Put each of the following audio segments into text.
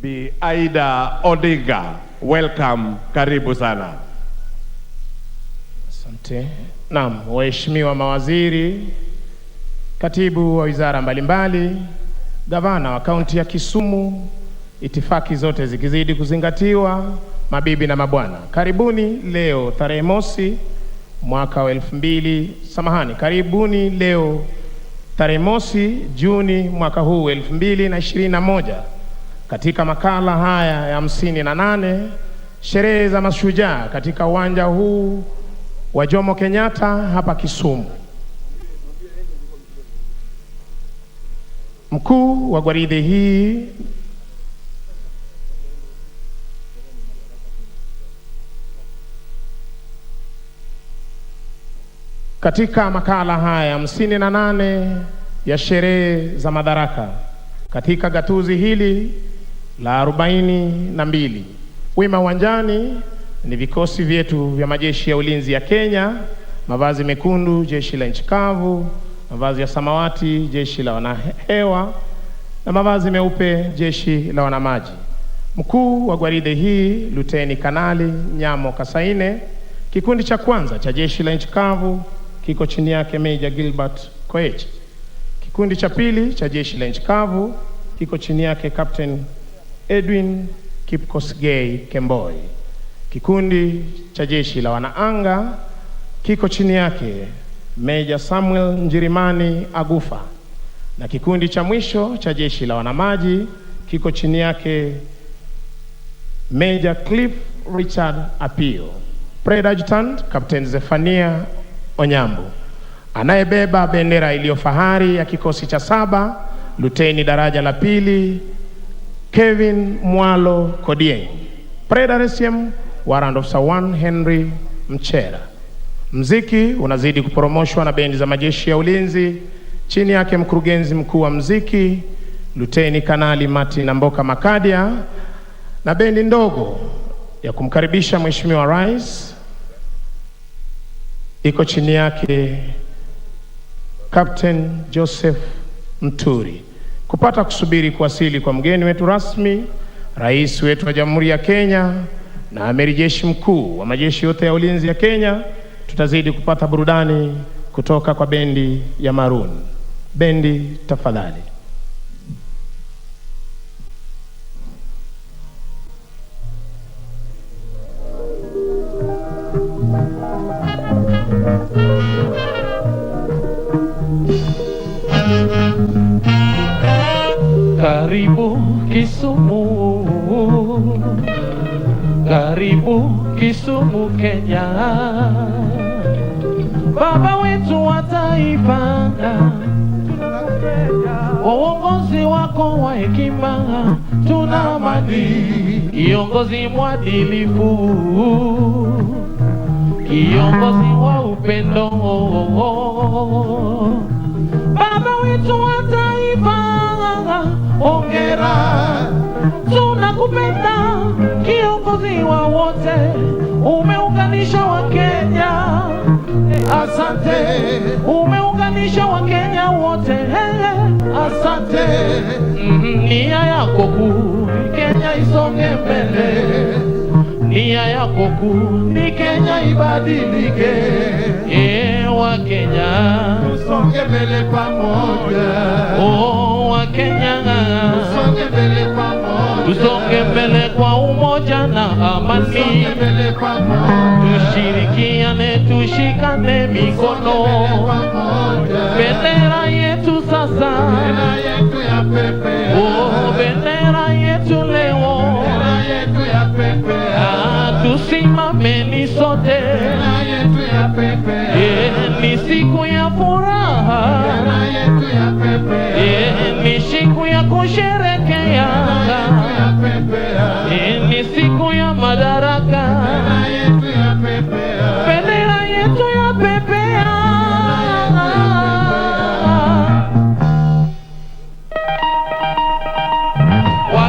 Bi Aida Odinga, welcome, karibu sana. Asante. Naam, waheshimiwa mawaziri, katibu wa wizara mbalimbali, gavana wa kaunti ya Kisumu, itifaki zote zikizidi kuzingatiwa, mabibi na mabwana, karibuni leo tarehe mosi mwaka wa karibuni leo tarehe mosi Juni mwaka huu 2021 katika makala haya ya 58 sherehe za mashujaa katika uwanja huu wa Jomo Kenyatta hapa Kisumu. Mkuu wa gwaride hii katika makala haya 58 ya sherehe za Madaraka katika gatuzi hili la 42. Wima uwanjani ni vikosi vyetu vya majeshi ya ulinzi ya Kenya, mavazi mekundu jeshi la nchi kavu, mavazi ya samawati jeshi la wanahewa na mavazi meupe jeshi la wanamaji. Mkuu wa gwaride hii Luteni Kanali Nyamo Kasaine. Kikundi cha kwanza cha jeshi la nchi kavu kiko chini yake Major Gilbert Koech. Kikundi cha pili cha jeshi la nchi kavu kiko chini yake Captain Edwin Kipkosgei Kemboi. Kikundi cha jeshi la wanaanga kiko chini yake Major Samuel Njirimani Agufa, na kikundi cha mwisho cha jeshi la wanamaji kiko chini yake Major Cliff Richard Apio. Parade Adjutant Captain Zephania Onyambu. Anayebeba bendera iliyofahari ya kikosi cha 7 Luteni daraja la pili Kevin Mwalo Kodieng. Parade RCM Warrant Officer 1 Henry Mchera. Mziki unazidi kuporomoshwa na bendi za majeshi ya ulinzi chini yake mkurugenzi mkuu wa mziki Luteni Kanali Martin Mboka Makadia, na bendi ndogo ya kumkaribisha Mheshimiwa Rais iko chini yake Captain Joseph Mturi. Kupata kusubiri kuwasili kwa mgeni wetu rasmi, Rais wetu wa Jamhuri ya Kenya na Amiri Jeshi Mkuu wa majeshi yote ya ulinzi ya Kenya, tutazidi kupata burudani kutoka kwa bendi ya Maroon. Bendi tafadhali. Karibu Kisumu, karibu Kisumu Kenya, baba wetu wa taifa, uongozi wako wa hekima tunamani, kiongozi mwadilifu, kiongozi wa upendo, baba wetu wa taifa, ongera, tunakupenda, kiongozi wa wote, umeunganisha wa Kenya, asante, umeunganisha wa Kenya wote, asante, nia yako kuu, Kenya isonge mbele, nia yako kuu, ni Kenya ibadilike, wa Kenya, usonge mbele pamoja, wa Kenya, usonge mbele pamoja, usonge mbele kwa umoja na amani, usonge mbele pamoja, tushirikiane, tushikane mikono, bendera yetu sasa, bendera yetu ya pepea, bendera yetu leo, bendera yetu ya pepea, tusimameni sote, bendera yetu ya pepea, ni siku ya furaha, bendera yetu ya pepea, ni siku ya kusherekea, bendera yetu ya pepea, ni siku ya madaraka, bendera yetu ya pepea, bendera yetu ya pepea.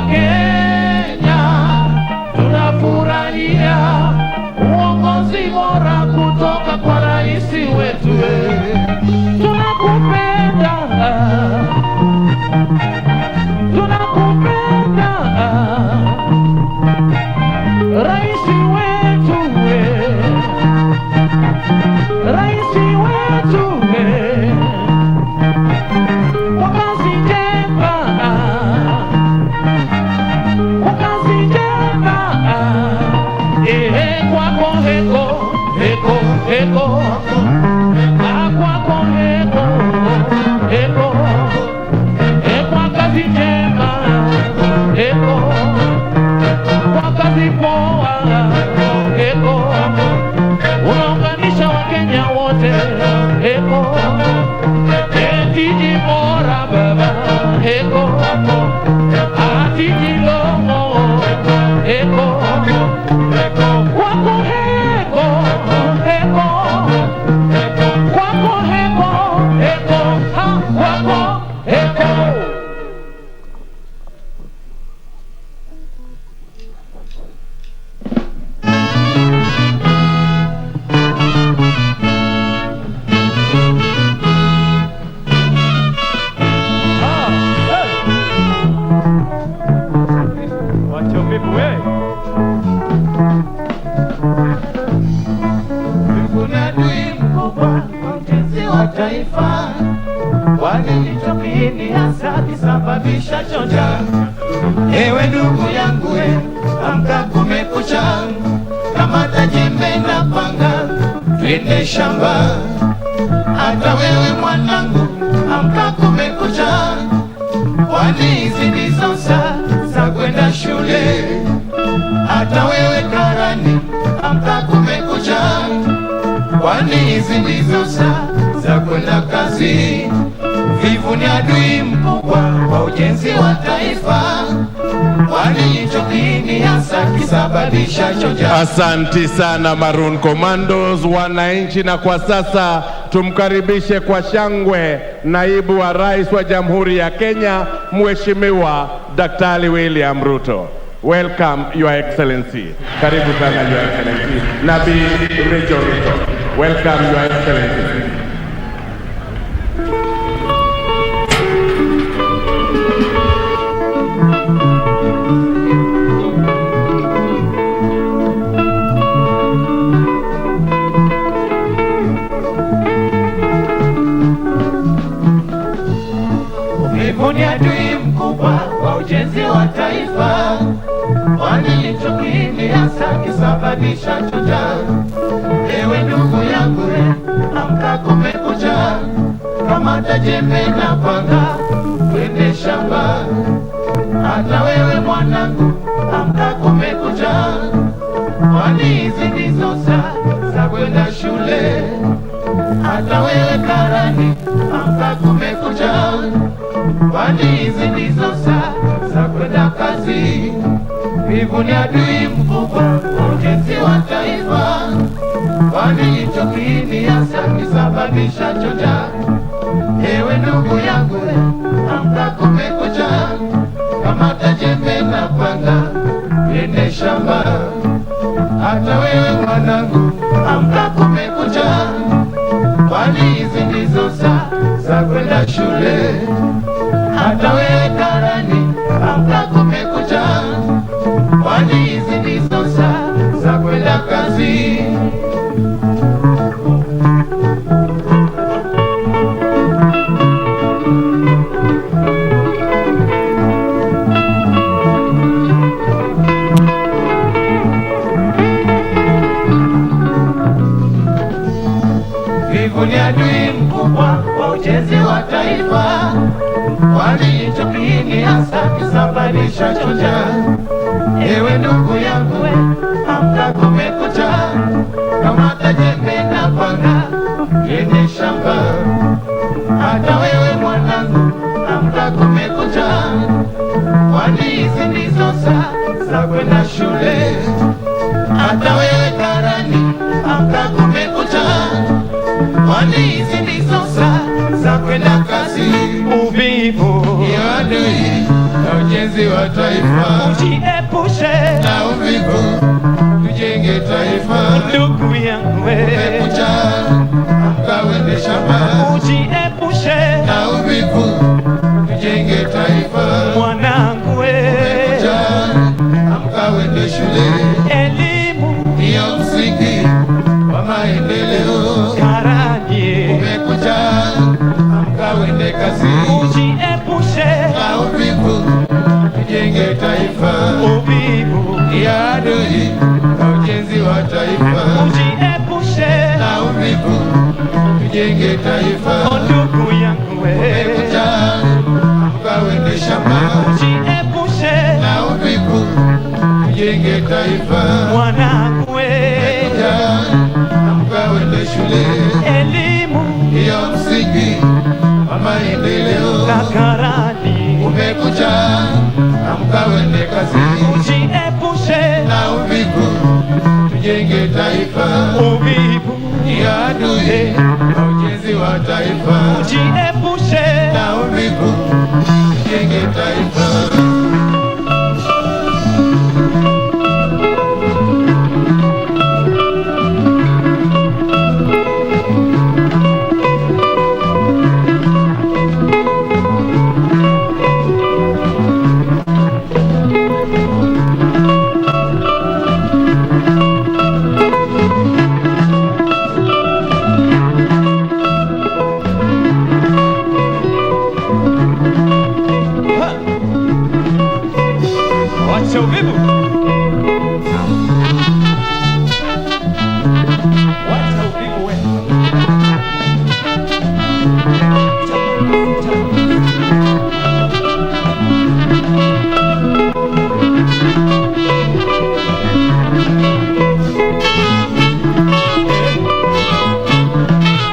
Wakenya tunafurahia uongozi bora kutoka kwa rais wetu, tunakupenda kazi njema, eko kwa kazi poa, eko unaunganisha Wakenya wote, eko etiji bora baba, eko atiji lomo, eko wako heko, eko wako heko, eko ha wako heko. Taifa walilichokini hasa kisababisha choja. Ewe ndugu yangu amka kumekucha, kamata jembe na panga twende shamba. Hata wewe mwanangu amka kumekucha, kwani hizi ndizo saa za kwenda shule. Hata wewe karani amka kumekucha, kwani hizi ndizo saa za kwenda kazi. Vivu ni adui mkubwa wa ujenzi wa taifa, kwani hicho kiini hasa kisababisha choja. Asanti sana Maroon Commandos wananchi, na kwa sasa tumkaribishe kwa shangwe naibu wa rais wa Jamhuri ya Kenya Mheshimiwa Daktari William Ruto. Welcome Your Excellency. Karibu sana Your Excellency. Nabii Rachel Ruto. Welcome Your Excellency. Ni adui mkubwa wa ujenzi wa taifa, kwani hicho kiini hasa kisababisha choja. Ewe ndugu yangu amka kumekucha, kamata jembe na panga twende shamba. Hata wewe mwanangu amka kumekucha, kwani hizi ndizo saa za kwenda shule. Hata wewe karani amka kumekucha, kwani hizi ndizo saa za kwenda kazi. Vivu ni adui mkubwa wa ujenzi wa taifa, kwani hicho kiini hasa kisababisha choja. Ewe ndugu yangu amka kumekucha, kamata jembe na panga twende shamba. Hata wewe mwanangu amka kumekucha, kwani hizi ndizo saa za kwenda shule. Hata wewe karani amka kumekucha, kwani hizi ndizo saa za kwenda kazi. Vivu ni adui mkubwa wa ujenzi wa taifa, kwani hicho kiini hasa kisababisha choja. Ewe ndugu yangu amka kumekucha, kamata jembe na panga twende shamba. Hata wewe mwanangu amka kumekucha, kwani hizi ndizo saa za kwenda shule. Hata wewe karani amka kumekucha, kwani hizi ndizo saa za kwenda kazi. Uvivu ni adui na ujenzi wa taifa, ujiepushe na uvivu tujenge taifa. ndugu yangu, Kumekucha amka wende shamba, ujiepushe na uvivu tujenge taifa. mwanangu, Kumekucha amka wende shule, elimu ndiyo msingi wa maendeleo. karani. Kumekucha amka wende kazi, Ujiepushe na uvivu tujenge taifa. uvivu, Ni adui na ujenzi wa taifa, ujiepushe na uvivu tujenge taifa. taifa. Mwanangu Amka uende shule, elimu ndiyo msingi wa maendeleo. Takarani Umekucha, amka uende kazini, ujiepushe na uvivu, tujenge taifa. uvivu, Ni adui na ujenzi wa taifa. ujiepushe Na uvivu, tujenge taifa. wacha uvivu, wacha uvivu wewe.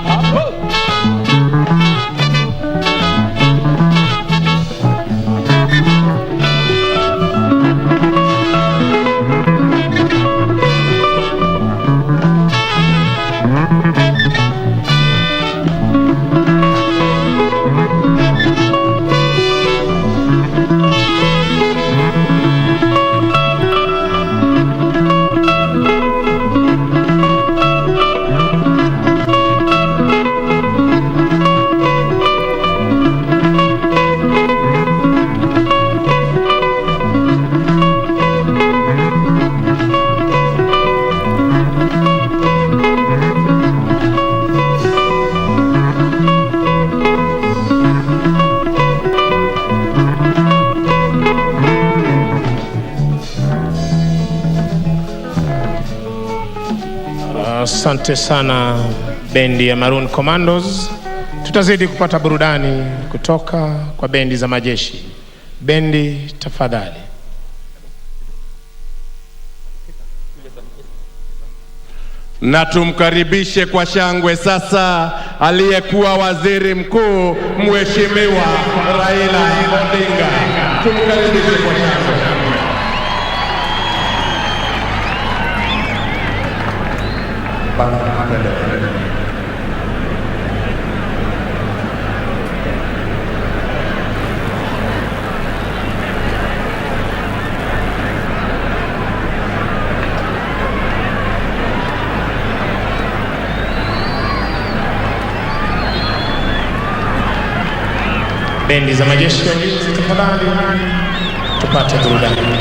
Hapo Asante sana bendi ya Maroon Commandos. Tutazidi kupata burudani kutoka kwa bendi za majeshi. Bendi tafadhali. Na tumkaribishe kwa shangwe sasa aliyekuwa waziri mkuu Mheshimiwa Raila Odinga. Tumkaribishe kwa shangwe. Bendi za majeshi tafadhali, tupate burudani.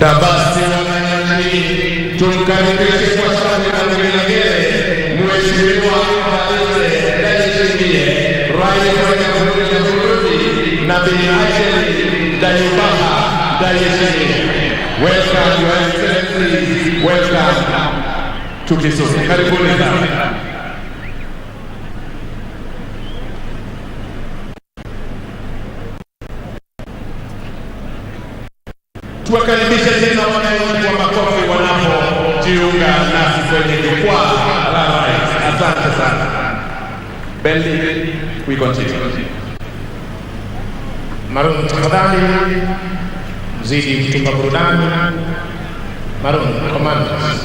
Na basi wananchi, tumkaribishe kwa shangwe na vigelegele Mheshimiwa Rais wa Jamhuri ya Burundi na Bi Asheli Dayubaha Dayishimiye. Welcome, Your Excellency. Welcome to Kisumu. Karibuni sana. Tuwakaribishe tena wananchi kwa makofi wanapojiunga nasi kwenye jukwaa la rais. Asante sana. Belly, we continue. Maroon, tafadhali mzidi kutupa burudani. Maroon, commandos.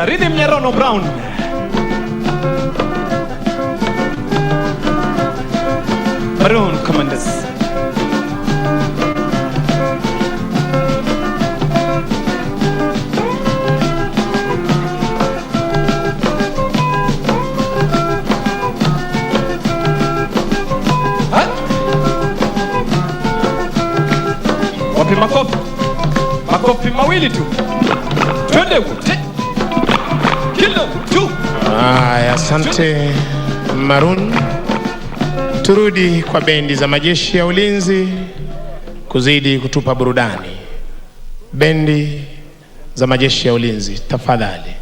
Rhythm ya Rono Brown. Maroon Commanders. Wapi makofi? Makofi mawili tu. Twende wote. Asante Maroon. Turudi kwa bendi za majeshi ya ulinzi kuzidi kutupa burudani. Bendi za majeshi ya ulinzi, tafadhali.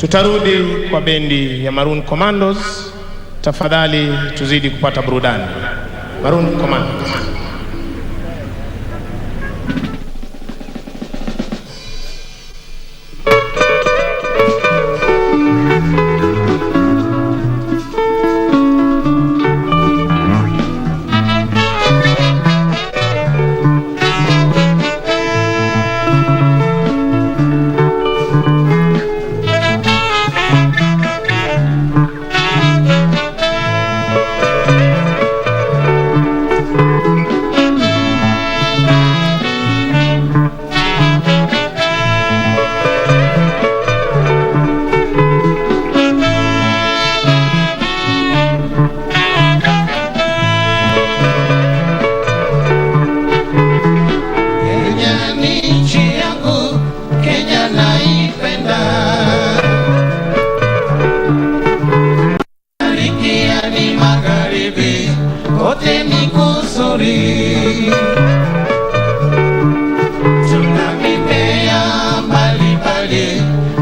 Tutarudi kwa bendi ya Maroon Commandos. Tafadhali tuzidi kupata burudani. Maroon Commandos.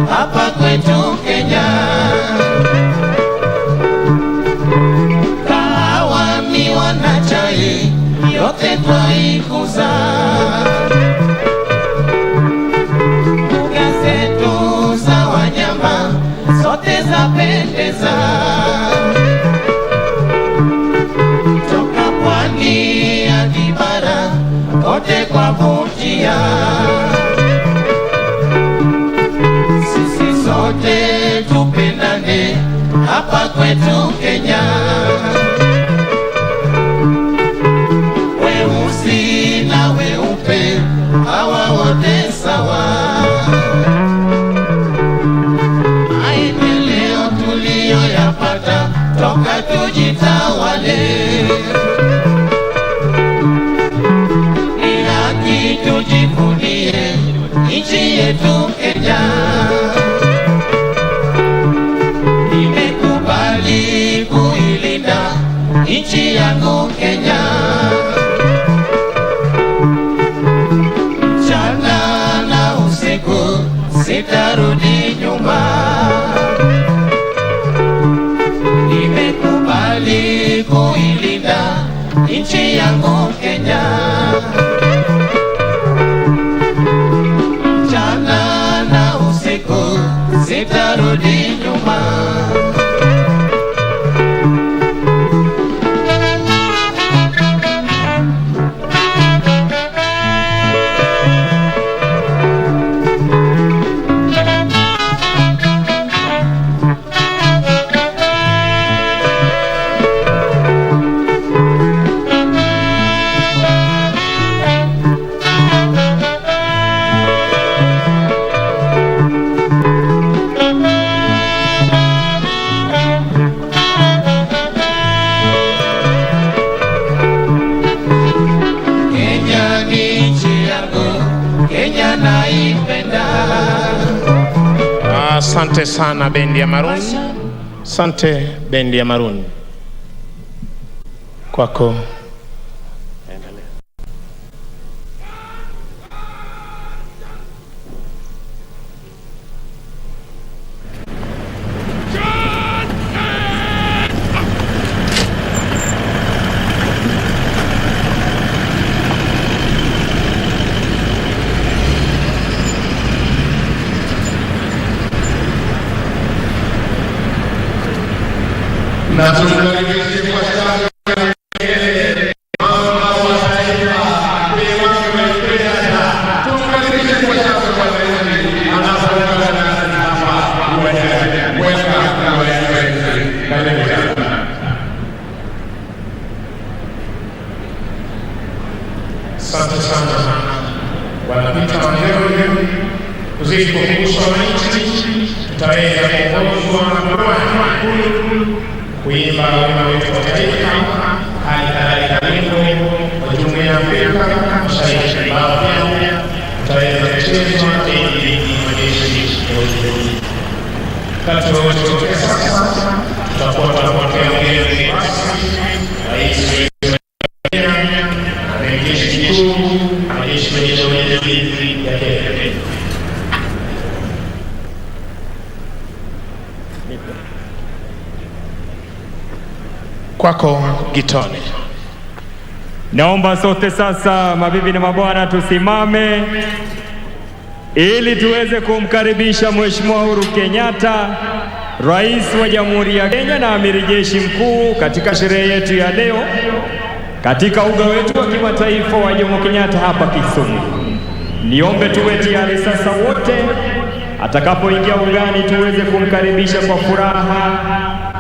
Hapa kwetu Kenya, kahawa, miwa na chai yote twaikuza. Mbuga zetu za wanyama zote zapendeza, toka pwani hadi bara kote kwavutia. Sote tupendane hapa kwetu Kenya, weusi na weupe hawa wote sawa. Maendeleo tuliyoyapata toka tujitawale, ni haki tujivunie nchi yetu Kenya. Kuilinda nchi yangu Kenya, mchana na usiku sitarudi nyuma. Nimekubali kuilinda nchi yangu Kenya, mchana na usiku sitarudi nyuma. Asante sana bendi ya Maroon. Asante bendi ya Maroon. Kwako. Na tumkaribishe kwa shangwe mama wa taifa Kenyatta. Tumkaribishe kwa shangwe kwa taifa anapoungana nasi hapa uwanjani. Welcome to our country. Karibu sana. Asante sana wanapita waneo kuzidi kukumbusha wananchi, tutaweza kuongozwa na kuimba wimbo wetu wa taifa, hali kadhalika wimbo wa Jumuiya ya Afrika Mashariki ambao pia tutaweza kuchezwa ili majeshi ya ulinzi. Wakati wowote kutoka sasa tutakuwa tunapokea mgeni rasmi, rais wa Kenya, amiri jeshi mkuu, majeshi ya ulinzi ya Kenya. Kwako Gitone. Naomba sote sasa, mabibi na mabwana, tusimame ili tuweze kumkaribisha Mheshimiwa Uhuru Kenyatta, Rais wa Jamhuri ya Kenya na Amiri Jeshi Mkuu katika sherehe yetu ya leo katika uga wetu wa kimataifa wa Jomo Kenyatta hapa Kisumu. Niombe tuwe tayari sasa wote, atakapoingia ugani tuweze kumkaribisha kwa furaha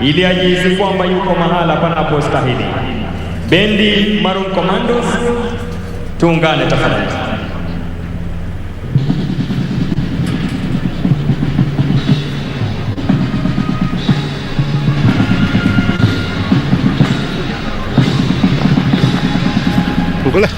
ili ajihisi kwamba yuko mahala panapostahili. Bendi Maroon Commandos, tuungane tafadhali. Ngula.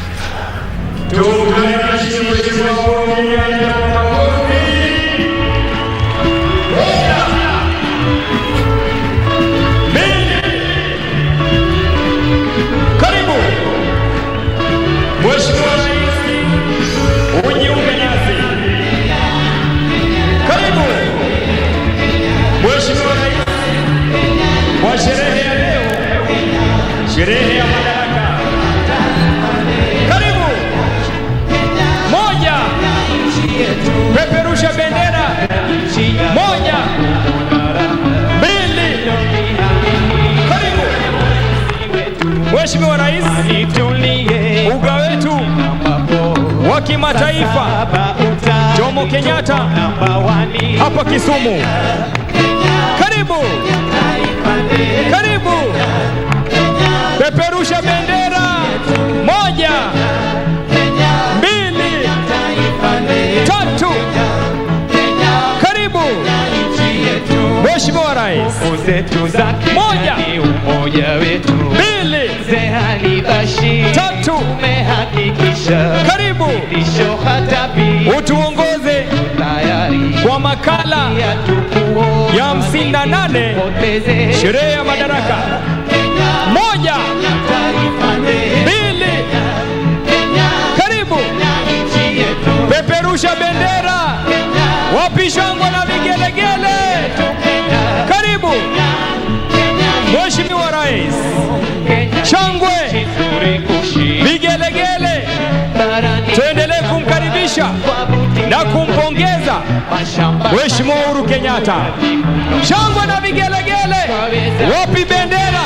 Sherehe ya Madaraka. Karibu. Moja. Peperusha bendera. Moja. Mbili. Karibu. Mheshimiwa Rais, uga wetu wa kimataifa Jomo Kenyatta hapa Kisumu. Karibu. Karibu. Peperusha bendera. Moja. Mbili. Tatu. Karibu. Mheshimiwa Rais. Moja. Mbili. Tatu. Karibu. Utuongoze kwa makala ya 58 sherehe ya Madaraka. Moja. Mbili. Karibu. Peperusha bendera. Wapi shangwe na vigelegele? Karibu. Mheshimiwa Rais. Shangwe, vigelegele. Tuendelee kumkaribisha na kumpongeza Mheshimiwa Uhuru Kenyatta. Shangwe na vigelegele. Wapi bendera?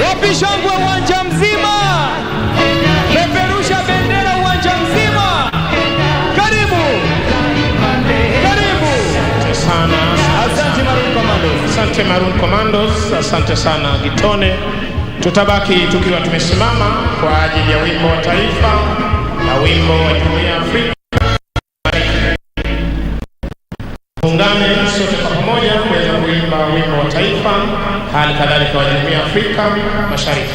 Wapi shangwe uwanja mzima? Peperusha bendera uwanja mzima. Karibu. Karibu. Sana. Asante Maroon Commandos. Asante Maroon Commandos. Asante sana Gitone. Tutabaki tukiwa tumesimama kwa ajili ya wimbo wa taifa na wimbo wa Jumuiya ya Afrika. Ungane sote kwa pamoja kuweza kuimba wimbo wa taifa, hali kadhalika wa Jumuiya ya Afrika Mashariki.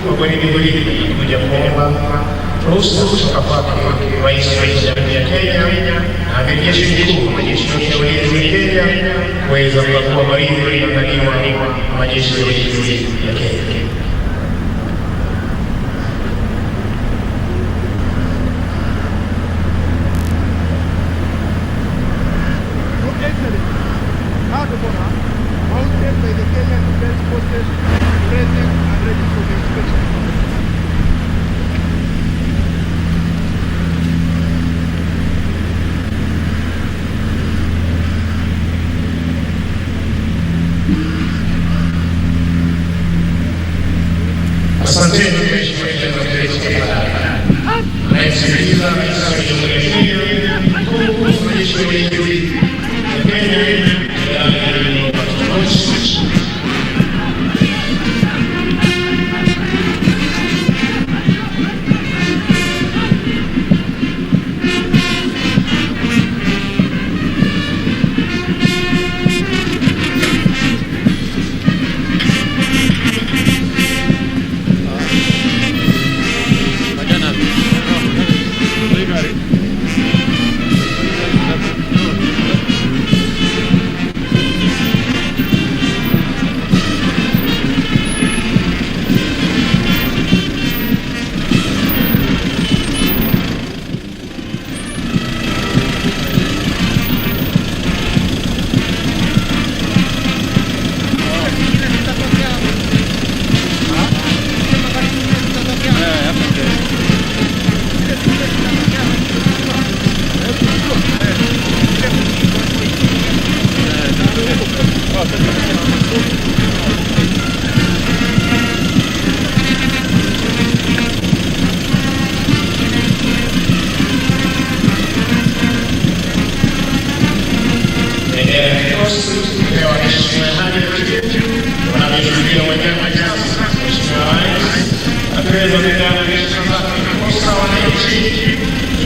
wa gwaride hili kuja kuomba ruhusa kutoka kwake Rais wa Jamhuri ya Kenya na Amiri Jeshi Mkuu wa Majeshi ya Ulinzi ya Kenya kuweza kukagua gwaride lililoandaliwa na Majeshi ya Ulinzi ya Kenya. Asanteni Mheshimiwa Nayesikiliza Rais wa Jamhuri ya Kenya, Mkuu wa Majeshi ya Ulinzi ya Kenya,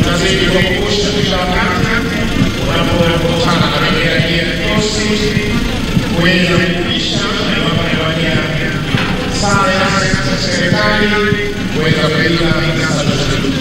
tunazidi kukumbusha kila wakati unapokutana na bendera hii ya kikosi kuweza kuisha na kuwapatia sare za serikali kuweza kupiga saluti.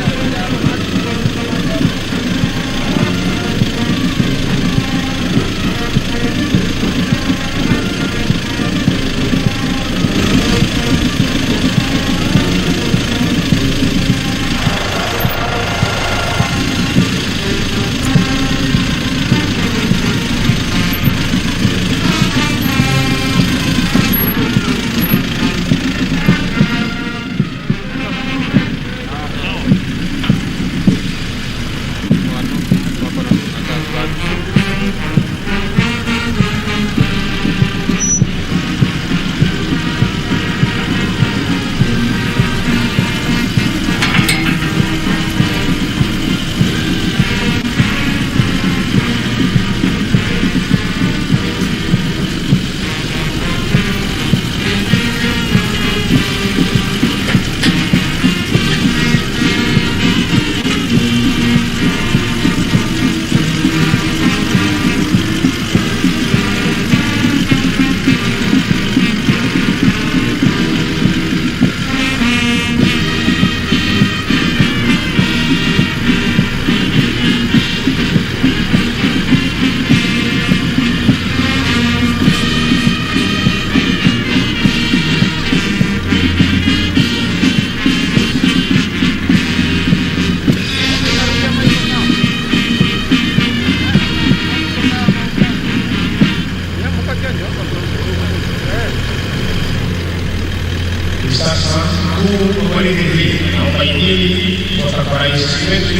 Sasa mkuu wa gwaride hili naomba idhini kutoka kwa rais wetu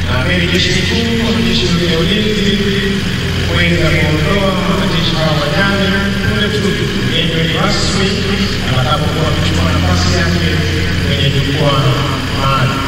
na amiri jeshi mkuu wa majeshi ya ulinzi kuweza kuondoa wanajeshi hao wajane kule tu eneo rasmi na watakapokuwa wakichukua nafasi yake kwenye jukwaa maalum.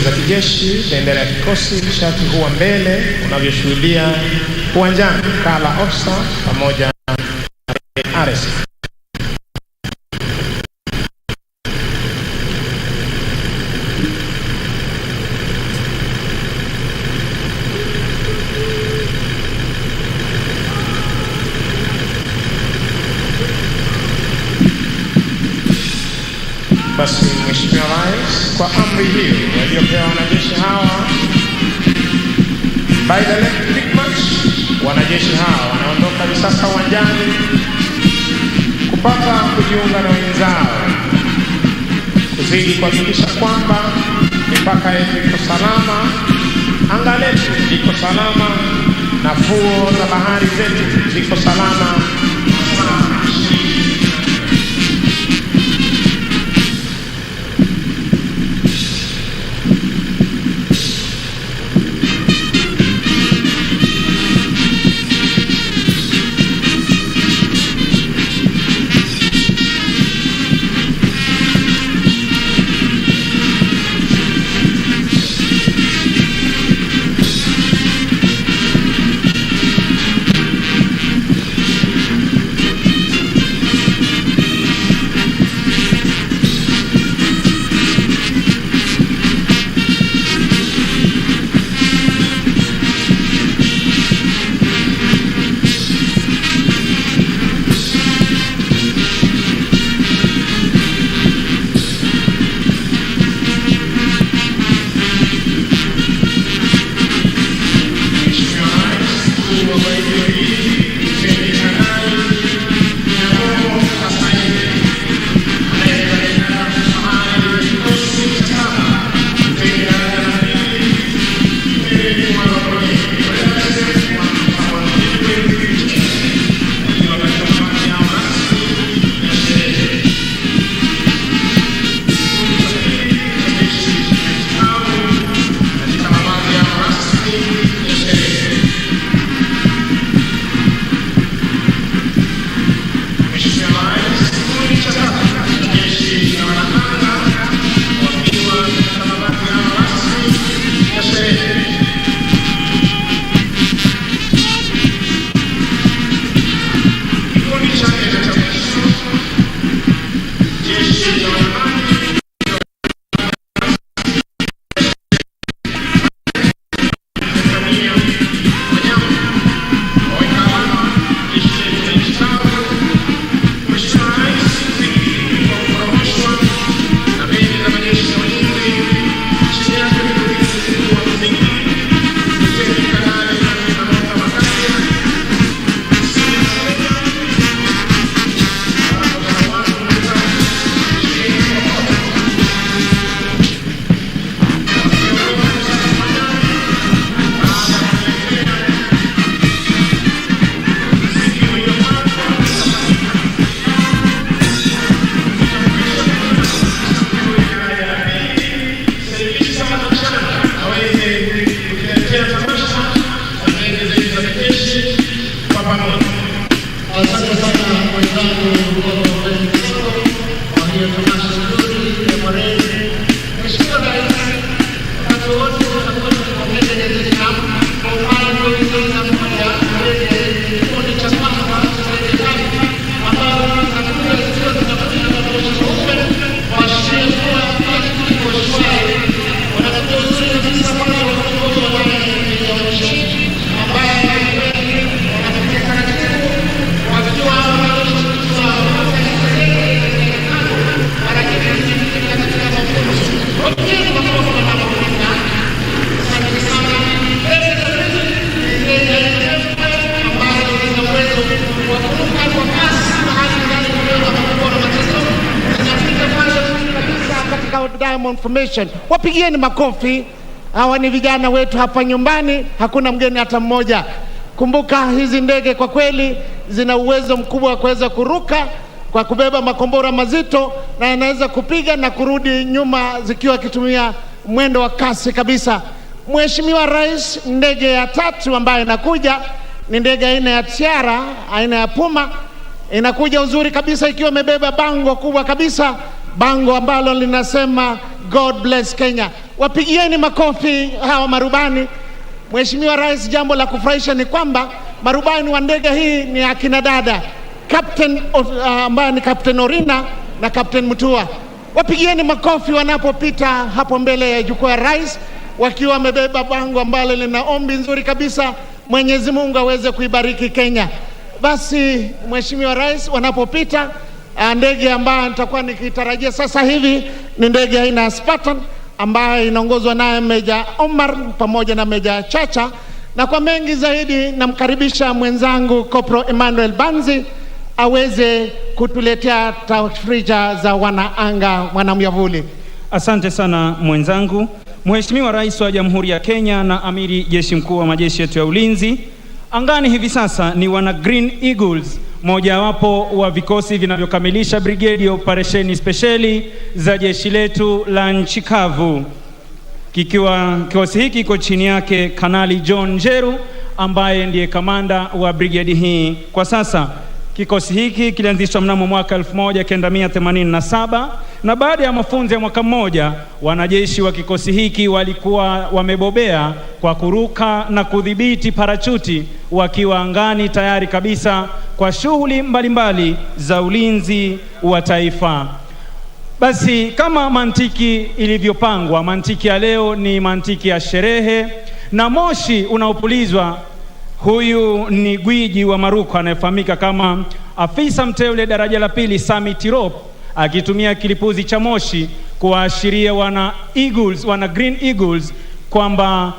za kijeshi, bendera ya kikosi, mshati huwa mbele unavyoshuhudia uwanjani, kala ofisa pamoja na RS. Basi Mheshimiwa Rais, kwa amri hiyo waliopewa wanajeshi hawa by the electric march, wanajeshi hawa wanaondoka hivi sasa uwanjani kupata kujiunga na wenzao, kuzidi kuhakikisha kwamba mipaka yetu iko salama, anga letu liko salama, na fuo za bahari zetu ziko salama. Diamond Formation. Wapigieni makofi. Hawa ni vijana wetu hapa nyumbani, hakuna mgeni hata mmoja. Kumbuka hizi ndege kwa kweli zina uwezo mkubwa wa kuweza kuruka kwa kubeba makombora mazito, na inaweza kupiga na kurudi nyuma zikiwa kitumia mwendo wa kasi kabisa. Mheshimiwa Rais, ndege ya tatu ambayo inakuja ni ndege aina ya Tiara, aina ya Puma. Inakuja uzuri kabisa ikiwa imebeba bango kubwa kabisa bango ambalo linasema God bless Kenya. Wapigieni makofi hawa marubani. Mheshimiwa Rais, jambo la kufurahisha ni kwamba marubani wa ndege hii ni akina dada, Captain ambaye ni Captain Orina na Captain Mutua. Wapigieni makofi wanapopita hapo mbele ya jukwaa ya rais, wakiwa wamebeba bango ambalo lina ombi nzuri kabisa, Mwenyezi Mungu aweze kuibariki Kenya. Basi Mheshimiwa Rais, wanapopita ndege ambayo nitakuwa nikitarajia sasa hivi ni ndege aina ya Spartan ambayo inaongozwa naye Meja Omar pamoja na Meja Chacha, na kwa mengi zaidi namkaribisha mwenzangu Kopro Emmanuel Banzi aweze kutuletea tafrija za wanaanga wanamyavuli. Asante sana mwenzangu. Mheshimiwa Rais wa Jamhuri ya Kenya na Amiri Jeshi Mkuu wa majeshi yetu ya ulinzi, angani hivi sasa ni wana Green Eagles, mojawapo wa vikosi vinavyokamilisha brigade ya operesheni spesheli za jeshi letu la nchi kavu. Kikosi hiki kiko chini yake Kanali John Njeru ambaye ndiye kamanda wa brigade hii kwa sasa. Kikosi hiki kilianzishwa mnamo mwaka 1987 na baada ya mafunzo ya mwaka mmoja, wanajeshi wa kikosi hiki walikuwa wamebobea kwa kuruka na kudhibiti parachuti wakiwa angani tayari kabisa kwa shughuli mbalimbali za ulinzi wa taifa. Basi kama mantiki ilivyopangwa, mantiki ya leo ni mantiki ya sherehe na moshi unaopulizwa. Huyu ni gwiji wa maruko anayefahamika kama afisa mteule daraja la pili Sami Tirop, akitumia kilipuzi cha moshi kuashiria wana Green Eagles kwamba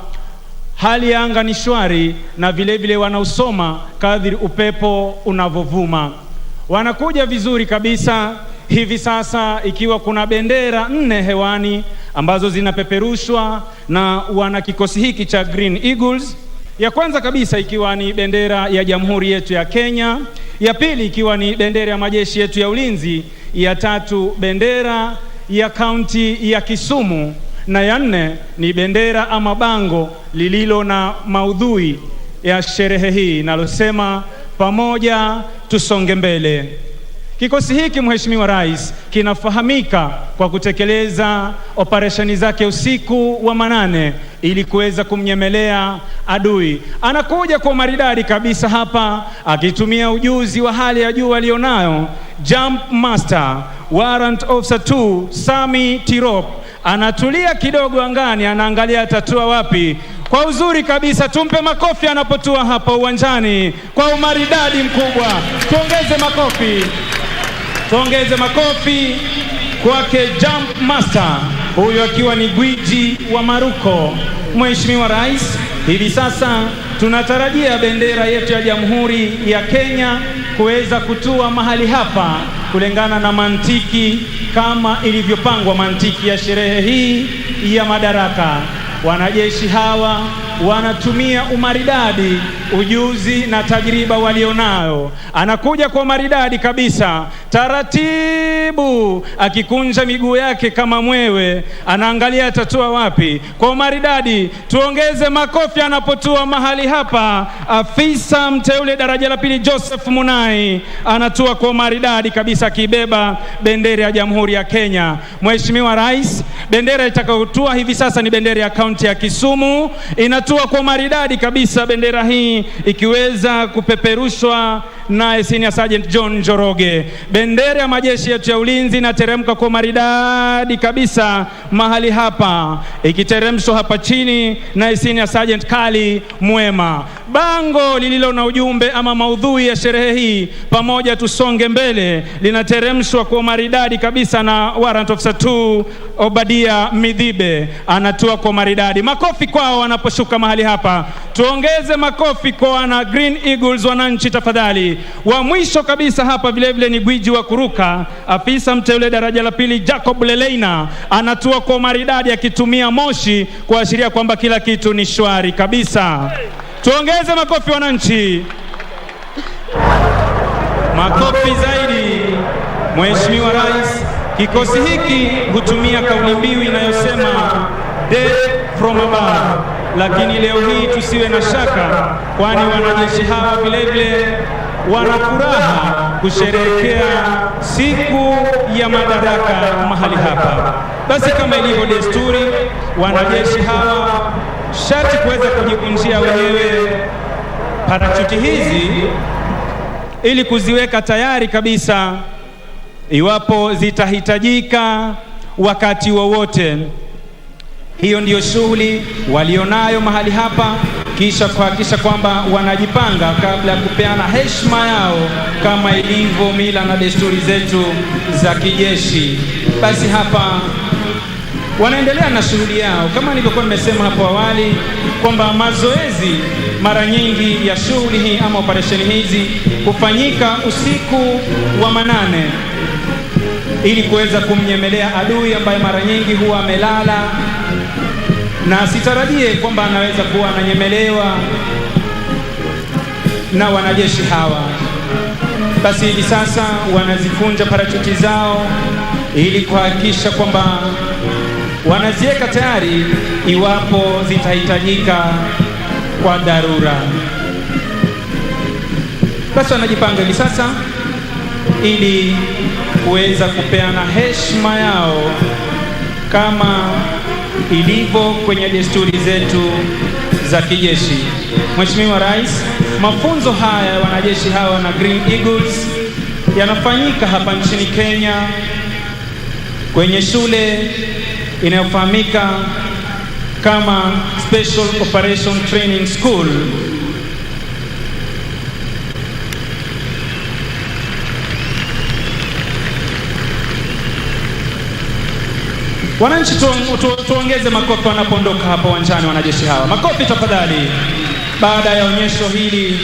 hali ya anga ni shwari na vile wanausoma kadri upepo unavovuma. Wanakuja vizuri kabisa hivi sasa, ikiwa kuna bendera 4 hewani ambazo zinapeperushwa na wana kikosi hiki cha Green Eagles. Ya kwanza kabisa ikiwa ni bendera ya Jamhuri yetu ya Kenya, ya pili ikiwa ni bendera ya majeshi yetu ya ulinzi, ya tatu bendera ya kaunti ya Kisumu, na ya 4 ni bendera ama bango lililo na maudhui ya sherehe hii nalosema pamoja tusonge mbele. Kikosi hiki Mheshimiwa Rais kinafahamika kwa kutekeleza operesheni zake usiku wa manane ili kuweza kumnyemelea adui. Anakuja kwa maridadi kabisa hapa akitumia ujuzi wa hali ya juu alionayo Jump Master Warrant Officer 2 Sami Tirop. Anatulia kidogo angani, anaangalia atatua wapi. Kwa uzuri kabisa, tumpe makofi anapotua hapa uwanjani kwa umaridadi mkubwa. Tuongeze makofi kwake Jump Master, huyu akiwa ni gwiji wa maruko. Mheshimiwa Rais, hivi sasa tunatarajia bendera yetu ya Jamhuri ya Kenya kuweza kutua mahali hapa kulingana na mantiki kama ilivyopangwa, mantiki ya sherehe hii ya Madaraka. Wanajeshi hawa wanatumia umaridadi, ujuzi na tajriba walionayo. Anakuja kwa maridadi kabisa, taratibu, akikunja miguu yake kama mwewe, anaangalia atatua wapi. Kwa maridadi, tuongeze makofi anapotua mahali hapa. Afisa mteule daraja la pili Joseph Munai anatua kwa maridadi kabisa, akibeba bendera ya Jamhuri ya Kenya. Mheshimiwa Rais, bendera itakayotua hivi sasa ni bendera ya kaunti ya Kisumu. Inatua kwa maridadi kabisa, bendera hii ikiweza kupeperushwa na Senior Sergeant John Njoroge. Bendera ya majeshi yetu ya ulinzi inateremka kwa maridadi kabisa mahali hapa, ikiteremshwa hapa chini na Senior Sergeant Kali Mwema. Bango lililo na ujumbe ama maudhui ya sherehe hii pamoja tusonge mbele linateremshwa kwa maridadi kabisa na Warrant Officer 2 Obadia Midhibe, anatua kwa maridadi. Makofi kwao wanaposhuka mahali hapa. Tuongeze makofi kwa wana Green Eagles wananchi tafadhali. Wa mwisho kabisa hapa vile ni gwiji wa kuruka, afisa mteule daraja la pili Jacob Leleina, anatua kwa maridadi akitumia moshi kuashiria kwamba kila kitu ni shwari kabisa. Tuongeze makofi wananchi. Makofi zaidi. Mheshimiwa Rais, kikosi hiki hutumia kauli mbiu inayosema death from above, lakini leo hii tusiwe na shaka, kwani wanajeshi hawa vile wana furaha kusherehekea siku ya Madaraka mahali hapa. Basi kama ilivyo desturi, wanajeshi hawa sharti kuweza kujikunjia wenyewe parachuti hizi ili kuziweka tayari kabisa iwapo zitahitajika wakati wowote. Hiyo ndiyo shughuli walionayo mahali hapa, kisha kuhakikisha kwamba wanajipanga kabla ya kupeana heshima yao kama ilivyo mila na desturi zetu za kijeshi. Basi hapa wanaendelea na shughuli yao kama nilivyokuwa nimesema hapo awali kwamba mazoezi mara nyingi ya shughuli hii ama operesheni hizi hufanyika usiku wa manane ili kuweza kumnyemelea adui ambaye mara nyingi huwa amelala, na sitarajie kwamba anaweza kuwa ananyemelewa na wanajeshi hawa. Basi hivi sasa wanazikunja parachuti zao ili kuhakikisha kwamba wanaziweka tayari iwapo zitahitajika kwa dharura. Basi wanajipanga hivi sasa ili kuweza kupeana heshima yao kama ilivyo kwenye desturi zetu za kijeshi. Mheshimiwa Rais, mafunzo haya ya wanajeshi hawa na Green Eagles yanafanyika hapa nchini Kenya kwenye shule inayofahamika kama Special Operation Training School. Wananchi tuongeze makofi wanapoondoka hapa uwanjani wanajeshi hawa. Makofi tafadhali. Baada ya onyesho hili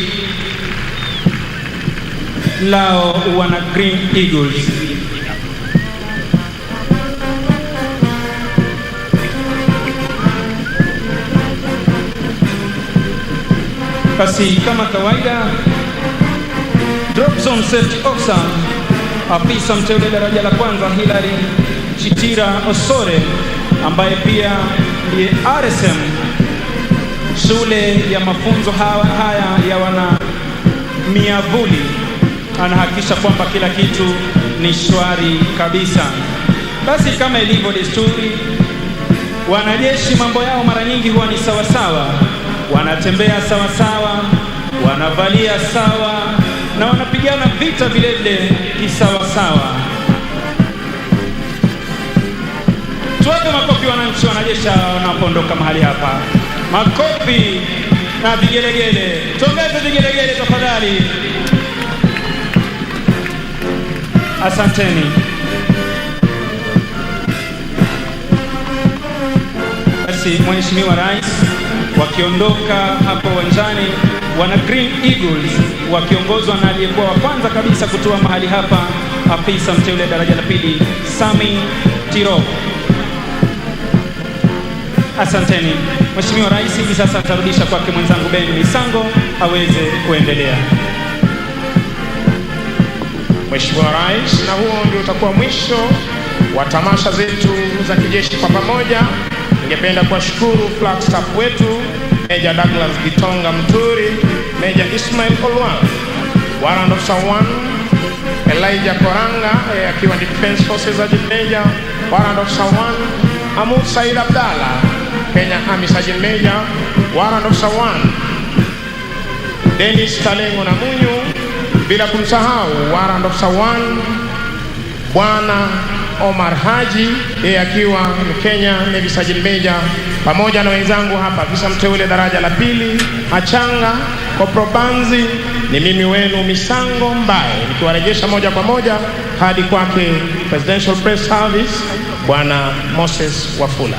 lao wana Green Eagles. Basi kama kawaida, Drop Zone Safety Officer afisa mteule daraja la kwanza Hilary Chitira Osore ambaye pia ndiye RSM shule ya mafunzo haya ya wana miavuli, anahakikisha kwamba kila kitu ni shwari kabisa. Basi kama ilivyo desturi, wanajeshi mambo yao mara nyingi huwa ni sawasawa, wanatembea sawasawa, wanavalia sawa na wanapigana vita vile vile kisawasawa. Tuwape makofi wananchi wanajeshi wanapoondoka mahali hapa. Makofi na vigelegele. Tuongeze vigelegele tafadhali. Asanteni. Basi Mheshimiwa Rais wakiondoka hapo uwanjani, wana Green Eagles wakiongozwa na aliyekuwa wa kwanza kabisa kutua mahali hapa, afisa mteule daraja la pili Sami Tiro. Asanteni. Mheshimiwa Rais hivi sasa atarudisha kwake mwenzangu Ben Misango aweze kuendelea. Mheshimiwa Rais, na huo ndio utakuwa mwisho wa tamasha zetu za kijeshi kwa pamoja. Ningependa kuwashukuru flag staff wetu, Major Douglas Gitonga Mturi, Major Ismail Olwan, Warrant Officer 1 Elijah Koranga akiwa Defense Forces Sergeant Major, Warrant Officer 1 Amud Said Abdalla, Kenya Army Sergeant Major, Warrant Officer 1 Dennis Talengo na Munyu, bila kumsahau Warrant Officer 1 Bwana Omar Haji akiwa Kenya Navy Sergeant Major, pamoja na wenzangu hapa afisa mteule daraja la pili Achanga Koprobanzi. Ni mimi wenu Misango Mbae nikiwarejesha moja kwa moja hadi kwake Presidential Press Service Bwana Moses Wafula.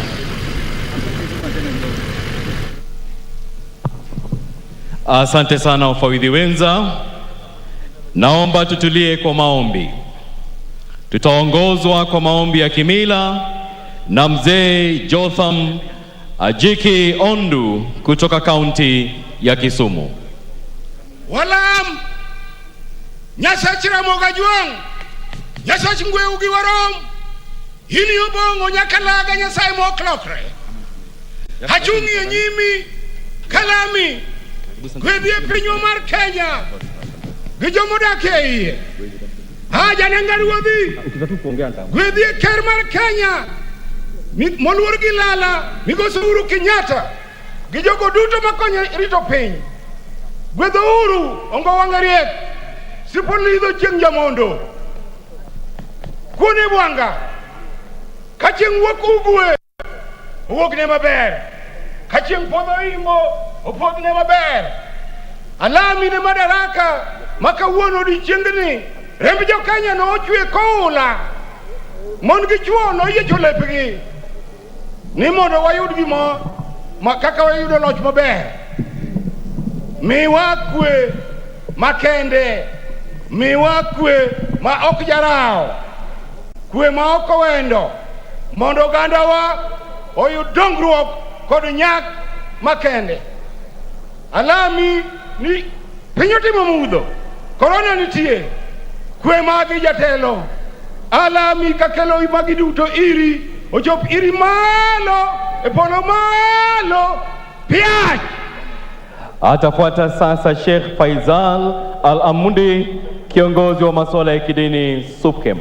Asante sana wafawidhi wenza. Naomba tutulie kwa maombi. Tutaongozwa kwa maombi ya kimila na mzee Jotham Ajiki Ondu kutoka kaunti ya Kisumu. Walam nyasachira mogajuang nyasachingwe ugi warom hini obongo nyakalaga nyasai moklokre hachungi nyimi kalami kwedie pinyo mar Kenya Jomo dake haja nangari wadi gwedhi ker mar Kenya moluor gi lala migosi Uhuru Kenyatta gi jogo duto makonyo rito piny. Gwedho Uhuru ongo wang'ariek sipolidho chieng' jamondo kune bwanga ka chieng' wuok ugwe owuok ne maber, ka chieng' podho imbo opodh ne maber. Alami ne Madaraka makawuono odiochiengni remb jo Kenya no ochwe koula mon gi chuo no yiecho lepgi ni mondo wayud gimo kaka wayudo loch maber. Miwa kwe makende, miwa kwe ma ok jarao, kwe ma ok wendo, mondo gandawa oyud dongruok kod nyak makende. Alami ni piny otimo mudho, korona nitie, kwe magi jatelo. Alami kakelo magi duto iri, ochop iri malo, e polo malo, piach. Atafuata sasa Sheikh Faisal Al-Amundi, kiongozi wa masuala ya kidini SUPKEM.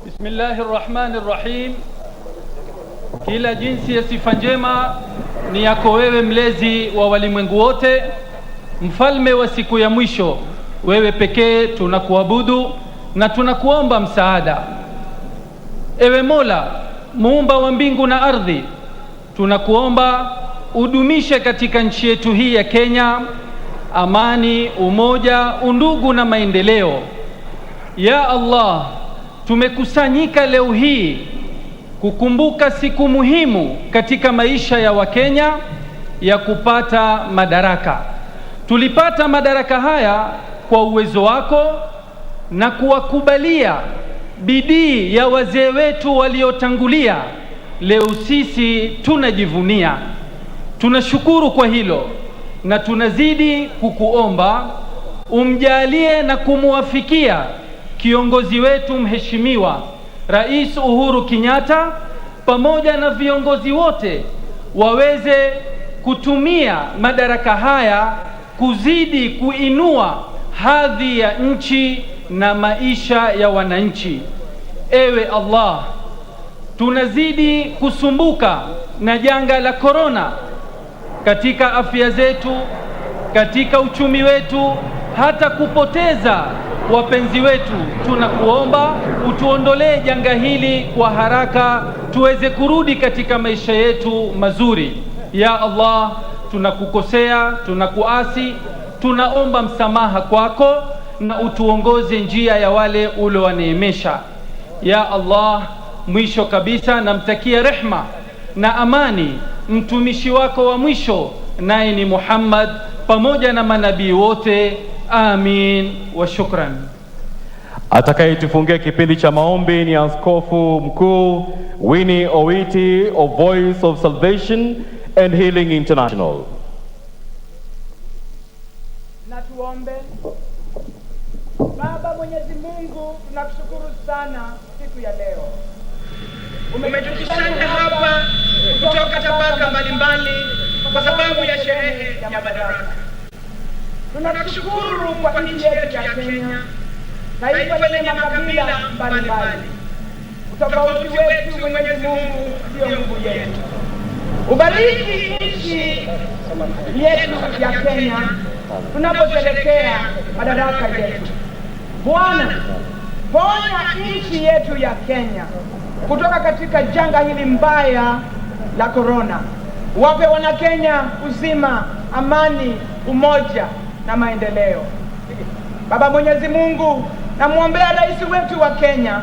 Bismillahirrahmanirrahim. Kila jinsi ya sifa njema ni yako wewe, mlezi wa walimwengu wote, mfalme wa siku ya mwisho. Wewe pekee tunakuabudu na tunakuomba msaada. Ewe Mola, muumba wa mbingu na ardhi, tunakuomba udumishe katika nchi yetu hii ya Kenya amani, umoja, undugu na maendeleo. Ya Allah, tumekusanyika leo hii kukumbuka siku muhimu katika maisha ya Wakenya ya kupata madaraka. Tulipata madaraka haya kwa uwezo wako na kuwakubalia bidii ya wazee wetu waliotangulia. Leo sisi tunajivunia. Tunashukuru kwa hilo na tunazidi kukuomba umjalie na kumuwafikia kiongozi wetu mheshimiwa Rais Uhuru Kenyatta pamoja na viongozi wote waweze kutumia madaraka haya kuzidi kuinua hadhi ya nchi na maisha ya wananchi. Ewe Allah, tunazidi kusumbuka na janga la korona katika afya zetu, katika uchumi wetu, hata kupoteza wapenzi wetu. Tunakuomba utuondolee janga hili kwa haraka, tuweze kurudi katika maisha yetu mazuri. Ya Allah, tunakukosea, tunakuasi, tunaomba msamaha kwako na utuongoze njia ya wale uliowaneemesha. Ya Allah, mwisho kabisa namtakia rehma na amani mtumishi wako wa mwisho, naye ni Muhammad, pamoja na manabii wote. Amin wa shukran. Atakayetufungia kipindi cha maombi ni Askofu Mkuu Winnie Owiti of Voice of Salvation and Healing International. Na tuombe. Baba Mwenyezi Mungu, tunakushukuru sana siku ya leo. Umetukusanya hapa kutoka tabaka mbalimbali kwa sababu ya sherehe ya madaraka. Tunakushukuru kwa nchi yetu ya Kenya, taifa lenye makabila mbalimbali. Utofauti wetu Mwenyezi Mungu ndio nguvu yetu. Ubariki nchi yetu ya Kenya tunaposherehekea madaraka yetu. Bwana, ponya nchi yetu ya Kenya kutoka katika janga hili mbaya la korona. Wape wana Kenya uzima, amani, umoja na maendeleo. Baba Mwenyezi Mungu, namwombea rais wetu wa Kenya,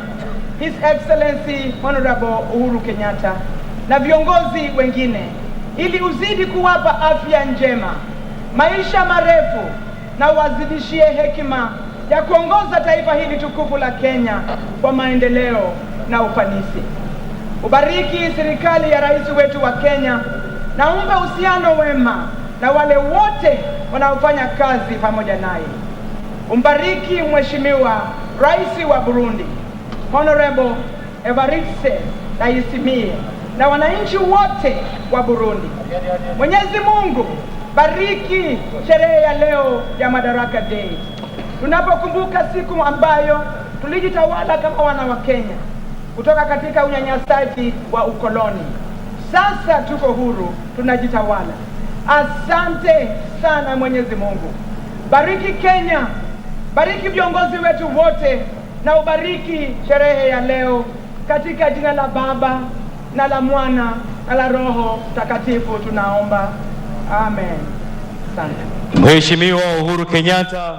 His Excellency Honorable Uhuru Kenyatta, na viongozi wengine, ili uzidi kuwapa afya njema, maisha marefu, na wazidishie hekima ya kuongoza taifa hili tukufu la Kenya kwa maendeleo na ufanisi. Ubariki serikali ya rais wetu wa Kenya, na umpe uhusiano wema na wale wote wanaofanya kazi pamoja naye. Umbariki Mheshimiwa Rais wa Burundi, Honorable Evariste Ndayishimiye, na wananchi wote wa Burundi. Mwenyezi Mungu bariki sherehe ya leo ya Madaraka Day. Tunapokumbuka siku ambayo tulijitawala kama wana wa Kenya kutoka katika unyanyasaji wa ukoloni. Sasa tuko huru, tunajitawala. Asante sana Mwenyezi Mungu. Bariki Kenya, bariki viongozi wetu wote, na ubariki sherehe ya leo katika jina la Baba na la Mwana na la Roho Mtakatifu tunaomba. Amen. Asante. Mheshimiwa Uhuru Kenyatta,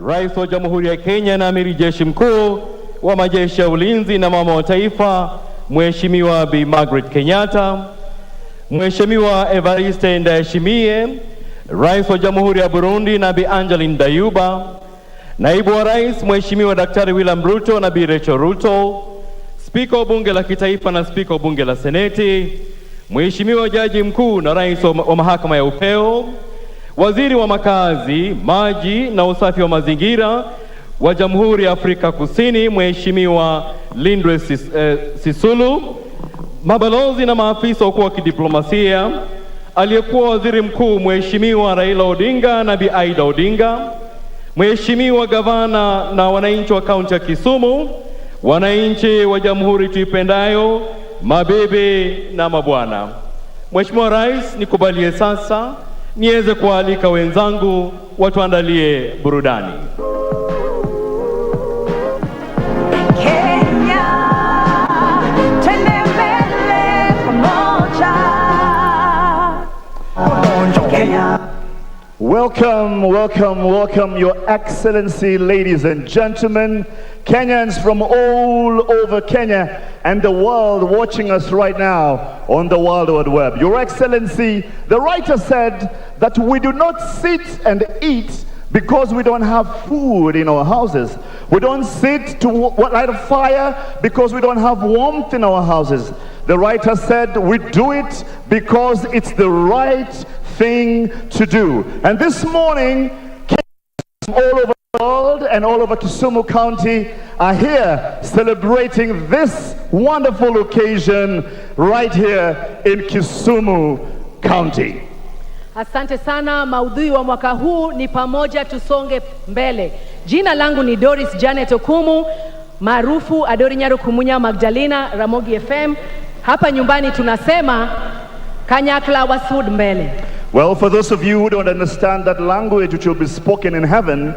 Rais wa Jamhuri ya Kenya na Amiri Jeshi Mkuu wa Majeshi ya Ulinzi na Mama wa Taifa, Mheshimiwa Bi Margaret Kenyatta, Mheshimiwa Evariste Ndayishimiye, Rais wa Jamhuri ya Burundi na Bi Angeline Dayuba, Naibu wa Rais Mheshimiwa Daktari William Ruto na Bi Rachel Ruto, Spika wa Bunge la Kitaifa na Spika wa Bunge la Seneti, Mheshimiwa Jaji Mkuu na Rais wa Mahakama ya Upeo, Waziri wa Makazi, Maji na Usafi wa Mazingira wa Jamhuri ya Afrika Kusini Mheshimiwa Lindwe Sisulu, mabalozi na maafisa wakuu wa kidiplomasia, aliyekuwa Waziri Mkuu Mheshimiwa Raila Odinga na Bi Aida Odinga, Mheshimiwa Gavana na wananchi wa kaunti ya Kisumu, wananchi wa Jamhuri tuipendayo, mabibi na mabwana. Mheshimiwa Rais, nikubalie sasa niweze kualika wenzangu watuandalie burudani. Welcome, welcome, welcome, Your Excellency, ladies and gentlemen, Kenyans from all over Kenya and the world watching us right now on the World Wide Web. Your Excellency, the writer said that we do not sit and eat because we don't have food in our houses. We don't sit to light a fire because we don't have warmth in our houses. The writer said we do it because it's the right thing to do. And this morning, Kenyans from all over the world and all over Kisumu County are here celebrating this wonderful occasion right here in Kisumu County. Asante sana. Maudhui wa mwaka huu ni pamoja tusonge mbele. Jina langu ni Doris Janet Okumu, maarufu Adori Nyaro Kumunya Magdalena, Ramogi FM. Hapa nyumbani tunasema kanyakla wasud mbele. Well, for those of you who don't understand that language which will be spoken in heaven,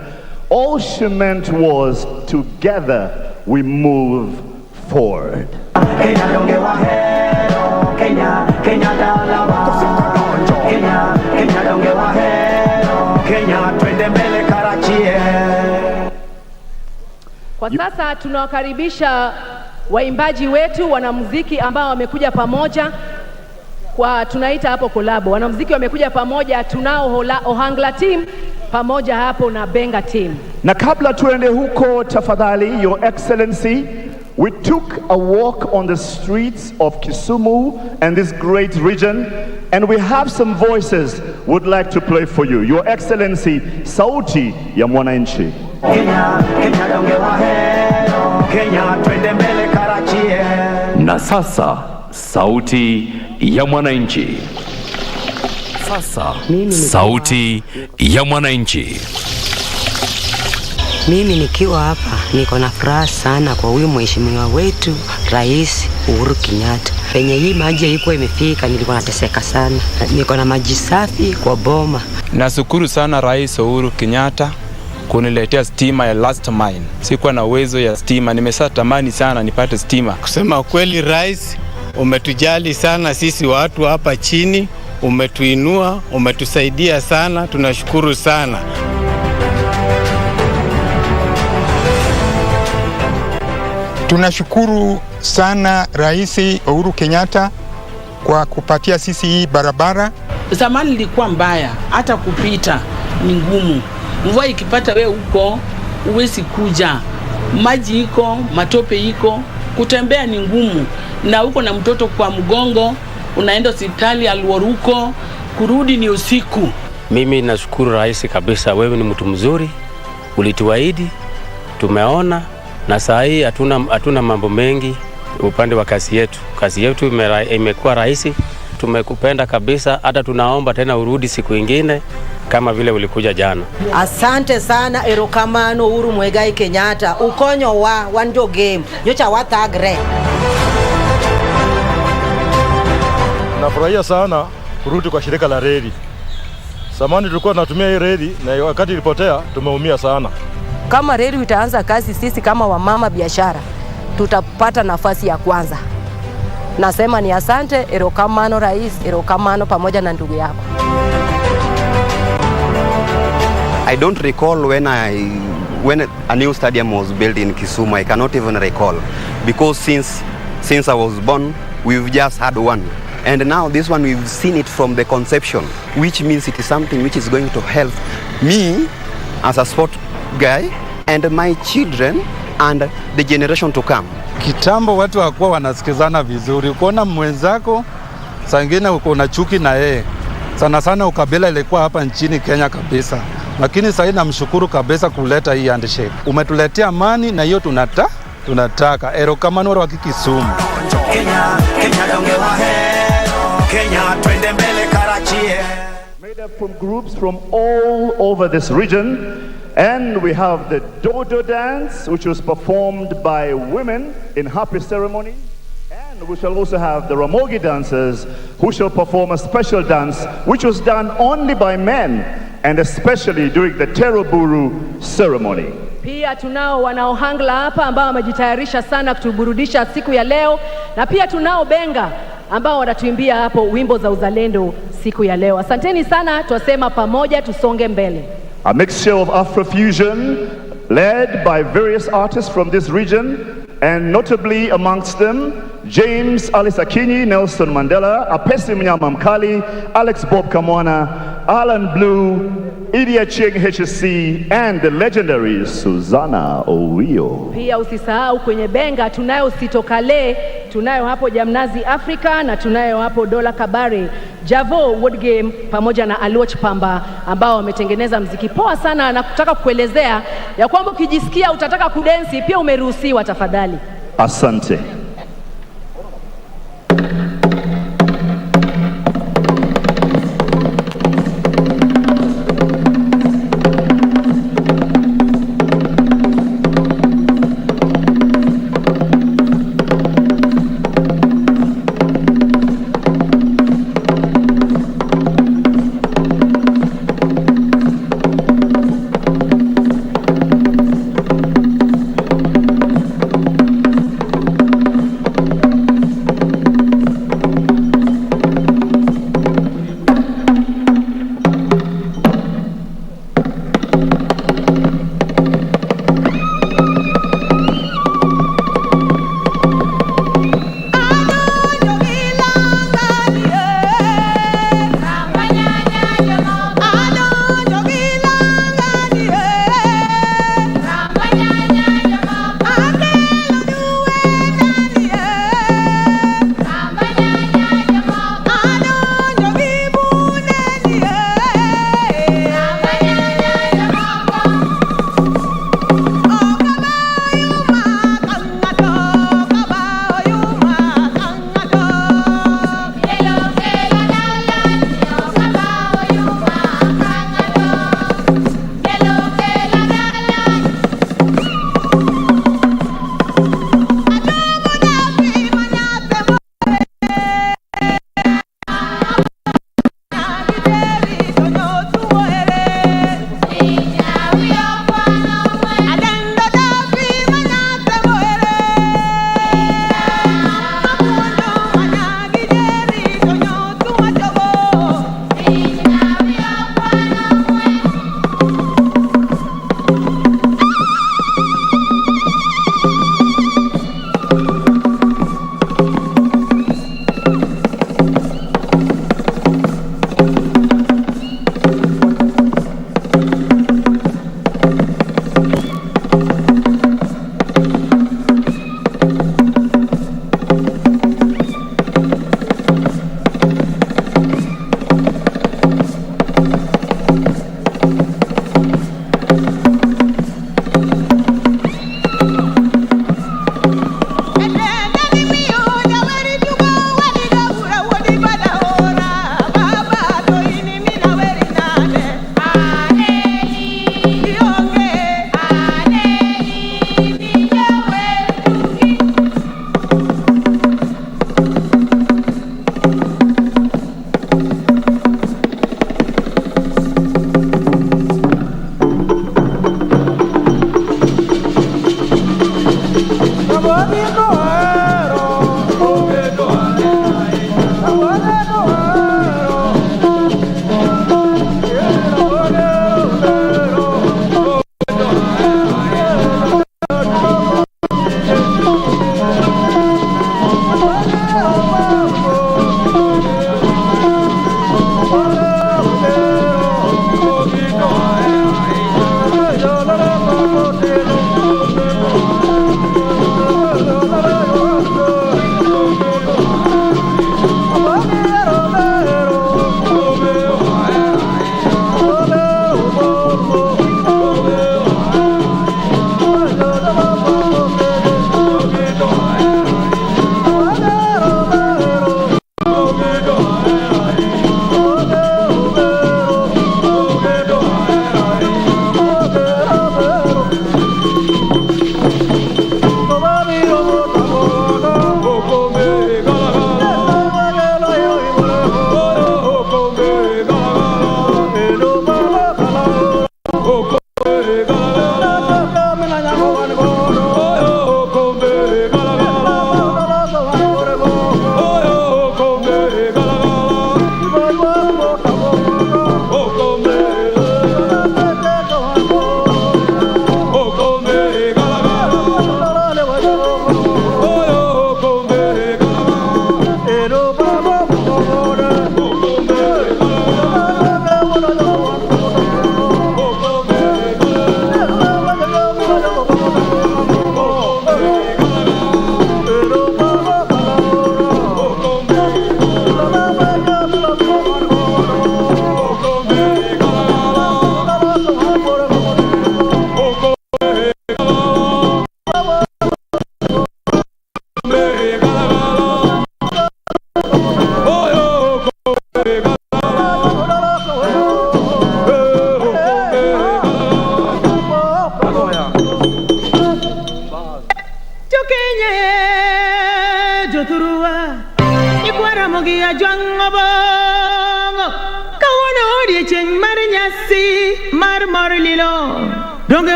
all she meant was together we move forward. Kwa sasa tunawakaribisha waimbaji wetu, wanamuziki ambao wamekuja pamoja kwa tunaita hapo kolabo. Wanamuziki wamekuja pamoja, tunao Ohangla team pamoja hapo na Benga team. Na kabla tuende huko, tafadhali, Your Excellency, we took a walk on the streets of Kisumu and this great region, and we have some voices would like to play for you. Your Excellency, sauti ya mwananchi. Kenya, Kenya donge wahero, Kenya twende mbele karachie. Na sasa sauti ya mwananchi. Sasa sauti ya mwananchi. Mimi nikiwa hapa niko na furaha sana kwa huyu mheshimiwa wetu Rais Uhuru Kenyatta. Penye hii maji ilikuwa imefika nilikuwa nateseka sana. Niko na maji safi kwa boma. Nashukuru sana Rais Uhuru Kenyatta kuniletea stima ya last mile. Sikuwa na uwezo ya stima, nimeshatamani sana nipate stima. Kusema kweli, Rais umetujali sana sisi watu hapa chini, umetuinua, umetusaidia sana, tunashukuru sana. Tunashukuru sana Rais Uhuru Kenyatta kwa kupatia sisi hii barabara. Zamani ilikuwa mbaya, hata kupita ni ngumu. Mvua ikipata we huko uwezi kuja. Maji iko, matope iko, kutembea ni ngumu. Na uko na mtoto kwa mgongo, unaenda hospitali Alwaruko, kurudi ni usiku. Mimi nashukuru Rais kabisa, wewe ni mtu mzuri. Ulituahidi, tumeona, na saa hii hatuna mambo mengi upande wa kazi yetu. Kazi yetu imekuwa rahisi tumekupenda kabisa, hata tunaomba tena urudi siku ingine kama vile ulikuja jana. Asante sana, erokamano Uhuru Muigai Kenyatta, ukonyo wa wanjo game nyocha watagre. Nafurahia sana kurudi kwa shirika la reli. Zamani tulikuwa tunatumia hii reli na wakati ilipotea tumeumia sana. Kama reli itaanza kazi, sisi kama wamama biashara tutapata nafasi ya kwanza. Nasema ni asante, erokamano rais, erokamano pamoja na ndugu yako. I don't recall when a new stadium was built in Kisumu. I cannot even recall, because since I was born we've just had one, and now this one we've seen it from the conception, which means it is something which is going to help me as a sport guy and my children and the generation to come. Kitambo watu hawakuwa wanasikizana vizuri. Ukiona mwenzako saa nyingine uko na chuki na yeye. Sana sana ukabila ilikuwa hapa nchini Kenya kabisa. Lakini sasa namshukuru kabisa kuleta hii handshake. Umetuletea amani na hiyo tunataka. Erokamano wa Kisumu. Kenya donge wahero, Kenya twende mbele karachie. Made up from groups from all over this region. And we have the Dodo dance, which was performed by women in happy ceremony. And we shall also have the Ramogi dancers, who shall perform a special dance, which was done only by men, and especially during the Teroburu ceremony. Pia tunao wanaohangla hapa ambao wamejitayarisha sana kutuburudisha siku ya leo, na pia tunao benga ambao wanatuimbia hapo wimbo za uzalendo siku ya leo. Asanteni sana, twasema pamoja tusonge mbele. A mixture of Afrofusion led by various artists from this region, and notably amongst them James Alice Akinyi, Nelson Mandela, Apesi Mnyama Mkali, Alex Bob Kamwana, Alan Blue, Idi Achieng HSC, and the legendary Susanna Owio. Pia usisahau kwenye benga tunayo Sito Kale, tunayo hapo Jamnazi Africa, na tunayo hapo Dola Kabare, Javo Wood Game pamoja na Aluoch Pamba, ambao wametengeneza mziki poa sana, na kutaka kuelezea ya kwamba ukijisikia utataka kudensi pia umeruhusiwa tafadhali. Asante.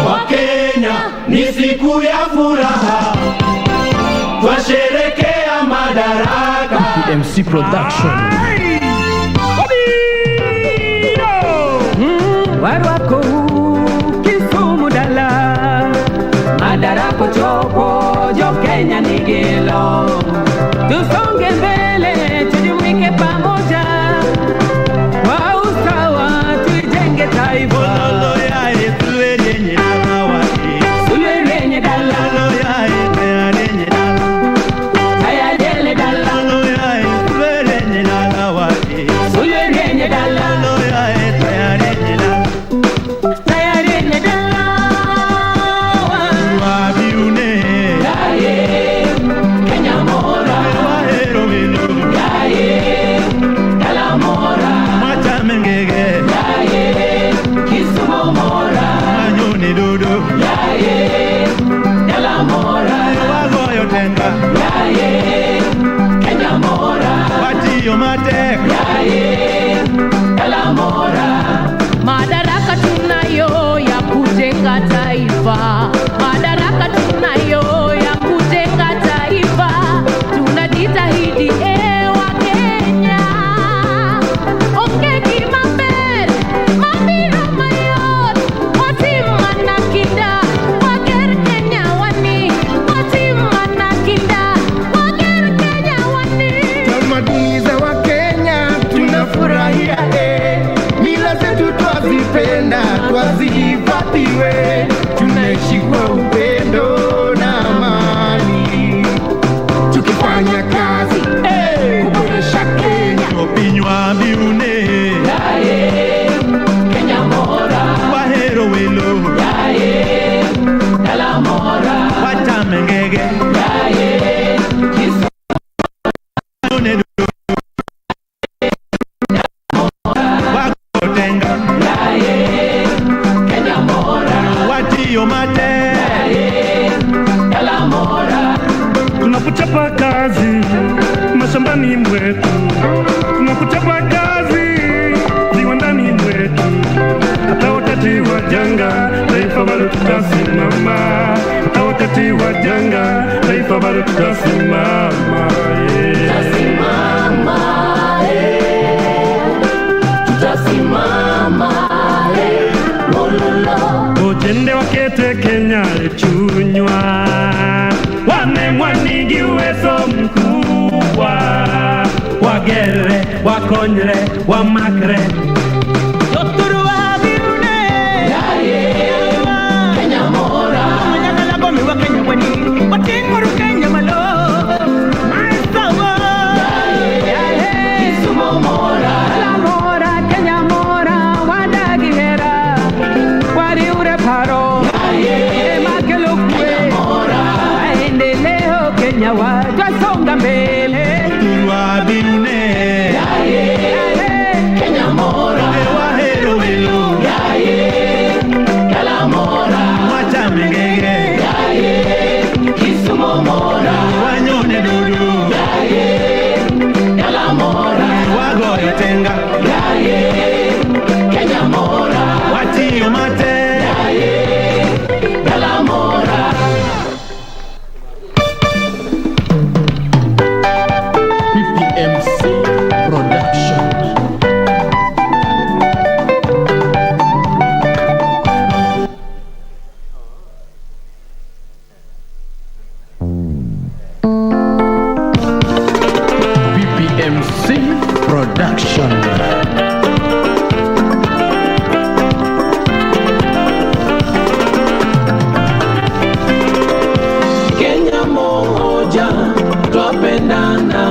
Wakenya ni siku ya furaha, twasherekea madaraka. MC Production. Warwako Kisumu dala, madaraka chopo jo Kenya nigelo. Tusonge mbele tujumuike pamoja, kwa usawa tujenge taifa. Madaraka tunayo ya kujenga taifa, madaraka tunayo ya kujenga taifa. Tunajitahidi wa Kenya, ongeki mambere mabiro mayot otima na kinda wager Kenya wani, otima na kinda wager Kenya wani. Tamaduni za Wakenya tunafurahia, mila zetu twazipenda, twazihifadhiwe, tunaishi kwa upendo na amani, tukifanya kazi kuboresha Kenya. Opinywa biune Kenya mora, wahero welo dala mora, watamengege tunapochapa kazi mashambani mwetu, tunapochapa kazi viwandani mwetu, hata wakati wa janga taifa bado tutasimama, hata wakati wakati wa janga, taifa bado tutasimama. Tutasimama, tutasimama, mololo. Ojende wakete Kenya chunywa, wamemwanigi uwezo mkubwa, wagere, wakonyre, wamakre. Twasonga mbele tuwabine Kenya mora wahero welo Kala mora wacha mengege Kisumu mora wanyone dudu Kala mora wagoyo tenga Kenya mora watiyo mate Kala mora. MC Production. PPMC Production. Kenya moja twapendana,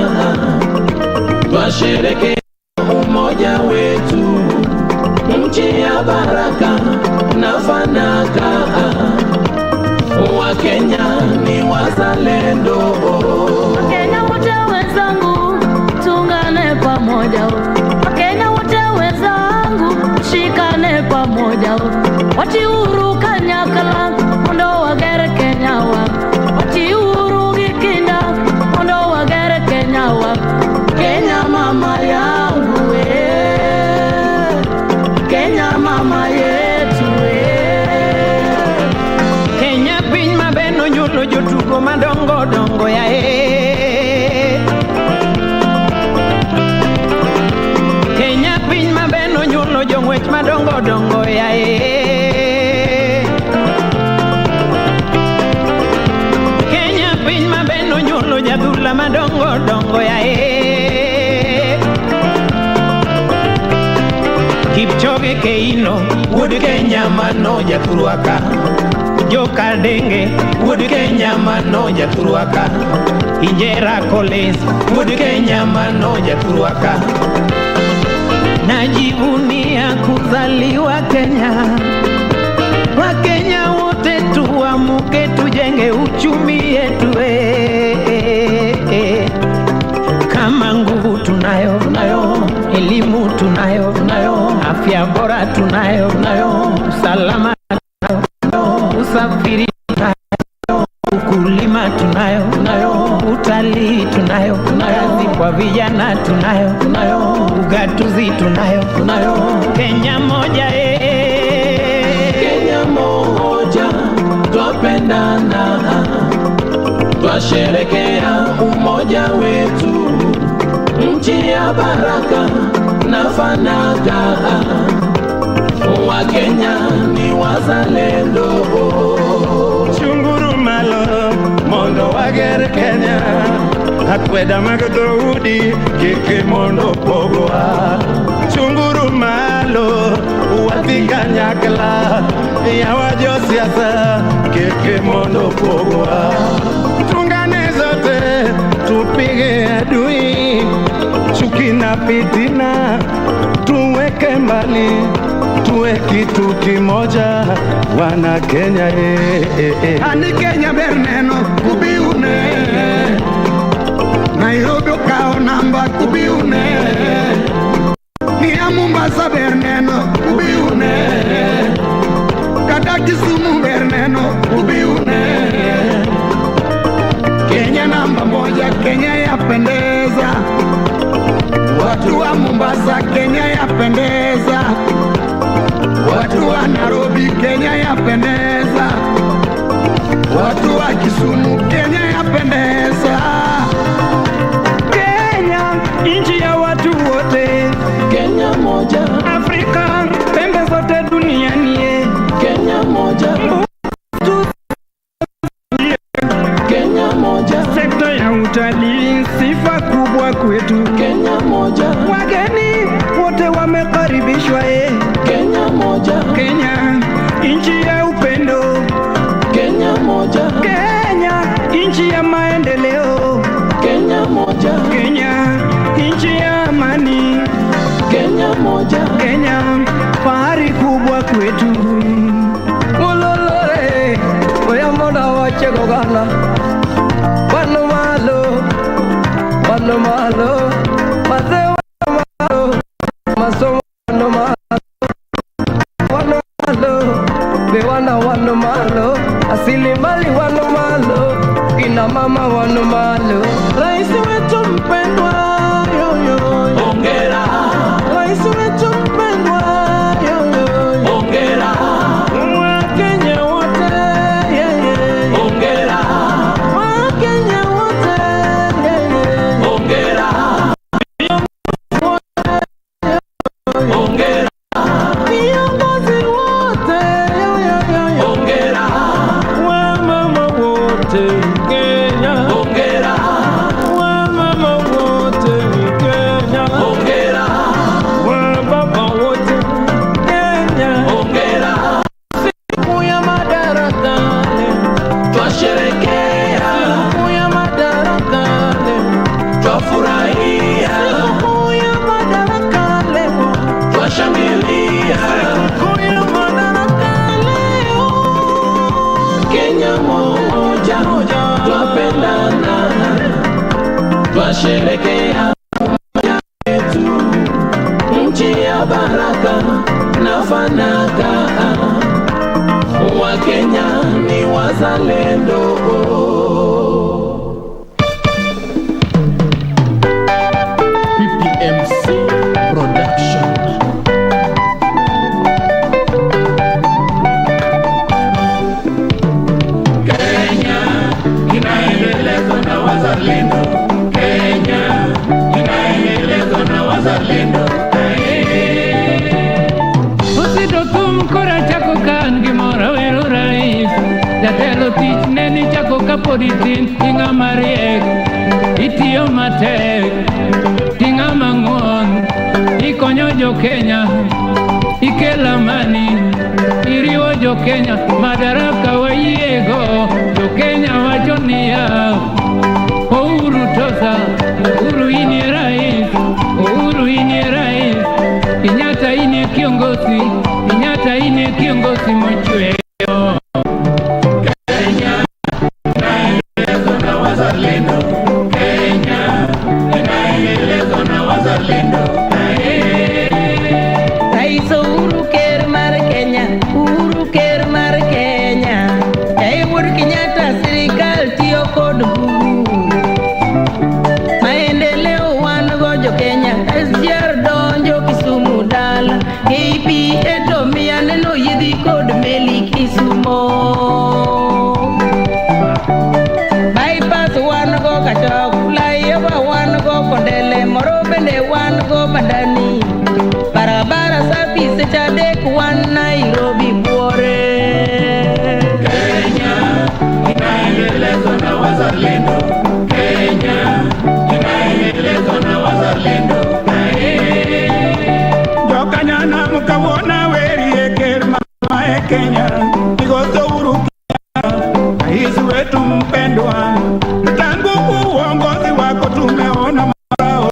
twasherekea umoja wetu, nchi ya baraka na fanaka, Wakenya ni wazalendo. Wakenya wote wenzangu, tungane pamoja. Wakenya wote wenzangu, shikane pamoja. Wati uhuru kanyakala, mondo wagere Kenya wa. Wati uhuru gikinda, mondo wagere Kenya wa. Kenya mama yangu Kenya mama yetu Kenya piny mabeno nyulo jotugo madongo dongo ya Kenya piny mabeno nyulo jong'wech madongo dongo ya Kenya piny mabeno nyulo jadhula madongo dongo ya Kipchoge Keino wuod Kenya mano jathurwaka, Joka Denge wuod Kenya mano jathurwaka, Injera Collins wuod Kenya mano jathurwaka. Najivunia kuzaliwa Kenya, Wakenya wote tuamuke, tujenge uchumi yetu kama nguvu tunayo, elimu tunayo, afya bora tunayo, usalama tunayo, usafiri tunayo, ukulima tunayo, utalii tunayo, kazi kwa vijana tunayo, ugatuzi tunayo, Kenya moja Kenya moja twapendana, twasherekea umoja wetu, nchi ya baraka na fanaka, Wakenya ni wazalendo. Chunguru malo mondo wagere Kenya, akweda mag dhoudi kik mondo pogwa. Chunguru malo wadhi kanyakla, yawa josiasa kik mondo pogwa. Tungane zote tupige adui, chuki na fitina tuweke mbali, tuwe kitu kimoja, wana Kenya Ani Kenya berneno kubiune, Nairobi kao namba kubiune, Nia Mombasa berneno kubiune, Kata Kisumu berneno kubiune. Kenya namba moja, Kenya yapendeza, watu wa Mombasa Kenya yapendeza, watu wa Nairobi Kenya yapendeza, watu wa Kisumu, Kenya yapendeza. Kenya nchi ya watu wote, Kenya moja, Afrika pembe zote duniani, Kenya moja, Kenya moja, sekta ya utalii sifa kubwa kwetu, Kenya moja, wageni wote wamekaribishwa, Kenya moja, Kenya nchi ya upendo, Kenya moja, Kenya nchi ya maendeleo, Kenya moja, Kenya nchi ya amani, Kenya moja, Kenya fahari kubwa kwetu. Ulolore oyamona wachegogana wano malo mazee wano malo masomo wano malo bewana wano malo asilimali wano malo ina mama wano malo. Rais wetu mpendwa yoyo, hongera. Rais wetu mpendwa yoyo, hongera. Wakenya wote hongera. Wakenya wote hongera. Hongera. Viongozi wote hongera. Wamama wote Kenya hongera. Wamama wote Kenya hongera. Wababa wote Kenya hongera. Siku ya Madaraka twasherekea, siku ya Madaraka twafurahia, siku ya Madaraka twashangilia, siku ya Madaraka leo. Kenya moja, twapendana, twasherekea yetu, nchi ya baraka na fanaka. Wakenya ni wazalendo. PPMC Production. Kenya inaendelezwa na wazalendo. Kenya inaendelezwa na wazalendo. Usito tum kora chako kan gimora wero rais. Jatelo tich neni chako kapoditin tinga mariek. Itiyo matek tinga mang'uon. Ikonyo jo Kenya, ikelo amani, iriwo jo Kenya. Madaraka wayiego, jo Kenya wacho niya, Uhuru tosa, Uhuru inie rais, Uhuru inie rais. Kenyatta inie kiongozi, Kenyatta inie kiongozi mochweyo. Kenya inaendelezwa na wazalendo. Kenya inaendelezwa na wazalendo. Rais Uhuru ker mar Kenya, Uhuru ker mar Kenya. Uhuru Kenyatta sirikal tiyo kod bugu. Maendeleo wan go jo Kenya, SGR donjo Kisumu dala. KPA to miya neno yidhi kod meli Kisumo. Bypass wan go Kachok, flyover wan go Kondele, moro bende wan go Madani. Barabara safi seche adek wan Nairobi buore. Kenya inaendelezwa na wazalendo. Kenya inaendelezwa na wazalendo. Jokanyana mkawona weri ker mama e Kenya, Igozo Uhuru Kenyatta, rais wetu mpendwa. Tangu uongozi wako tumeona mazao,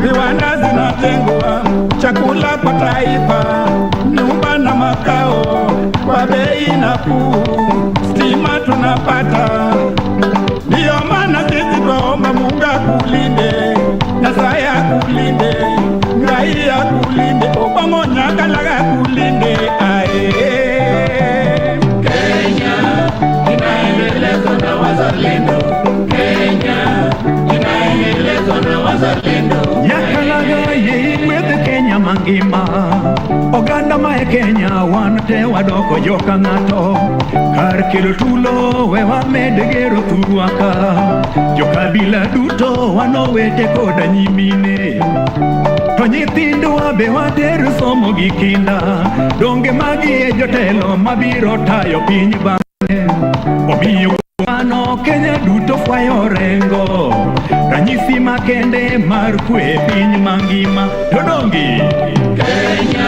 viwanda zinajengwa, chakula kwa taifa, nyumba na makao kwa bei nafuu, stima tunapata. Ndiyo maana sisi twaomba Mungu akulinde, Nyasaye akulinde, Ngai akulinde, Obongo Nyakalaga akulinde. Kenya inaendelezwa na wazalendo. Kenya inaendelezwa na wazalendo. Nyakalaga yiweth Kenya mangima, oganda ma e Kenya wan te wadoko joka ng'ato. Kar kelo tulo we wamed gero thurwaka, jokabila duto wanowete koda nyimine. To nyithindwa be water somo gi kinda, donge magi e jotelo mabiro tayo piny bang'e. Omiyo mano Kenya duto fwayo rengo, ranyisi makende mar kwe piny mangima. To dongi Kenya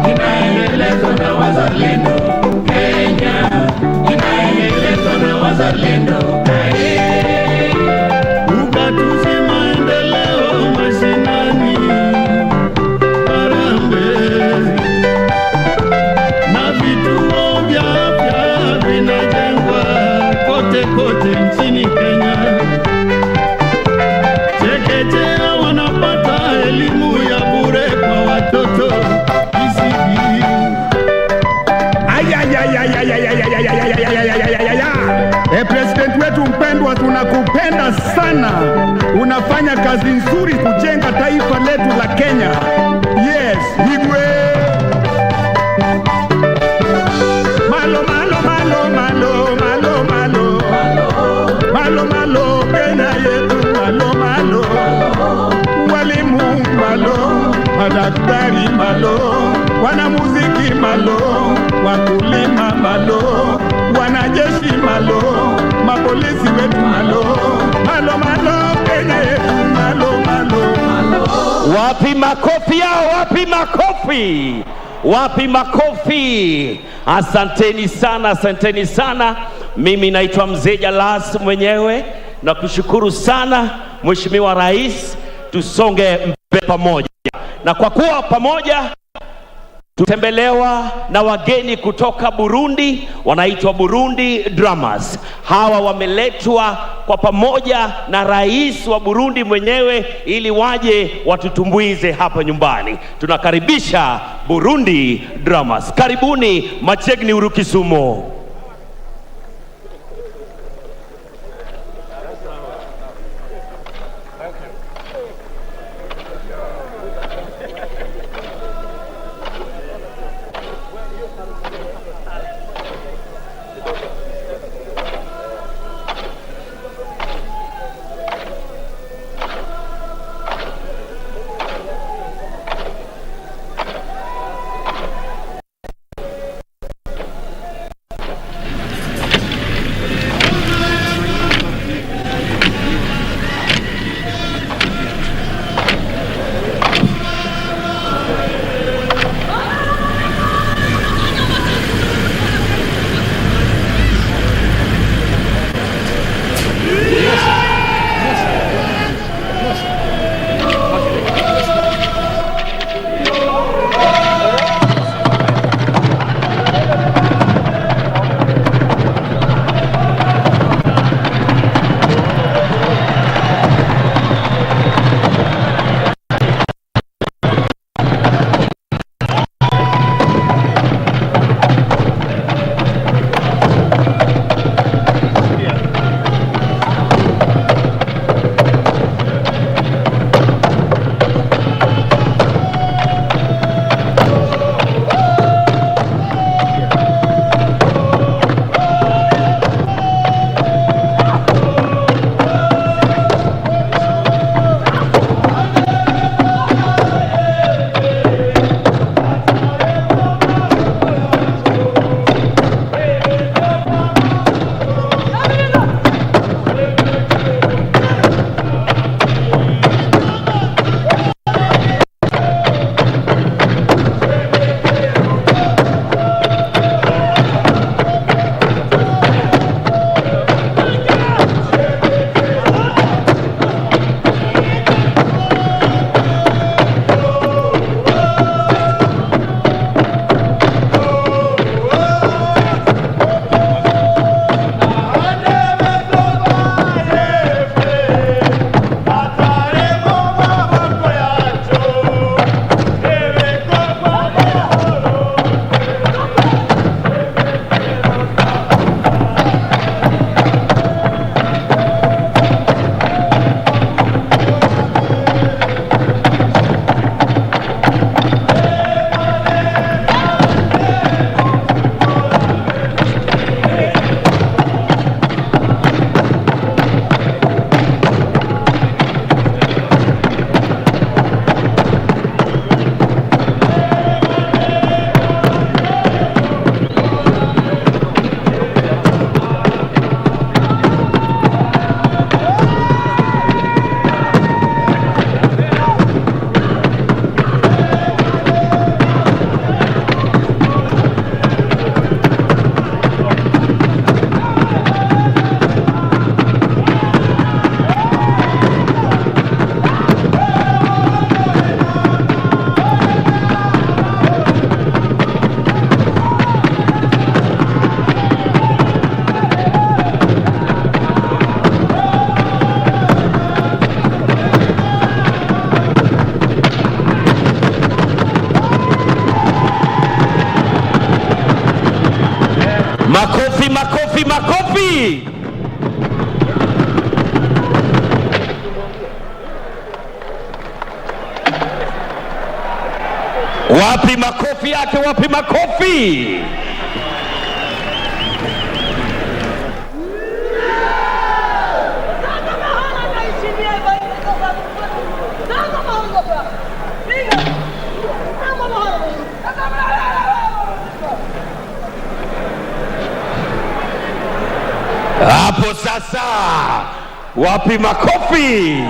inaendelezwa na wazalendo, Kenya inaendelezwa na wazalendo. Ugatuzi maendeleo mashinani, Harambee na vituo vya afya vinajengwa kote kote nchini Kenya. Chekechea wanapata elimu ya bure kwa watoto ECD. President wetu mpendwa, tunakupenda sana. Unafanya kazi nzuri kujenga taifa letu la Kenya. Yes, Igwe. Malo malo malo malo malo malo. Malo malo Kenya yetu malo malo. Walimu malo, madaktari malo, wanamuziki malo, wakulima malo, wanajeshi malo, mapolisi wetu malo. Malo malo Kenya yetu malo malo malo. Wapi makofi yao? Wapi makofi? Wapi makofi? Asanteni sana, asanteni sana. Mimi naitwa Mzee Jalas mwenyewe na kushukuru sana Mheshimiwa Rais, tusonge mbele pamoja. Na kwa kuwa pamoja tutembelewa na wageni kutoka Burundi, wanaitwa Burundi Drummers. Hawa wameletwa kwa pamoja na rais wa Burundi mwenyewe ili waje watutumbuize hapa nyumbani. Tunakaribisha Burundi Drummers. Karibuni Machegni Uru Kisumu. Wapi makofi yake? Wapi makofi? Hapo sasa, wapi makofi?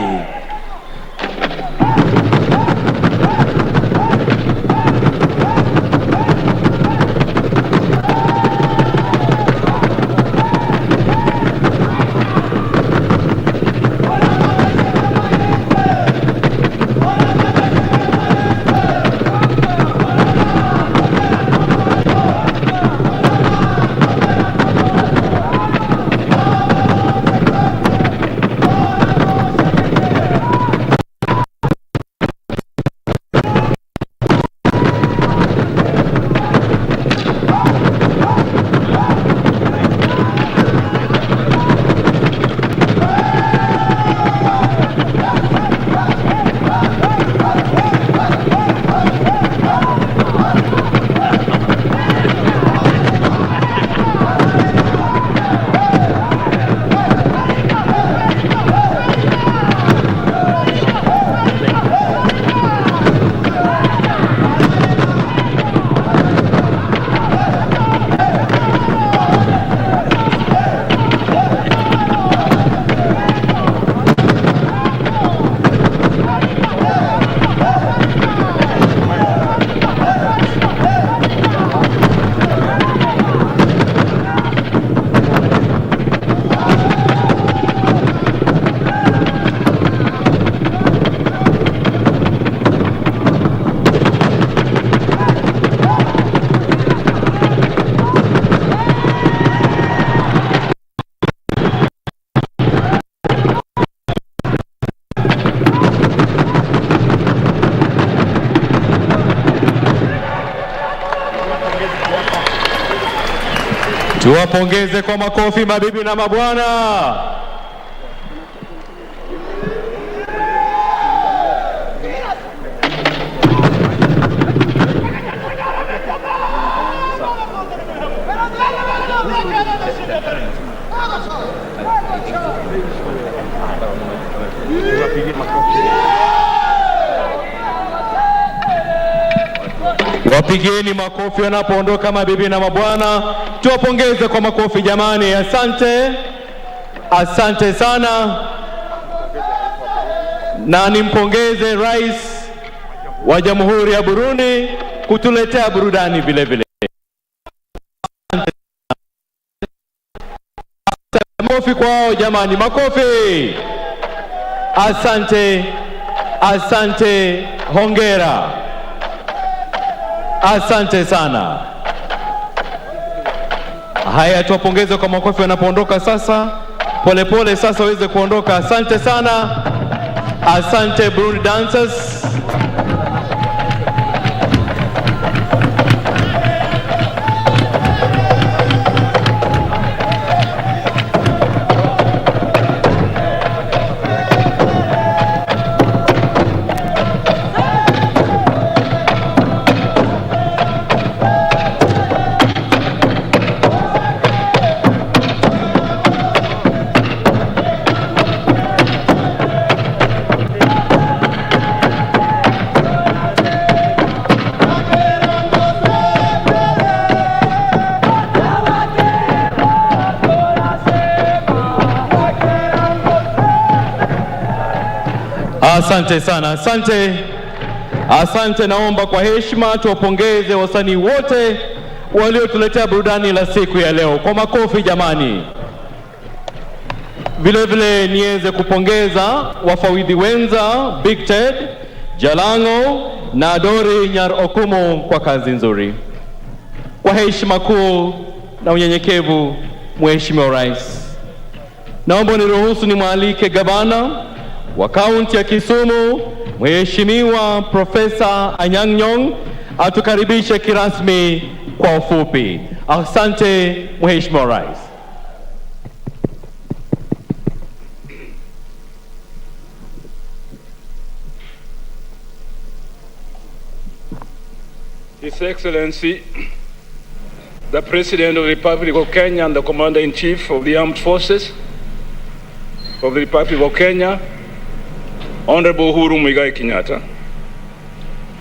Tuwapongeze kwa makofi mabibi na mabwana. Wapigeni makofi wanapoondoka mabibi na mabwana. Tuwapongeze kwa makofi jamani. Asante. Asante sana. Na nimpongeze Rais wa Jamhuri ya Burundi kutuletea burudani vile vile. Makofi kwao jamani, makofi. Asante. Asante. Hongera. Asante sana. Haya, tuwapongeze kwa makofi wanapoondoka sasa. Polepole sasa waweze kuondoka. Asante sana. Asante Burundi dancers. Asante sana, asante. Asante, naomba kwa heshima tuwapongeze wasanii wote waliotuletea burudani la siku ya leo kwa makofi jamani. Vile vile niweze kupongeza wafawidhi wenza Big Ted, Jalango na Dori Nyar Okumu kwa kazi nzuri. Kwa heshima kuu na unyenyekevu, Mheshimiwa Rais, naomba niruhusu nimwalike gavana wa kaunti ya Kisumu, Mheshimiwa Profesa Anyang' Nyong' atukaribishe kirasmi kwa ufupi. Asante Mheshimiwa Rais. His Excellency, the President of the Republic of Kenya and the Commander-in-Chief of the Armed Forces of the Republic of Kenya, Honorable Uhuru Muigai Kenyatta,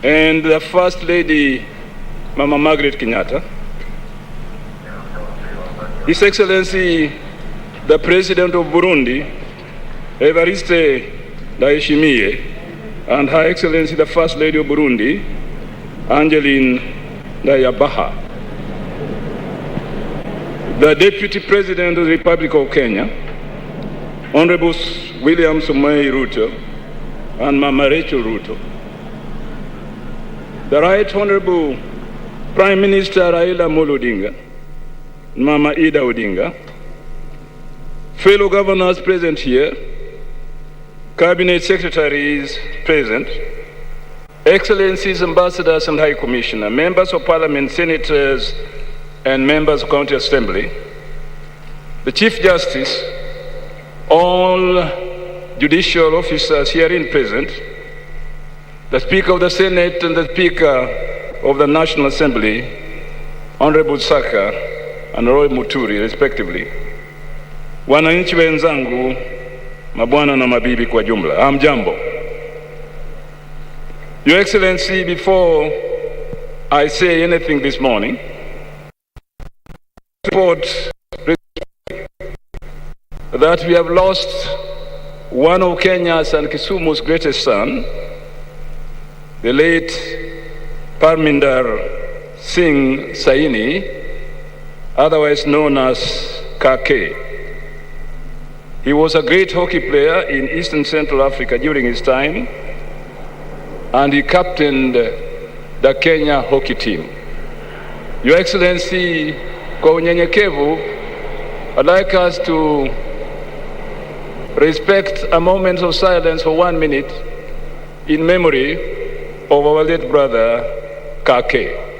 and the First Lady, Mama Margaret Kenyatta, His Excellency, the President of Burundi, Evariste Ndayishimiye, and Her Excellency, the First Lady of Burundi, Angeline Ndayabaha, the Deputy President of the Republic of Kenya, Honorable William Samoei Ruto, and Mama Rachel Ruto, the Right Honorable Prime Minister Raila Amolo Odinga, Mama Ida Odinga, fellow governors present here, Cabinet Secretaries present, Excellencies, Ambassadors and High Commissioner, Members of Parliament, Senators, and Members of County Assembly, the Chief Justice, all judicial officers herein present, the Speaker of the Senate and the Speaker of the National Assembly, Honorable Saka and Roy Muturi, respectively, wananchi wenzangu, mabwana na mabibi kwa jumla, hamjambo. Your Excellency, before I say anything this morning, report that we have lost one of Kenya's and Kisumu's greatest son, the late Parminder Singh Saini, otherwise known as Kake. He was a great hockey player in Eastern Central Africa during his time, and he captained the Kenya hockey team. Your Excellency, kwa unyenyekevu, I'd like us to respect a moment of silence for 1 minute in memory of our late brother, Kake.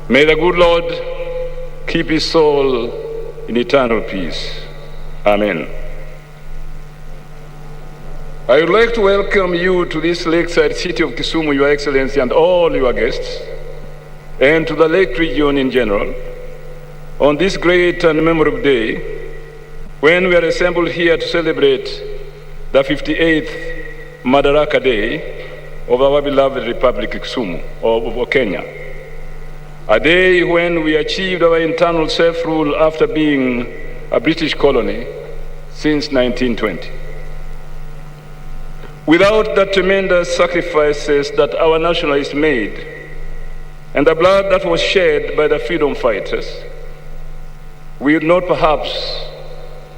May the good Lord keep his soul in eternal peace. Amen. I would like to welcome you to this lakeside city of Kisumu, Your Excellency, and all your guests, and to the Lake region in general, on this great and memorable day, when we are assembled here to celebrate the 58th MADARAKA Day of our beloved Republic Kisumu, of Kenya. A day when we achieved our internal self-rule after being a British colony since 1920. Without the tremendous sacrifices that our nationalists made and the blood that was shed by the freedom fighters, we would not perhaps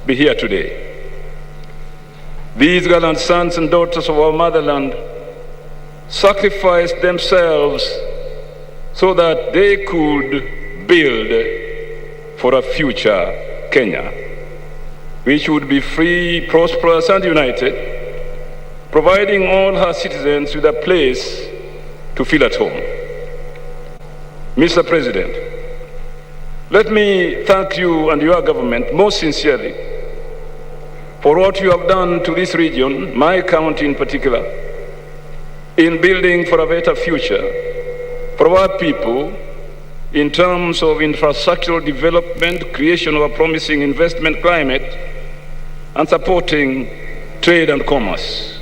be here today. These gallant sons and daughters of our motherland sacrificed themselves so that they could build for a future Kenya, which would be free, prosperous, and united, providing all her citizens with a place to feel at home. Mr. President, let me thank you and your government most sincerely for what you have done to this region, my county in particular, in building for a better future for our people in terms of infrastructural development, creation of a promising investment climate, and supporting trade and commerce.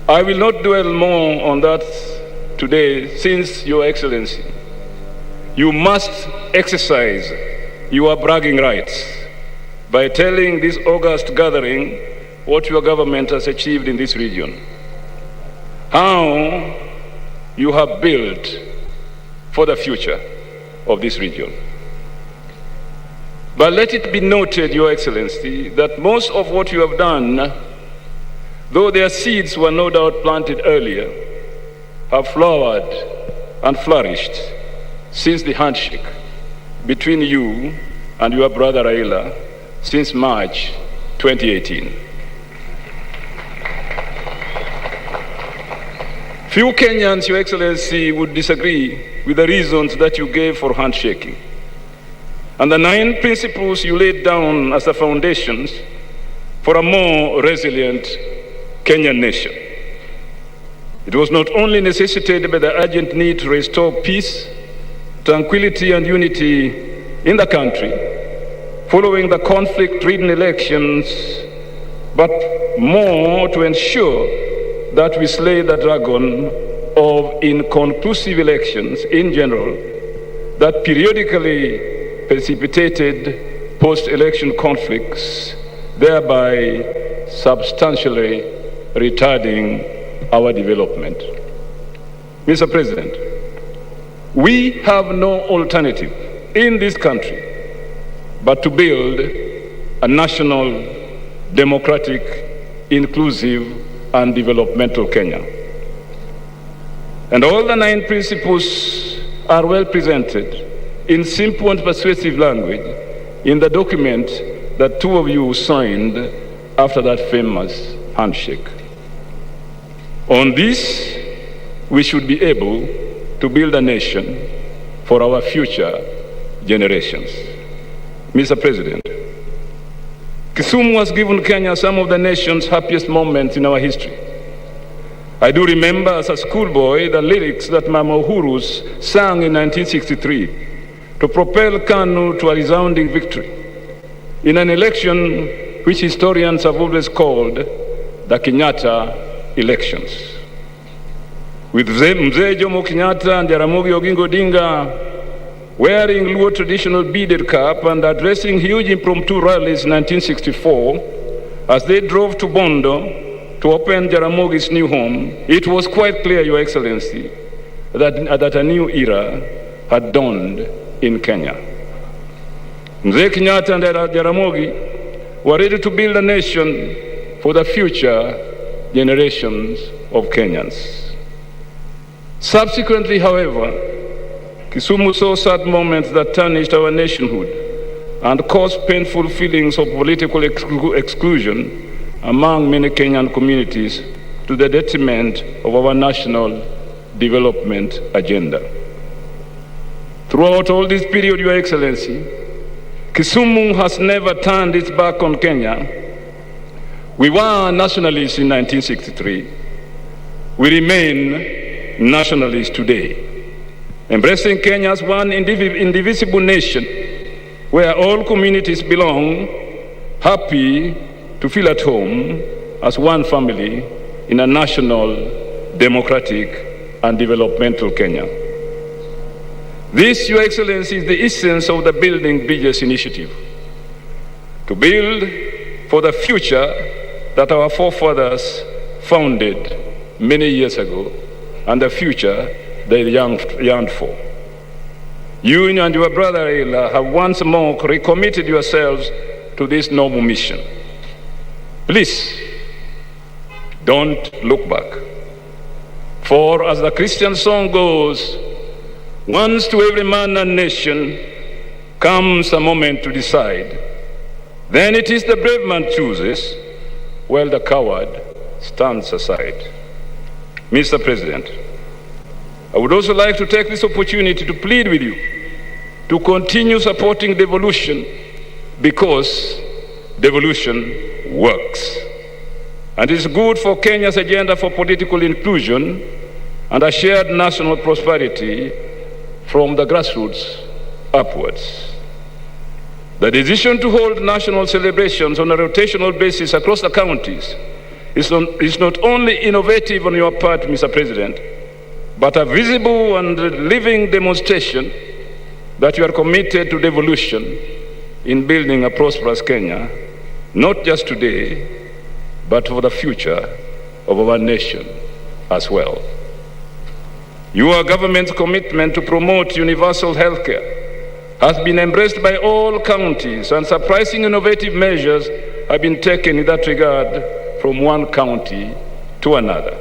I will not dwell more on that today, since, Your Excellency, you must exercise your bragging rights by telling this august gathering what your government has achieved in this region, how you have built for the future of this region. But let it be noted, Your Excellency, that most of what you have done, though their seeds were no doubt planted earlier, have flowered and flourished since the handshake between you and your brother Raila since March 2018. Few Kenyans, Your Excellency, would disagree with the reasons that you gave for handshaking. and the 9 principles you laid down as the foundations for a more resilient Kenyan nation. It was not only necessitated by the urgent need to restore peace, tranquility, and unity in the country following the conflict-ridden elections, but more to ensure that we slay the dragon of inconclusive elections in general that periodically precipitated post-election conflicts, thereby substantially retarding our development. Mr. President, we have no alternative in this country but to build a national, democratic, inclusive, and developmental Kenya. And all the 9 principles are well presented in simple and persuasive language in the document that 2 of you signed after that famous handshake. On this, we should be able to build a nation for our future generations. Mr. President, Kisumu has given Kenya some of the nation's happiest moments in our history. I do remember as a schoolboy the lyrics that Mama Uhuru sang in 1963 to propel KANU to a resounding victory in an election which historians have always called the Kenyatta elections. With Mzee Jomo Kenyatta and Jaramogi Oginga Odinga wearing Luo traditional beaded cap and addressing huge impromptu rallies in 1964, as they drove to Bondo to open Jaramogi's new home, it was quite clear, Your Excellency, that a new era had dawned in Kenya. Mzee Kenyatta and Jaramogi were ready to build a nation for the future generations of Kenyans. Subsequently, however, Kisumu saw sad moments that tarnished our nationhood and caused painful feelings of political exclusion among many Kenyan communities to the detriment of our national development agenda. Throughout all this period, Your Excellency, Kisumu has never turned its back on Kenya. We were nationalists in 1963. We remain nationalists today, embracing Kenya as one indivisible nation where all communities belong, happy to feel at home as one family in a national, democratic, and developmental Kenya. This, Your Excellency, is the essence of the Building Bridges initiative, to build for the future that our forefathers founded many years ago, and the future they yearned for. You and your brother Raila have once more recommitted yourselves to this noble mission. Please, don't look back. For as the Christian song goes, once to every man and nation comes a moment to decide. Then it is the brave man chooses, while the coward stands aside. Mr. President, I would also like to take this opportunity to plead with you to continue supporting devolution, because devolution works. And it's good for Kenya's agenda for political inclusion and a shared national prosperity from the grassroots upwards. The decision to hold national celebrations on a rotational basis across the counties is not only innovative on your part, Mr. President, but a visible and living demonstration that you are committed to devolution in building a prosperous Kenya, not just today, but for the future of our nation as well. Your government's commitment to promote universal health care has been embraced by all counties, and surprising innovative measures have been taken in that regard from one county to another.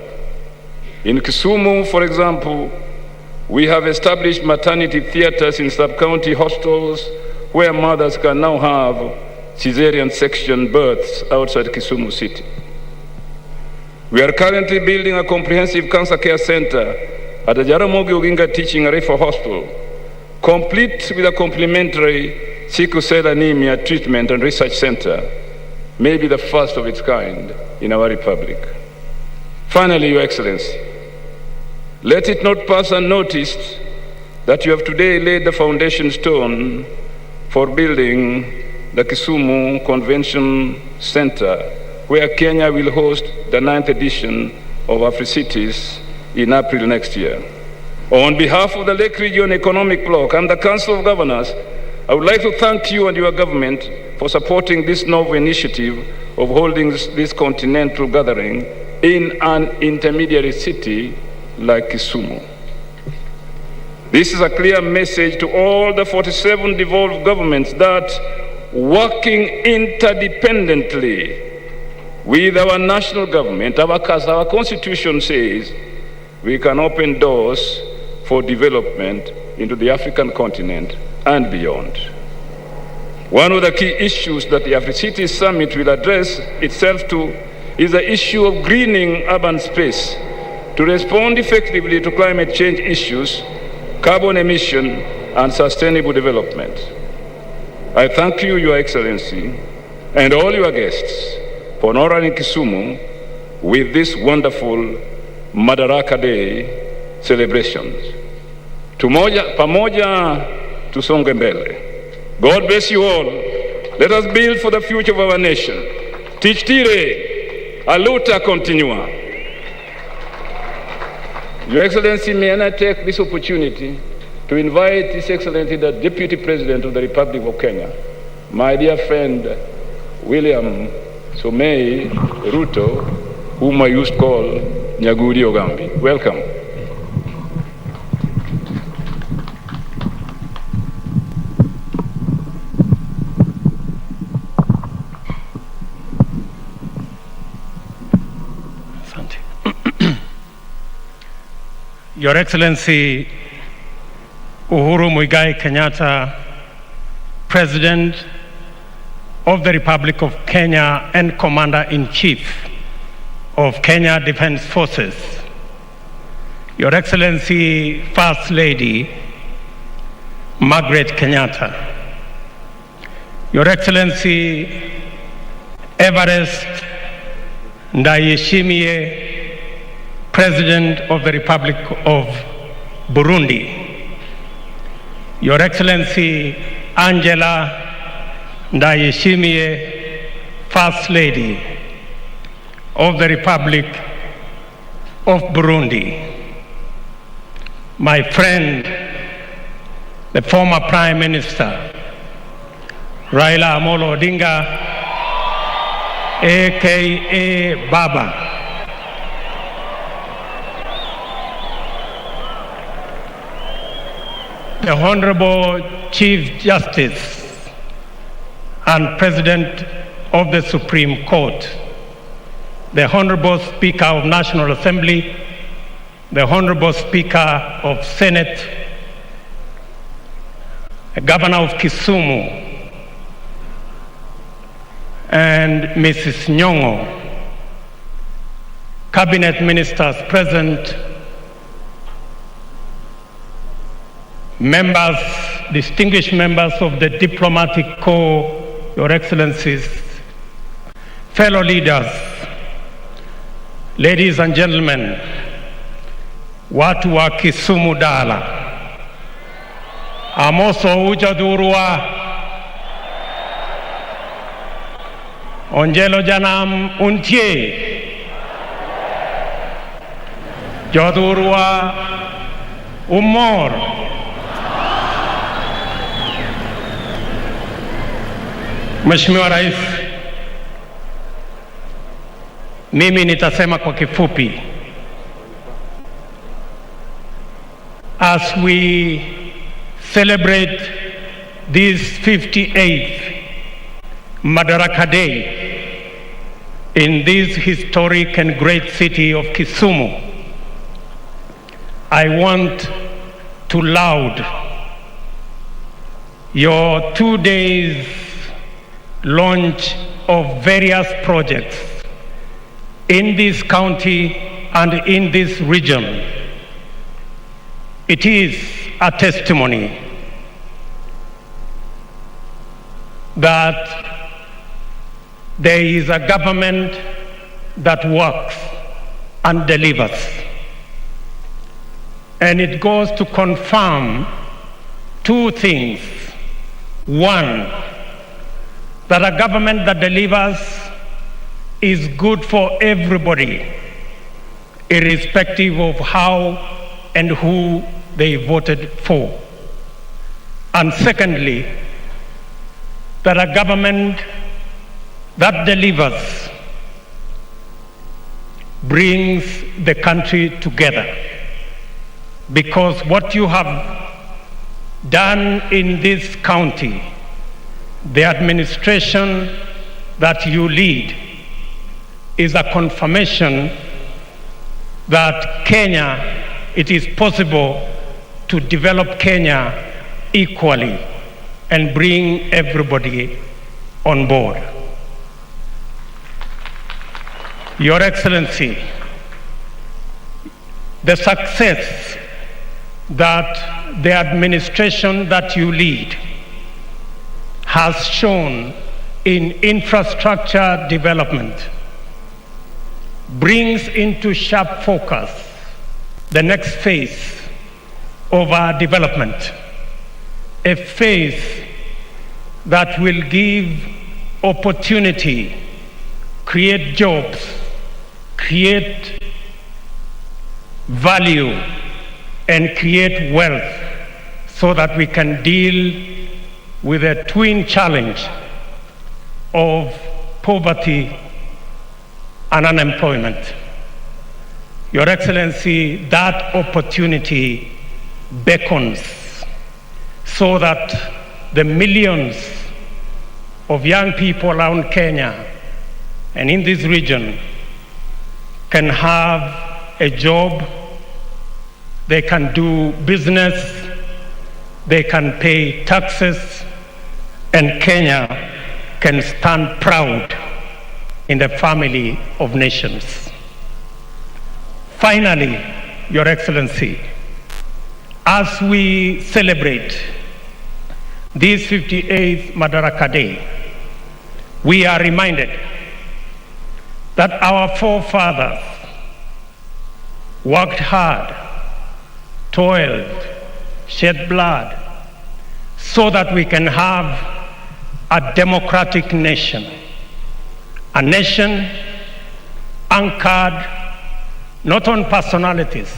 In Kisumu, for example, we have established maternity theaters in sub-county hospitals where mothers can now have cesarean section births outside Kisumu city. We are currently building a comprehensive cancer care center at the Jaramogi Oginga Teaching and Referral Hospital, complete with a complementary Sickle Cell Anemia Treatment and Research Center may be the first of its kind in our republic. Finally, Your Excellency, let it not pass unnoticed that you have today laid the foundation stone for building the Kisumu Convention Center, where Kenya will host the 9th edition of AfriCities in April next year. On behalf of the Lake Region Economic Bloc and the Council of Governors, I would like to thank you and your government for supporting this novel initiative of holding this continental gathering in an intermediary city like Kisumu. This is a clear message to all the 47 devolved governments that working interdependently with our national government, our constitution says we can open doors for development into the African continent and beyond. One of the key issues that the AfriCities Summit will address itself to is the issue of greening urban space to respond effectively to climate change issues, carbon emission, and sustainable development. I thank you, Your Excellency, and all your guests for honoring Kisumu with this wonderful MADARAKA Day celebrations. Pamoja tusonge mbele. God bless you all. Let us build for the future of our nation. Tichtire, aluta continua. Your Excellency, may I take this opportunity to invite His Excellency, the Deputy President of the Republic of Kenya, my dear friend William Somei Ruto, whom I used to call Nyaguri Ogambi. Welcome. Your Excellency Uhuru Muigai Kenyatta, President of the Republic of Kenya and Commander-in-Chief of Kenya Defense Forces, Your Excellency First Lady Margaret Kenyatta, Your Excellency Everest Ndayishimiye, President of the Republic of Burundi, Your Excellency Angela Ndayishimiye, First Lady of the Republic of Burundi, my friend, the former Prime Minister, Raila Amolo Odinga, aka Baba, the Honorable Chief Justice and President of the Supreme Court, the Honorable Speaker of National Assembly, the Honorable Speaker of Senate, the Governor of Kisumu, and Mrs. Nyong'o, Cabinet Ministers present, members, distinguished members of the Diplomatic Corps, Your Excellencies, fellow leaders, ladies and gentlemen, watu wa Kisumu Dala, amoso ujadurua, onjelo janam untie, jadurua umor, Mheshimiwa Rais, mimi nitasema kwa kifupi. As we celebrate this 58th Madaraka Day in this historic and great city of Kisumu, I want to laud your 2 days launch of various projects in this county and in this region. It is a testimony that there is a government that works and delivers. And it goes to confirm two things. One, that a government that delivers is good for everybody, irrespective of how and who they voted for. And secondly, that a government that delivers brings the country together. Because what you have done in this county, the administration that you lead, is a confirmation that Kenya, it is possible to develop Kenya equally and bring everybody on board. Your Excellency, the success that the administration that you lead has shown in infrastructure development brings into sharp focus the next phase of our development, a phase that will give opportunity, create jobs, create value, and create wealth so that we can deal with a twin challenge of poverty and unemployment. Your Excellency, that opportunity beckons so that the millions of young people around Kenya and in this region can have a job, they can do business, they can pay taxes, and Kenya can stand proud in the family of nations. Finally, Your Excellency, as we celebrate this 58th Madaraka Day, we are reminded that our forefathers worked hard, toiled, shed blood, so that we can have a democratic nation, a nation anchored not on personalities,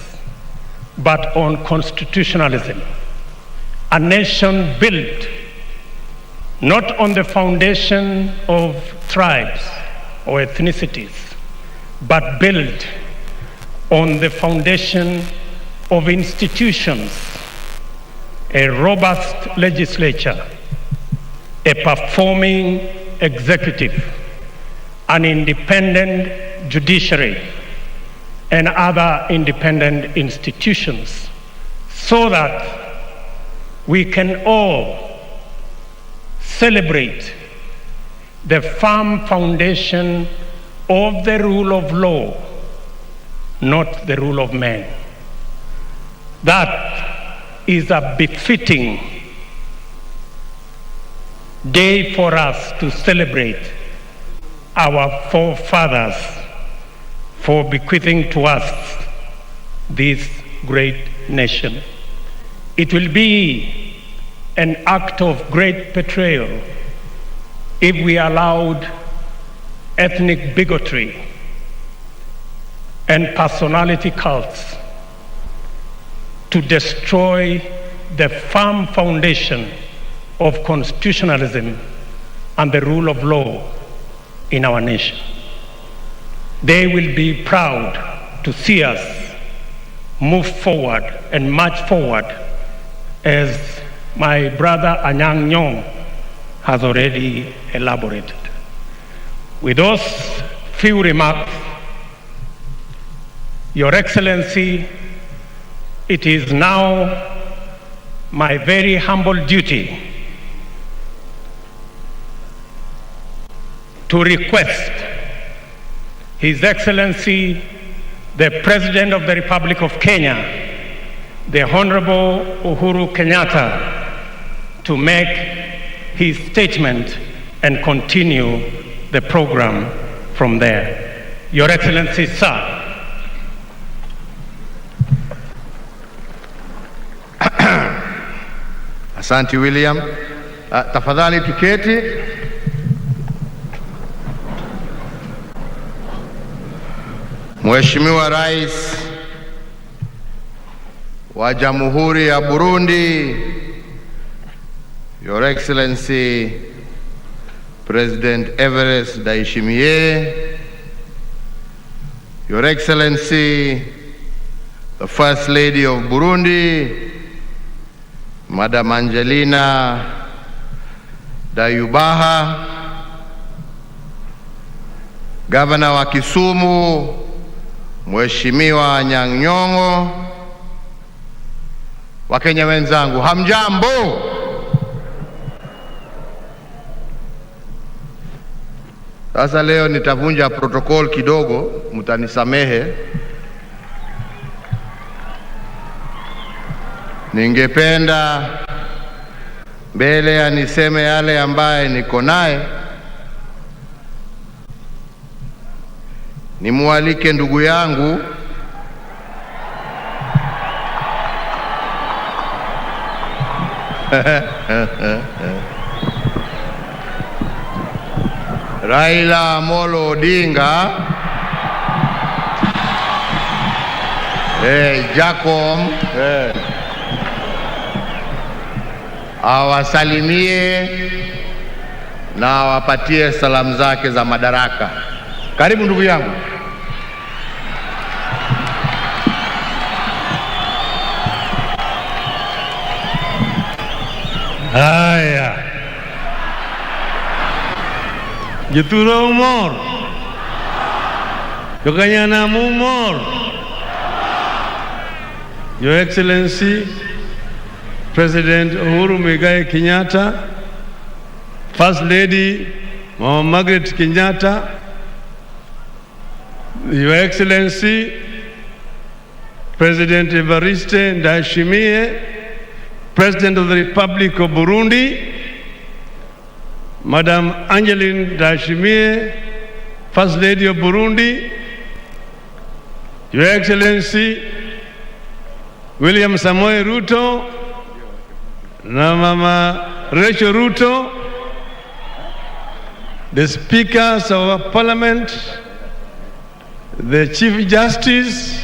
but on constitutionalism, a nation built not on the foundation of tribes or ethnicities, but built on the foundation of institutions, a robust legislature, a performing executive, an independent judiciary, and other independent institutions, so that we can all celebrate the firm foundation of the rule of law, not the rule of man. That is a befitting day for us to celebrate our forefathers for bequeathing to us this great nation. It will be an act of great betrayal if we allowed ethnic bigotry and personality cults to destroy the firm foundation of constitutionalism and the rule of law in our nation. They will be proud to see us move forward and march forward, as my brother Anyang' Nyong has already elaborated. With those few remarks, Your Excellency, it is now my very humble duty to request His Excellency, the President of the Republic of Kenya, the Honorable Uhuru Kenyatta, to make his statement and continue the program from there. Your Excellency, sir. Asante William. Tafadhali tuketi. Mheshimiwa Rais wa Jamhuri ya Burundi, Your Excellency President Everest Ndayishimiye, Your Excellency the First Lady of Burundi, Madam Angelina Dayubaha, Governor wa Kisumu, Mheshimiwa Nyang'nyong'o, Wakenya wenzangu, hamjambo? Sasa leo nitavunja protocol kidogo, mtanisamehe. Ningependa mbele ya niseme yale ambaye niko naye, nimualike ndugu yangu Raila Amolo Odinga, Jacob, awasalimie na awapatie salamu zake za madaraka. Karibu ndugu yangu. Haya. Jituro umor. Yokanyana umor. Your Excellency President Uhuru Muigai Kenyatta, First Lady Mama Margaret Kenyatta, Your Excellency President Evariste Ndayishimiye, President of the Republic of Burundi, Madam Angeline Ndayishimiye, First Lady of Burundi, Your Excellency William Samoei Ruto na Mama Rachel Ruto, the speakers of our parliament, the Chief Justice,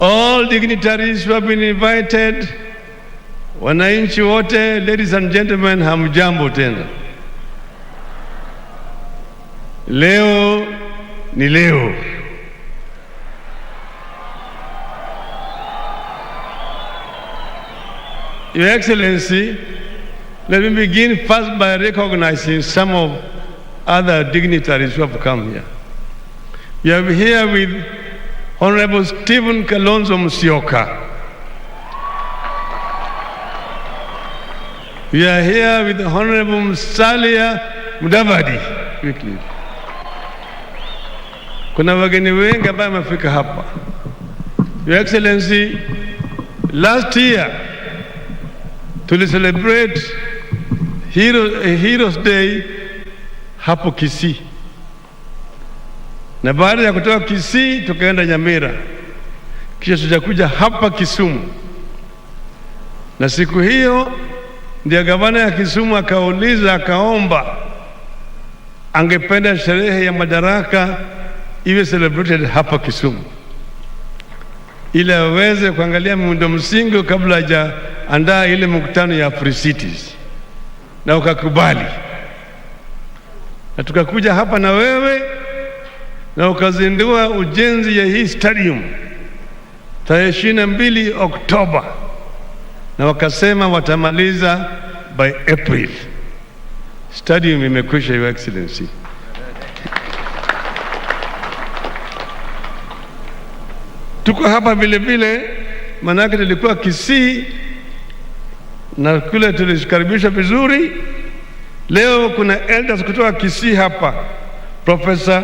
all dignitaries who have been invited, wananchi wote, ladies and gentlemen, hamjambo tena. Leo ni leo. Your Excellency, let me begin first by recognizing some of other dignitaries who have come here. We are here with Honorable Stephen Kalonzo Musyoka. We are here with Honorable Musalia Mudavadi. Quickly. Kuna wageni wengi ambao wamefika hapa. Your Excellency, last year to celebrate Heroes Day hapo Kisii. Na baada ya kutoka Kisii tukaenda Nyamira. Kisha tutakuja hapa Kisumu. Na siku hiyo ndio gavana ya Kisumu akauliza, akaomba angependa sherehe ya Madaraka iwe celebrated hapa Kisumu, ili aweze kuangalia muundo msingi kabla hajaandaa ile mkutano ya Free Cities, na ukakubali. Na tukakuja hapa na wewe na ukazindua ujenzi ya hii stadium tarehe 22 Oktoba, na wakasema watamaliza by April. Stadium imekwisha, Your Excellency. Tuko hapa vile vile, manake tulikuwa Kisii na kule tulishikaribisha vizuri. Leo kuna elders kutoka Kisii hapa, Professor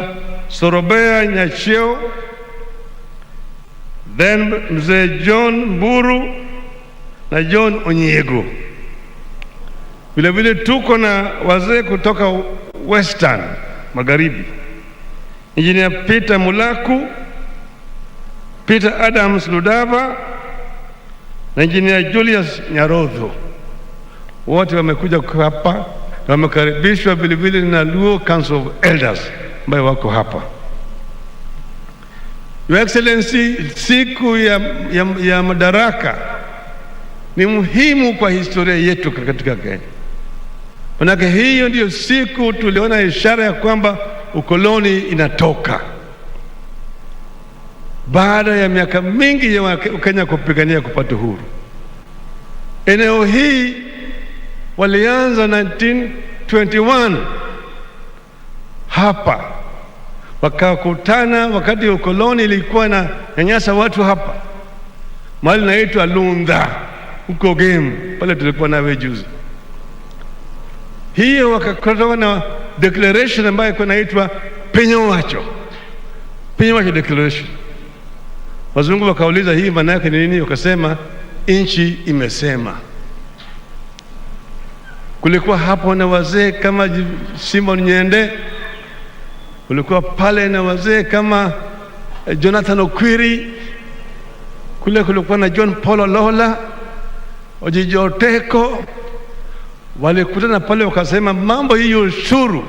Sorobea Nyacheo, then Mzee John Mburu na John Onyiego. Vile vile tuko na wazee kutoka Western Magharibi, Engineer Peter Mulaku, Peter Adams Ludava na Engineer Julius Nyarodho. Wote wamekuja hapa na wamekaribishwa vile vile na Luo Council of Elders ambao wako hapa. Your Excellency, siku ya Madaraka ni muhimu kwa historia yetu katika Kenya. Manake hiyo ndio siku tuliona ishara ya kwamba ukoloni inatoka. Baada ya miaka mingi ya Kenya kupigania kupata uhuru. Eneo hii walianza 1921 hapa. Wakakutana wakati ukoloni ilikuwa na nyanyasa watu hapa. Mahali naitwa Lunda huko Gemu, pale tulikuwa nawe juzi. Hiyo wakakutana na declaration ambayo ilikuwa inaitwa Penyowacho Declaration. Wazungu wakauliza hii maana yake ni nini? Wakasema inchi imesema. Kulikuwa hapo na wazee kama Simon Nyende, kulikuwa pale na wazee kama Jonathan Okwiri, kulikuwa na John Paul Lola, Ojijo Teko. Walikutana pale wakasema mambo hiyo ushuru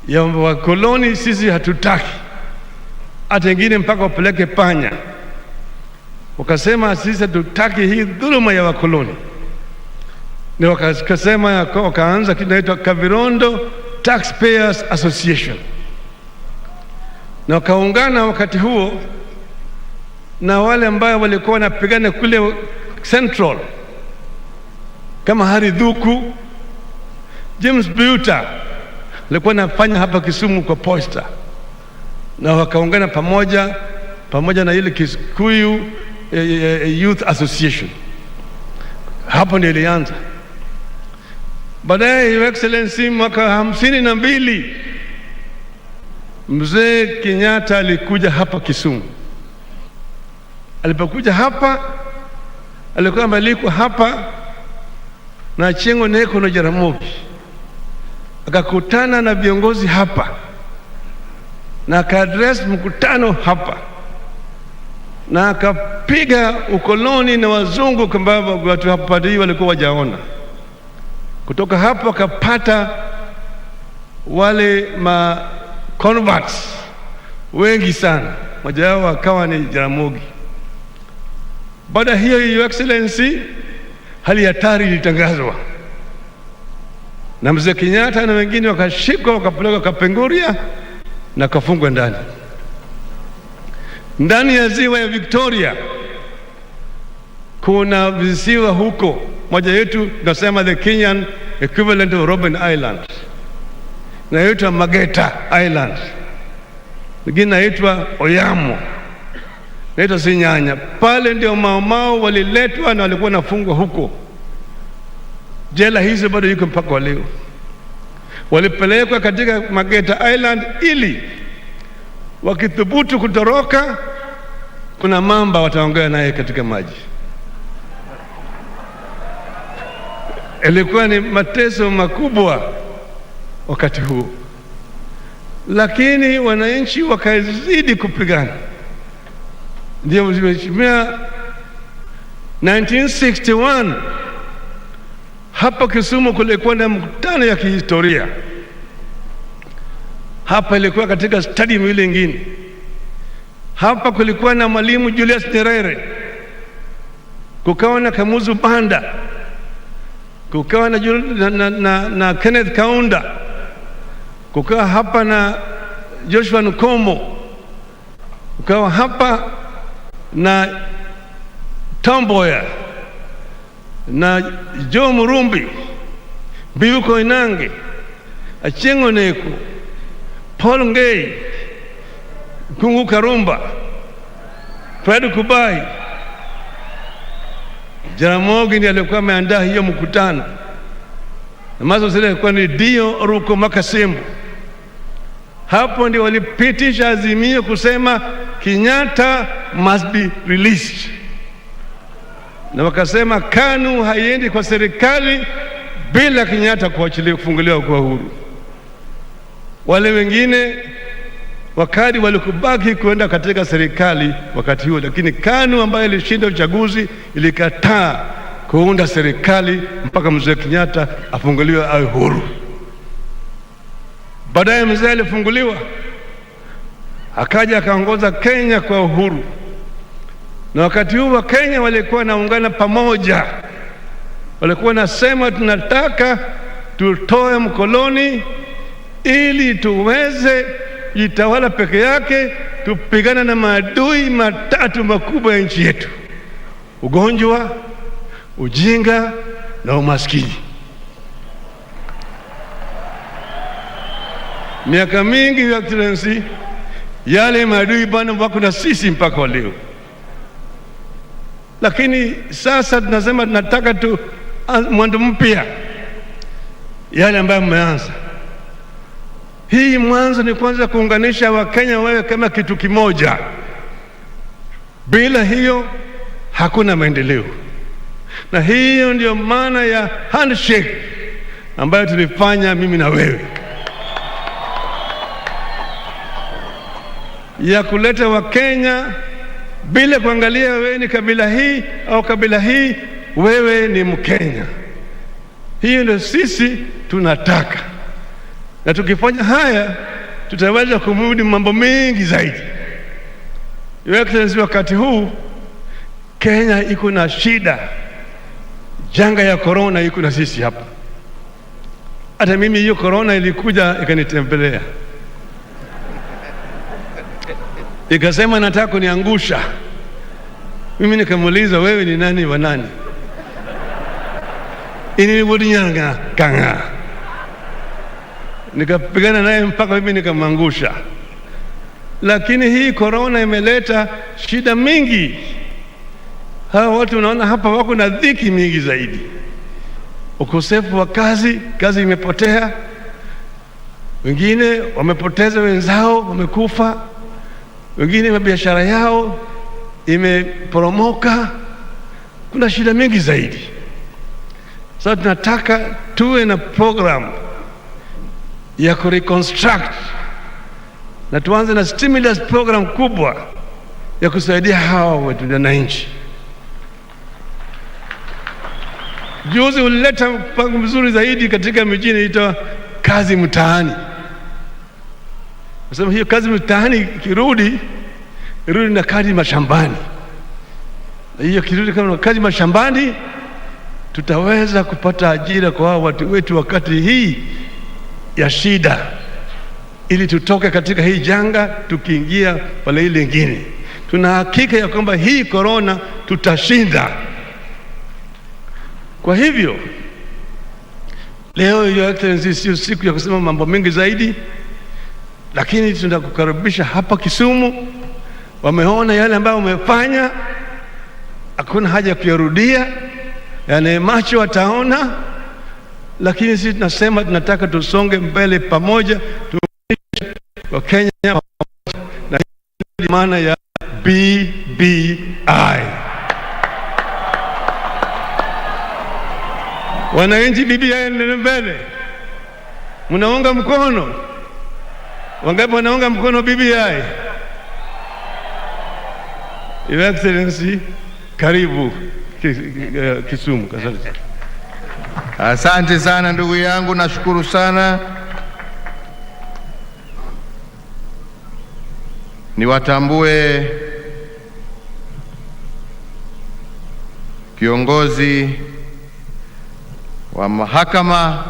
ya wakoloni sisi hatutaki, hata wengine mpaka wapeleke panya. Wakasema sisi hatutaki hii dhuluma ya wakoloni. Ni wakasema wakaanza kitu inaitwa Kavirondo Taxpayers Association, na wakaungana wakati huo na wale ambao walikuwa wanapigana kule Central kama Hari Dhuku, James Buta alikuwa anafanya hapa Kisumu kwa posta, na wakaungana pamoja na ile Kikuyu Youth Association. Hapo ndio ilianza. Baadaye Your Excellency mwaka 52 Mzee Kenyatta alikuja hapa Kisumu. Alipokuja hapa alikuwa amealikwa hapa na Chengo Neko na Jaramogi. Akakutana na viongozi hapa na akaadress mkutano hapa na akapiga ukoloni na wazungu kwamba watu hapa ndio walikuwa wajaona. Kutoka hapo akapata wale converts wengi sana, mmoja wao akawa ni Jaramogi. Baada hiyo Your Excellency, hali hatari ilitangazwa na Mzee Kenyatta na wengine wakashikwa wakapelekwa Kapenguria na kafungwa ndani ya ziwa ya Victoria. Kuna visiwa huko, moja yetu tunasema the Kenyan equivalent of Robben Island, na inaitwa Mageta Island, nyingine inaitwa Oyamo, inaitwa Sinyanya. Pale ndio Mau waliletwa na walikuwa nafungwa huko. Jela hizo bado yuko mpaka leo. Walipelekwa katika Mageta Island ili wakithubutu kutoroka kuna mamba wataongea naye katika maji. Ilikuwa ni mateso makubwa wakati huo, lakini wananchi wakazidi kupigana. Ndio mheshimiwa 1961 hapa Kisumu kulikuwa na mkutano ya kihistoria. Hapa ilikuwa katika stadium ile nyingine. Hapa kulikuwa na Mwalimu Julius Nyerere, kukawa na Kamuzu Banda, kukawa na Kenneth Kaunda, kukawa hapa na Joshua Nkomo, kukawa hapa na Tomboya na Joe Murumbi, Biuko Inange, Achengo Neko, Paul Ngei, Kungu Karumba, Fred Kubai. Jaramogi ndiye alikuwa ameandaa hiyo mkutano, na mazo zile ilikuwa ni Dio Ruko Makasembu. Hapo ndio walipitisha azimio kusema Kenyatta must be released, na wakasema KANU haiendi kwa serikali bila Kenyatta kufunguliwa kwa uhuru. Wale wengine wakati walikubaki kuenda katika serikali wakati huo, lakini KANU ambayo ilishinda uchaguzi ilikataa kuunda serikali mpaka mzee Kenyatta afunguliwe awe huru. Baadaye mzee alifunguliwa, akaja akaongoza Kenya kwa uhuru, na wakati huo Kenya walikuwa naungana pamoja, walikuwa nasema tunataka tutoe mkoloni ili tuweze jitawala peke yake, tupigana na maadui matatu makubwa ya nchi yetu: ugonjwa, ujinga na umaskini. Miaka mingi, Your Excellency, yale maadui bwana wako na sisi mpaka leo. Lakini sasa tunasema tunataka tu mwanzo mpya, yale ambayo mmeanza. Hii mwanzo ni kwanza kuunganisha Wakenya wewe kama kitu kimoja. Bila hiyo hakuna maendeleo. Na hiyo ndio maana ya handshake ambayo tulifanya mimi na wewe, ya kuleta Wakenya bila kuangalia wewe ni kabila hii au kabila hii, wewe ni Mkenya. Hiyo ndio sisi tunataka, na tukifanya haya tutaweza kumudu mambo mengi zaidi. Your Excellency, wakati huu Kenya iko na shida, janga ya corona iko na sisi hapa. Hata mimi hiyo corona ilikuja ikanitembelea, ikasema nataka kuniangusha. Mimi nikamuuliza, wewe ni nani wa nani? Inilibudinyanga kanga. Nikapigana naye mpaka mimi nikamangusha. Lakini hii corona imeleta shida mingi. Hawa watu unaona hapa wako na dhiki mingi zaidi. Ukosefu wa kazi imepotea. Wengine wamepoteza wenzao, wamekufa. Wengine biashara yao imeporomoka. Kuna shida mingi zaidi. Sasa tunataka tuwe na program ya kureconstruct, na tuanze na stimulus program kubwa ya kusaidia hawa wetu wananchi. Juzi ulileta mpango mzuri zaidi katika mijini, ita kazi mtaani. Nasema hiyo kazi mtaani irudi na kazi mashambani. Na hiyo kirudi kama kazi mashambani, tutaweza kupata ajira kwa hao watu wetu wakati hii ya shida, ili tutoke katika hii janga tukiingia pale ile nyingine. Tuna hakika ya kwamba hii corona tutashinda. Kwa hivyo leo, Your Excellency, sio siku ya kusema mambo mengi zaidi, lakini tunakukaribisha hapa Kisumu. Wameona yale ambayo umefanya, hakuna haja ya kuyarudia, yale macho wataona. Lakini sisi tunasema tunataka tusonge mbele pamoja, tuunganishe Wakenya pamoja, na hii maana ya BBI. Wananchi, BBI ni mbele. Mnaunga mkono? Wangapi wanaunga mkono BBI? Your Excellency, karibu Kisumu. Asante sana ndugu yangu, nashukuru sana. Niwatambue kiongozi wa mahakama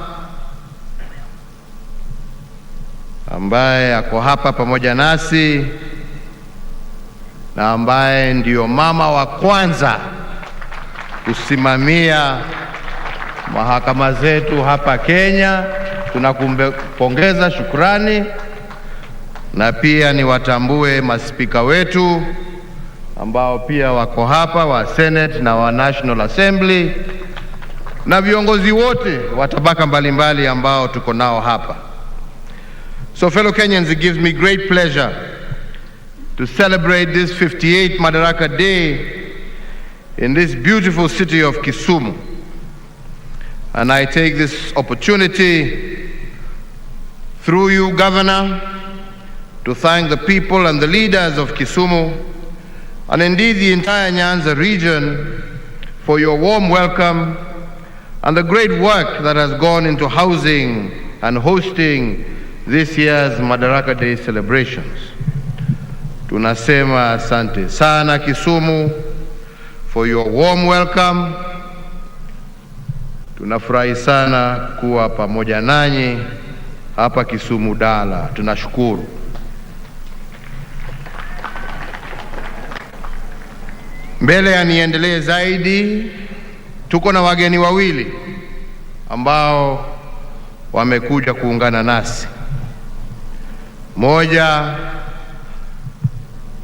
ambaye ako hapa pamoja nasi na ambaye ndio mama wa kwanza kusimamia mahakama zetu hapa Kenya. Tunakumpongeza, shukrani. Na pia niwatambue maspika wetu ambao pia wako hapa, wa Senate na wa National Assembly, na viongozi wote wa tabaka mbalimbali ambao tuko nao hapa. So fellow Kenyans, it gives me great pleasure to celebrate this 58th Madaraka Day in this beautiful city of Kisumu. And I take this opportunity through you, Governor, to thank the people and the leaders of Kisumu, and indeed the entire Nyanza region, for your warm welcome and the great work that has gone into housing and hosting this year's Madaraka Day celebrations. Tunasema asante sana Kisumu for your warm welcome. Tunafurahi sana kuwa pamoja nanyi hapa Kisumu Dala. Tunashukuru. Mbele ya niendelee zaidi, tuko na wageni wawili ambao wamekuja kuungana nasi. Moja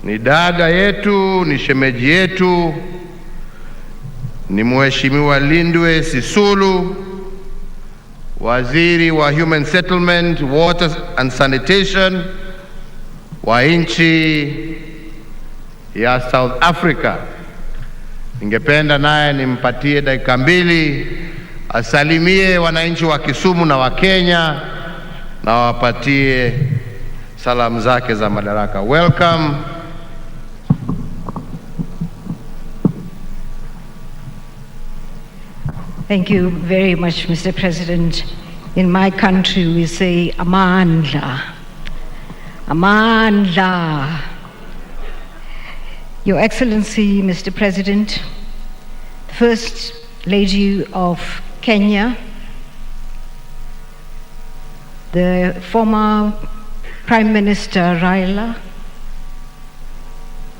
ni dada yetu, ni shemeji yetu, ni Mheshimiwa Lindwe Sisulu, Waziri wa Human Settlement, Water and Sanitation wa nchi ya South Africa. Ningependa naye nimpatie dakika mbili asalimie wananchi wa Kisumu na wa Kenya na wapatie salamu zake za Madaraka. Welcome. Thank you very much, Mr. President. In my country, we say Amandla. Amandla. Your Excellency, Mr. President, First Lady of Kenya, the former Prime Minister Raila,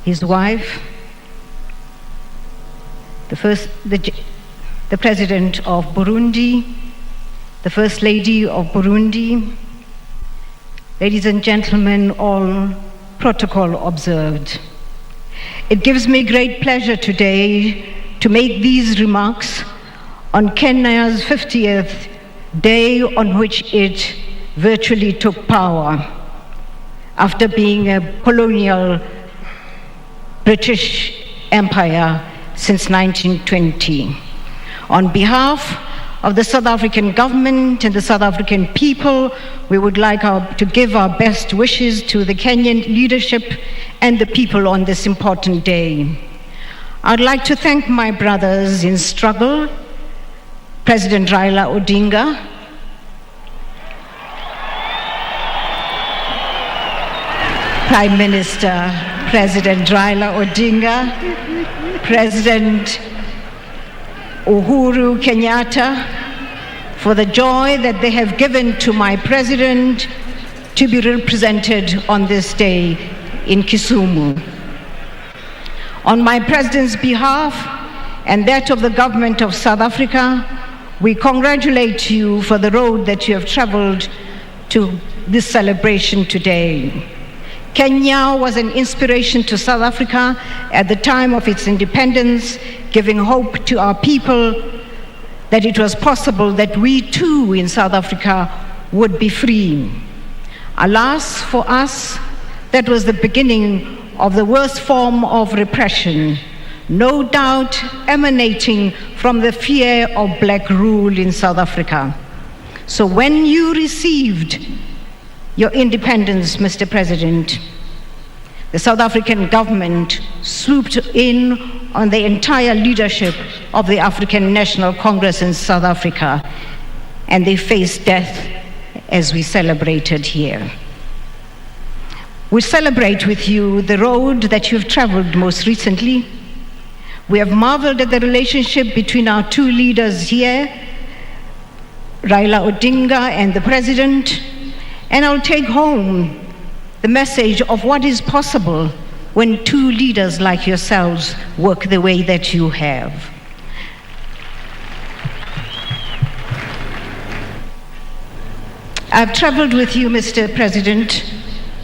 his wife, the President of Burundi, the First Lady of Burundi, ladies and gentlemen, all protocol observed. It gives me great pleasure today to make these remarks on Kenya's 50th day on which it virtually took power after being a colonial British empire since 1920. On behalf of the South African government and the South African people, we would like to give our best wishes to the Kenyan leadership and the people on this important day. I'd like to thank my brothers in struggle, President Raila Odinga, Prime Minister President Raila Odinga, President Uhuru Kenyatta, for the joy that they have given to my president to be represented on this day in Kisumu. On my president's behalf and that of the government of South Africa, we congratulate you for the road that you have traveled to this celebration today. Kenya was an inspiration to South Africa at the time of its independence, giving hope to our people that it was possible that we too in South Africa would be free. Alas, for us, that was the beginning of the worst form of repression, no doubt emanating from the fear of black rule in South Africa. So when you received your independence, Mr. President, the South African government swooped in on the entire leadership of the African National Congress in South Africa, and they faced death as we celebrated here. We celebrate with you the road that you've traveled most recently. We have marveled at the relationship between our two leaders here, Raila Odinga and the President, and I'll take home the message of what is possible when two leaders like yourselves work the way that you have. I've traveled with you, Mr. President,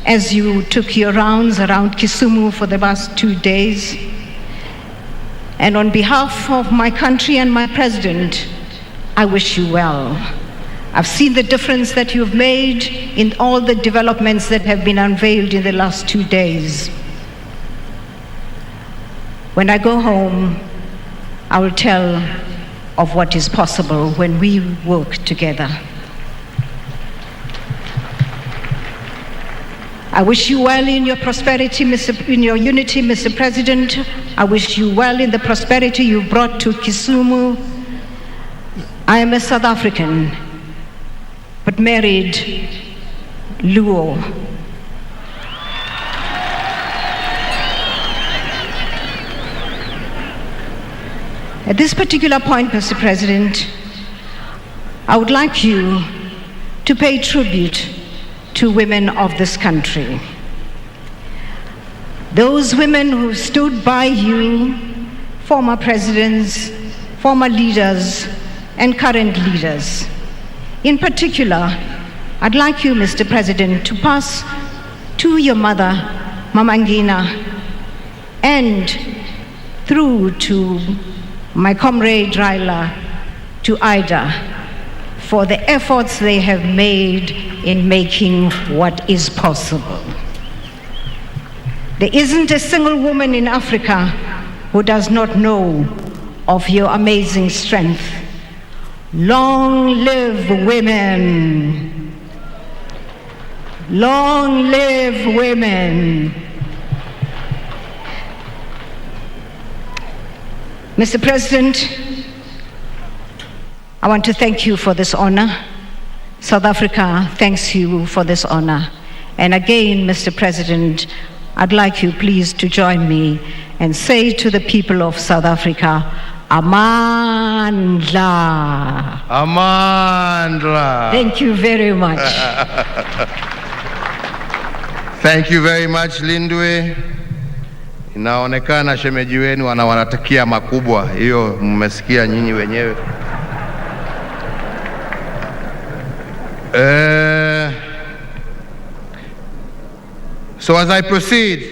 as you took your rounds around Kisumu for the past 2 days. And on behalf of my country and my president, I wish you well. I've seen the difference that you've made in all the developments that have been unveiled in the last 2 days. When I go home, I will tell of what is possible when we work together. I wish you well in your prosperity, in your unity, Mr. President. I wish you well in the prosperity you brought to Kisumu. I am a South African, but married Luo. At this particular point, Mr. President, I would like you to pay tribute to women of this country. Those women who stood by you, former presidents, former leaders, and current leaders. In particular, I'd like you, Mr. President, to pass to your mother, Mama Ngina, and through to my comrade Raila, to Ida, for the efforts they have made in making what is possible. There isn't a single woman in Africa who does not know of your amazing strength. Long live women. Long live women. Mr. President, I want to thank you for this honor. South Africa thanks you for this honor. And again, Mr. President, I'd like you please to join me and say to the people of South Africa, Amandla. Amandla. Thank you very much. Thank you very much, Lindwe. Inaonekana shemeji wenu wanawatakia makubwa. Hiyo mmesikia nyinyi wenyewe. So as I proceed,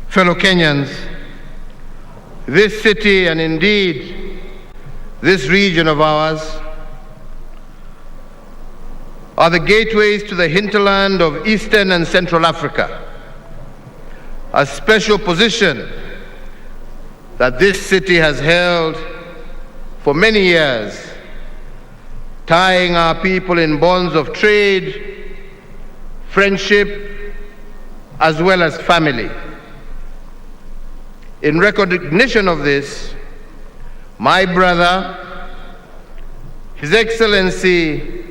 fellow Kenyans, this city and indeed this region of ours are the gateways to the hinterland of Eastern and Central Africa, a special position that this city has held for many years, tying our people in bonds of trade, friendship, as well as family. In recognition of this, my brother, His Excellency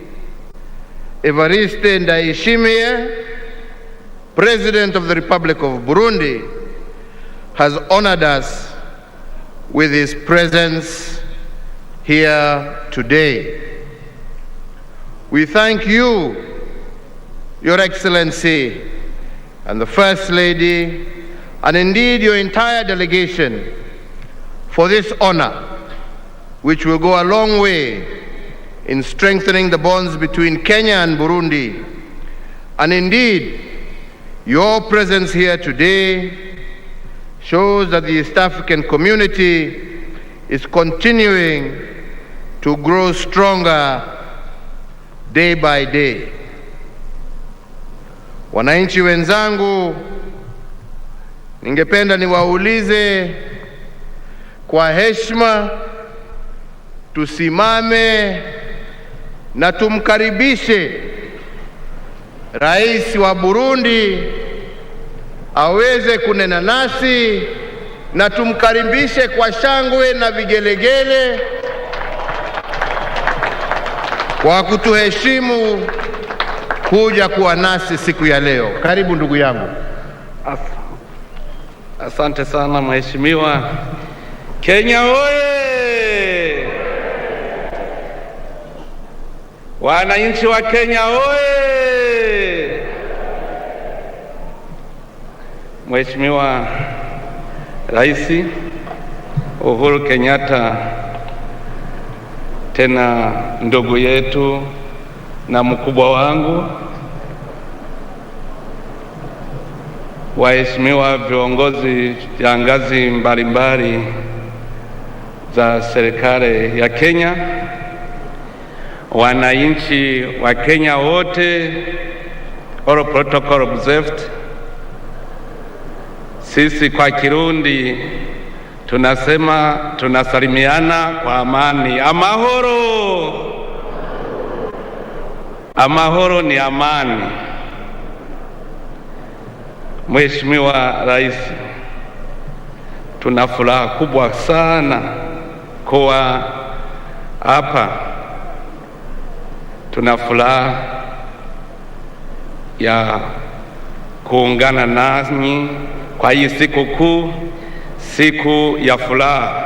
Evariste Ndayishimiye, President of the Republic of Burundi, has honored us with his presence here today. We thank you, Your Excellency, and the First Lady, and indeed your entire delegation, for this honor, which will go a long way in strengthening the bonds between Kenya and Burundi. And indeed, your presence here today shows that the East African community is continuing to grow stronger day by day. Wananchi wenzangu, ningependa niwaulize kwa heshima, tusimame na tumkaribishe Rais wa Burundi aweze kunena nasi, na tumkaribishe kwa shangwe na vigelegele kwa kutuheshimu kuja kuwa nasi siku ya leo. Karibu ndugu yangu. Asante sana mheshimiwa. Kenya oye! Wananchi wa Kenya oye! Mheshimiwa Rais Uhuru Kenyatta, tena ndugu yetu na mkubwa wangu, waheshimiwa viongozi ya ngazi mbalimbali za serikali ya Kenya, wananchi wa Kenya wote, all protocol observed. Sisi kwa Kirundi tunasema tunasalimiana kwa amani. Amahoro. Amahoro ni amani. Mheshimiwa Rais, tuna furaha kubwa sana kuwa hapa. Tuna furaha ya kuungana nanyi kwa hii siku kuu, siku ya furaha.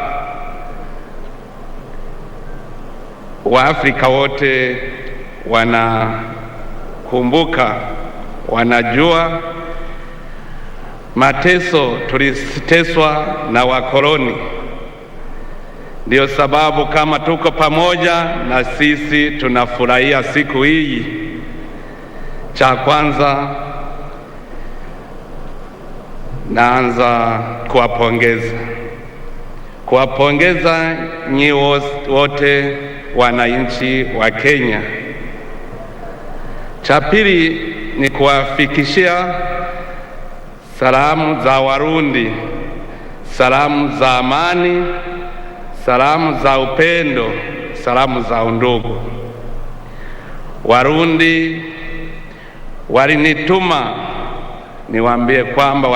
Waafrika wote wanakumbuka, wanajua mateso tuliteswa na wakoloni. Ndio sababu kama tuko pamoja na sisi tunafurahia siku hii. Cha kwanza naanza kuwapongeza nyi wote wananchi wa Kenya. Cha pili ni kuwafikishia salamu za Warundi, salamu za amani, salamu za upendo, salamu za undugu. Warundi walinituma niwaambie kwamba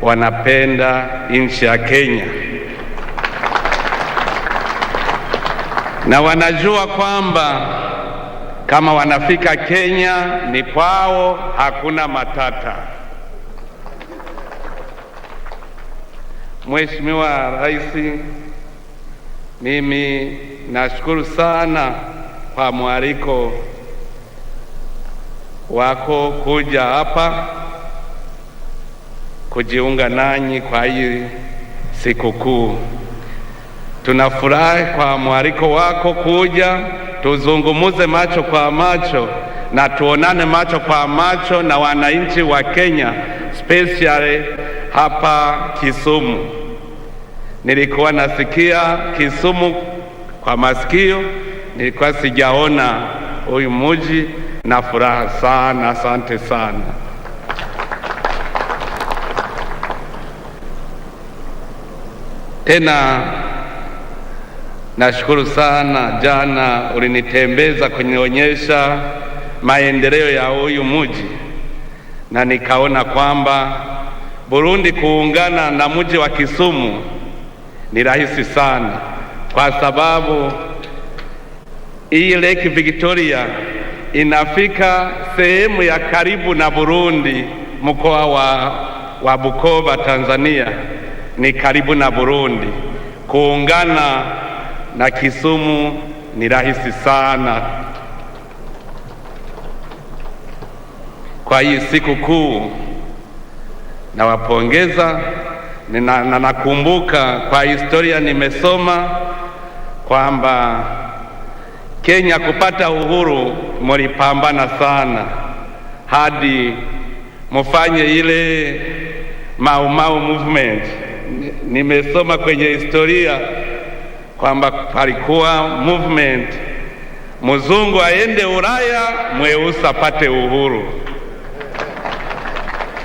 wanapenda nchi ya Kenya, na wanajua kwamba kama wanafika Kenya ni kwao, hakuna matata. Mheshimiwa Rais, mimi nashukuru sana kwa mwaliko wako kuja hapa kujiunga nanyi kwa hii sikukuu. Tunafurahi kwa mwaliko wako kuja tuzungumuze macho kwa macho na tuonane macho kwa macho na wananchi wa Kenya, especially hapa Kisumu. Nilikuwa nasikia Kisumu kwa masikio, nilikuwa sijaona huyu mji, na furaha sana. Asante sana. Tena nashukuru sana, jana ulinitembeza kunionyesha maendeleo ya huyu mji, na nikaona kwamba Burundi kuungana na mji wa Kisumu ni rahisi sana, kwa sababu hii Lake Victoria inafika sehemu ya karibu na Burundi. Mkoa wa Bukoba, Tanzania ni karibu na Burundi. Kuungana na Kisumu ni rahisi sana. Kwa hii siku kuu nawapongeza. Nakumbuka kwa historia nimesoma kwamba Kenya kupata uhuru mulipambana sana hadi mufanye ile Mau Mau movement. Nimesoma kwenye historia kwamba palikuwa movement mzungu aende Ulaya, mweusi apate uhuru.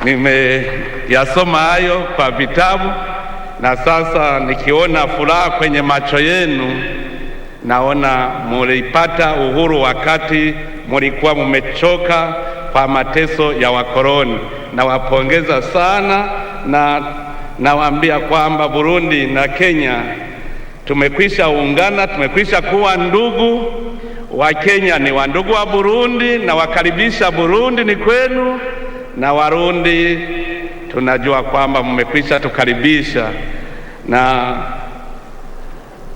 Nimeyasoma hayo kwa vitabu, na sasa nikiona furaha kwenye macho yenu, naona mulipata uhuru wakati mulikuwa mumechoka kwa mateso ya wakoloni. Nawapongeza sana, na nawaambia kwamba Burundi na Kenya tumekwisha ungana, tumekwisha kuwa ndugu. Wa Kenya ni wandugu wa Burundi, na wakaribisha Burundi ni kwenu, na Warundi tunajua kwamba mmekwisha tukaribisha, na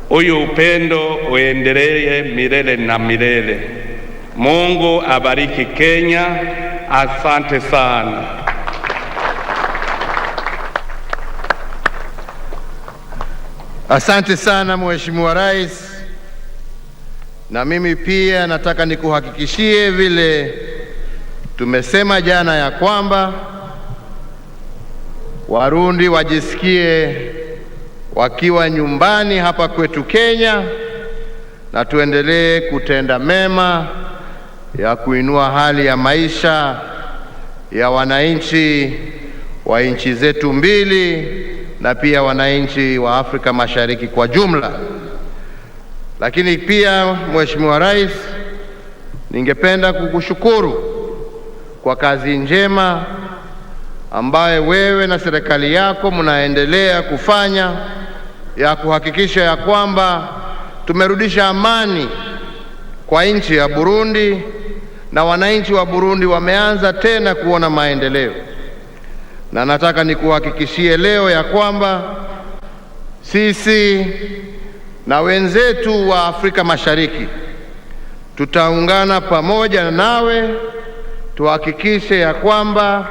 huyu upendo uendelee milele na milele. Mungu abariki Kenya. Asante sana. Asante sana Mheshimiwa Rais, na mimi pia nataka nikuhakikishie vile tumesema jana ya kwamba Warundi wajisikie wakiwa nyumbani hapa kwetu Kenya, na tuendelee kutenda mema ya kuinua hali ya maisha ya wananchi wa nchi zetu mbili na pia wananchi wa Afrika Mashariki kwa jumla. Lakini pia Mheshimiwa Rais, ningependa kukushukuru kwa kazi njema ambayo wewe na serikali yako mnaendelea kufanya ya kuhakikisha ya kwamba tumerudisha amani kwa nchi ya Burundi na wananchi wa Burundi wameanza tena kuona maendeleo. Na nataka nikuhakikishie leo ya kwamba sisi na wenzetu wa Afrika Mashariki tutaungana pamoja nawe tuhakikishe ya kwamba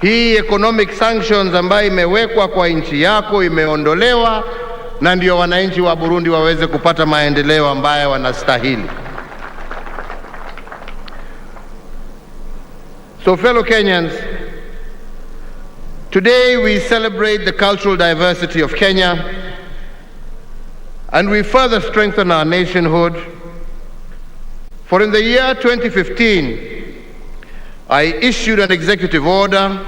hii economic sanctions ambayo imewekwa kwa nchi yako imeondolewa, na ndio wananchi wa Burundi waweze kupata maendeleo ambayo wanastahili. So fellow Kenyans, today we celebrate the cultural diversity of Kenya, and we further strengthen our nationhood. For in the year 2015, I issued an executive order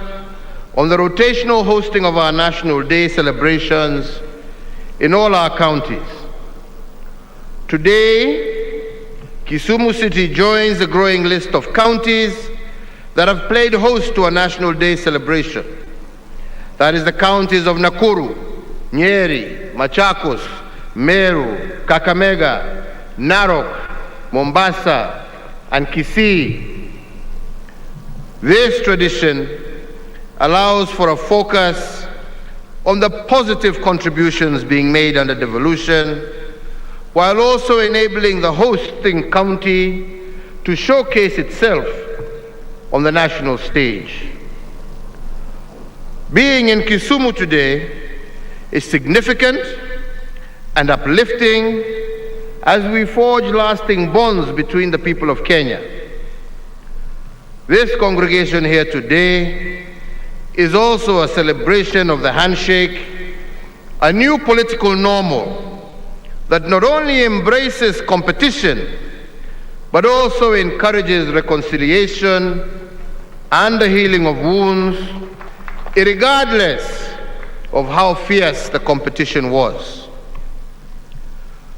on the rotational hosting of our National Day celebrations in all our counties. Today, Kisumu City joins the growing list of counties that have played host to a National Day celebration. That is the counties of Nakuru, Nyeri, Machakos, Meru, Kakamega, Narok, Mombasa, and Kisii. This tradition allows for a focus on the positive contributions being made under devolution, while also enabling the hosting county to showcase itself on the national stage. Being in Kisumu today is significant and uplifting as we forge lasting bonds between the people of Kenya. This congregation here today is also a celebration of the handshake, a new political normal that not only embraces competition, but also encourages reconciliation and the healing of wounds, regardless of how fierce the competition was.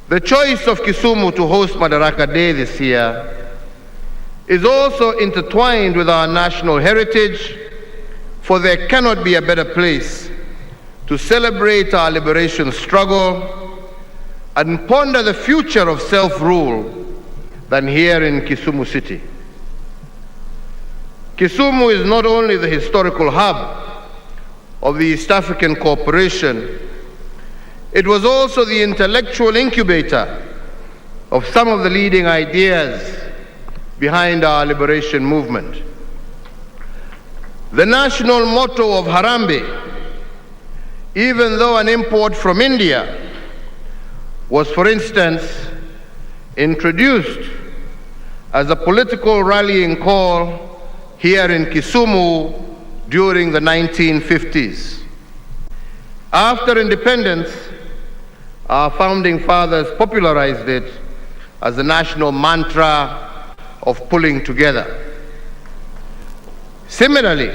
The choice of Kisumu to host Madaraka Day this year is also intertwined with our national heritage, for there cannot be a better place to celebrate our liberation struggle and ponder the future of self-rule than here in Kisumu City. Kisumu is not only the historical hub of the East African Cooperation, it was also the intellectual incubator of some of the leading ideas behind our liberation movement. The national motto of Harambee, even though an import from India, was, for instance, introduced as a political rallying call here in Kisumu during the 1950s. After independence, our founding fathers popularized it as the national mantra of pulling together. Similarly,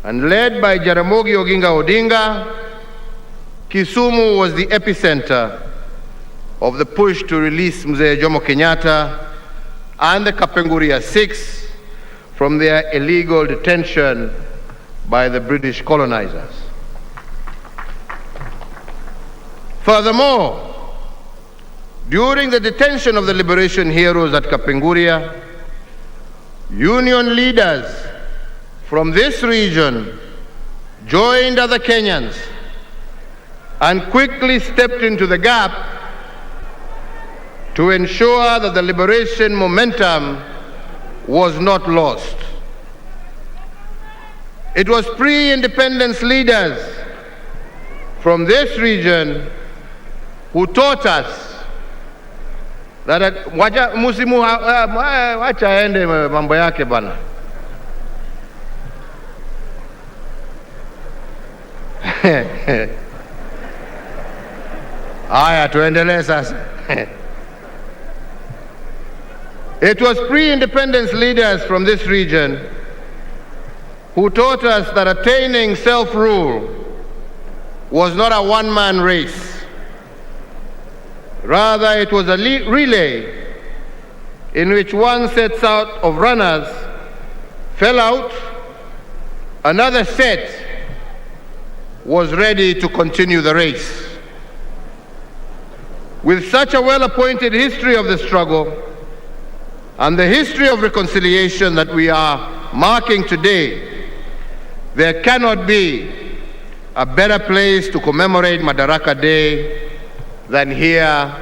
and led by Jaramogi Oginga Odinga, Kisumu was the epicenter of the push to release Mzee Jomo Kenyatta and the Kapenguria Six from their illegal detention by the British colonizers. Furthermore, during the detention of the liberation heroes at Kapenguria, union leaders from this region joined other Kenyans and quickly stepped into the gap to ensure that the liberation momentum was not lost. It was pre-independence leaders from this region who taught us that wacha aende mambo yake bana. Aya, tuendelee sasa. It was pre-independence leaders from this region who taught us that attaining self-rule was not a one-man race. Rather, it was a relay in which one set out of runners fell out, another set was ready to continue the race. With such a well-appointed history of the struggle and the history of reconciliation that we are marking today, there cannot be a better place to commemorate Madaraka Day than here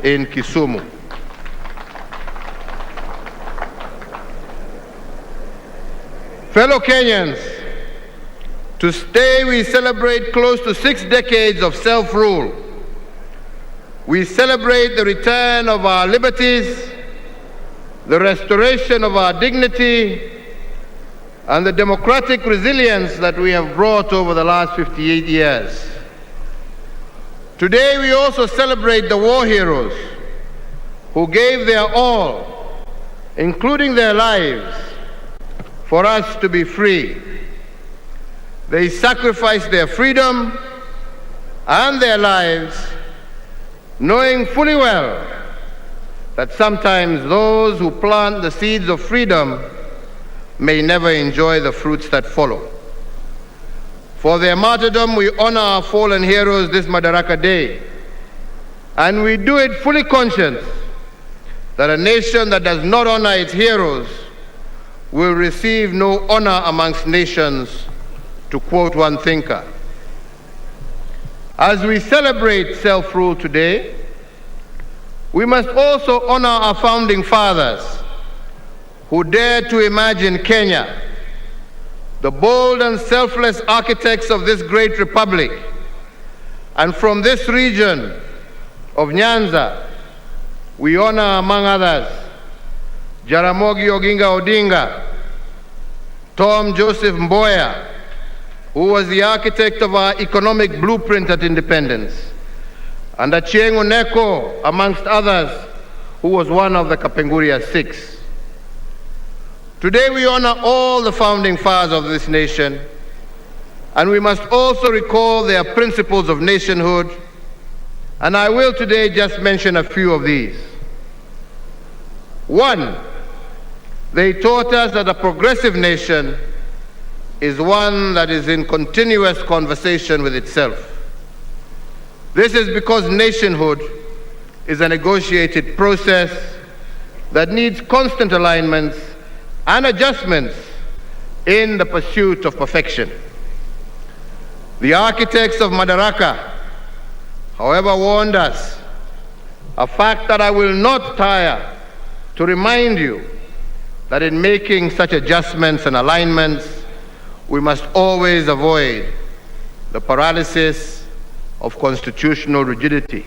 in Kisumu. Fellow Kenyans, today we celebrate close to 6 decades of self-rule. We celebrate the return of our liberties, the restoration of our dignity, and the democratic resilience that we have brought over the last 58 years. Today we also celebrate the war heroes who gave their all, including their lives, for us to be free. They sacrificed their freedom and their lives, knowing fully well that sometimes those who plant the seeds of freedom may never enjoy the fruits that follow. For their martyrdom, we honor our fallen heroes this Madaraka Day, and we do it fully conscious that a nation that does not honor its heroes will receive no honor amongst nations, to quote one thinker. As we celebrate self-rule today, we must also honor our founding fathers who dared to imagine Kenya, the bold and selfless architects of this great republic. And from this region of Nyanza, we honor, among others, Jaramogi Oginga Odinga, Tom Joseph Mboya, who was the architect of our economic blueprint at independence, and Achieng' Oneko, amongst others, who was one of the Kapenguria Six. Today we honor all the founding fathers of this nation, and we must also recall their principles of nationhood, and I will today just mention a few of these. One, they taught us that a progressive nation is one that is in continuous conversation with itself. This is because nationhood is a negotiated process that needs constant alignments and adjustments in the pursuit of perfection. The architects of Madaraka, however, warned us, a fact that I will not tire to remind you, that in making such adjustments and alignments, we must always avoid the paralysis of constitutional rigidity.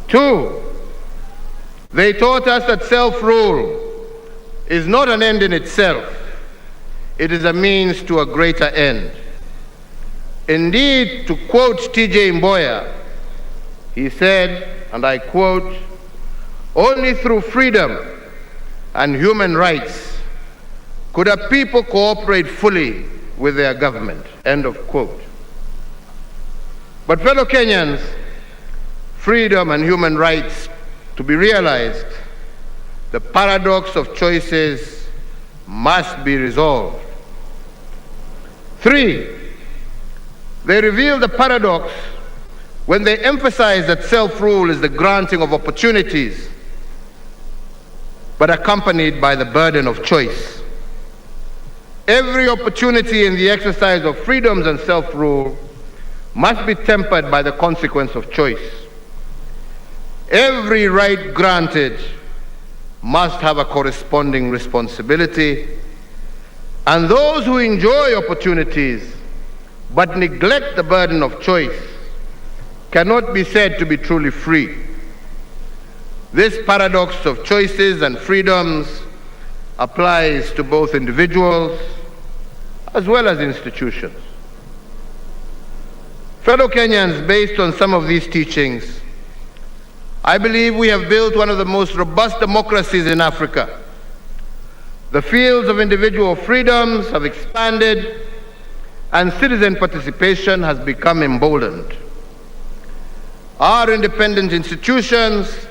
Two, they taught us that self-rule is not an end in itself. It is a means to a greater end. Indeed, to quote T.J. Mboya, he said, and I quote, "Only through freedom and human rights could a people cooperate fully with their government," end of quote. But fellow Kenyans, freedom and human rights to be realized, the paradox of choices must be resolved. Three, they reveal the paradox when they emphasize that self-rule is the granting of opportunities, but accompanied by the burden of choice. Every opportunity in the exercise of freedoms and self-rule must be tempered by the consequence of choice. Every right granted must have a corresponding responsibility, and those who enjoy opportunities but neglect the burden of choice cannot be said to be truly free. This paradox of choices and freedoms applies to both individuals as well as institutions. Fellow Kenyans, based on some of these teachings, I believe we have built one of the most robust democracies in Africa. The fields of individual freedoms have expanded, and citizen participation has become emboldened. Our independent institutions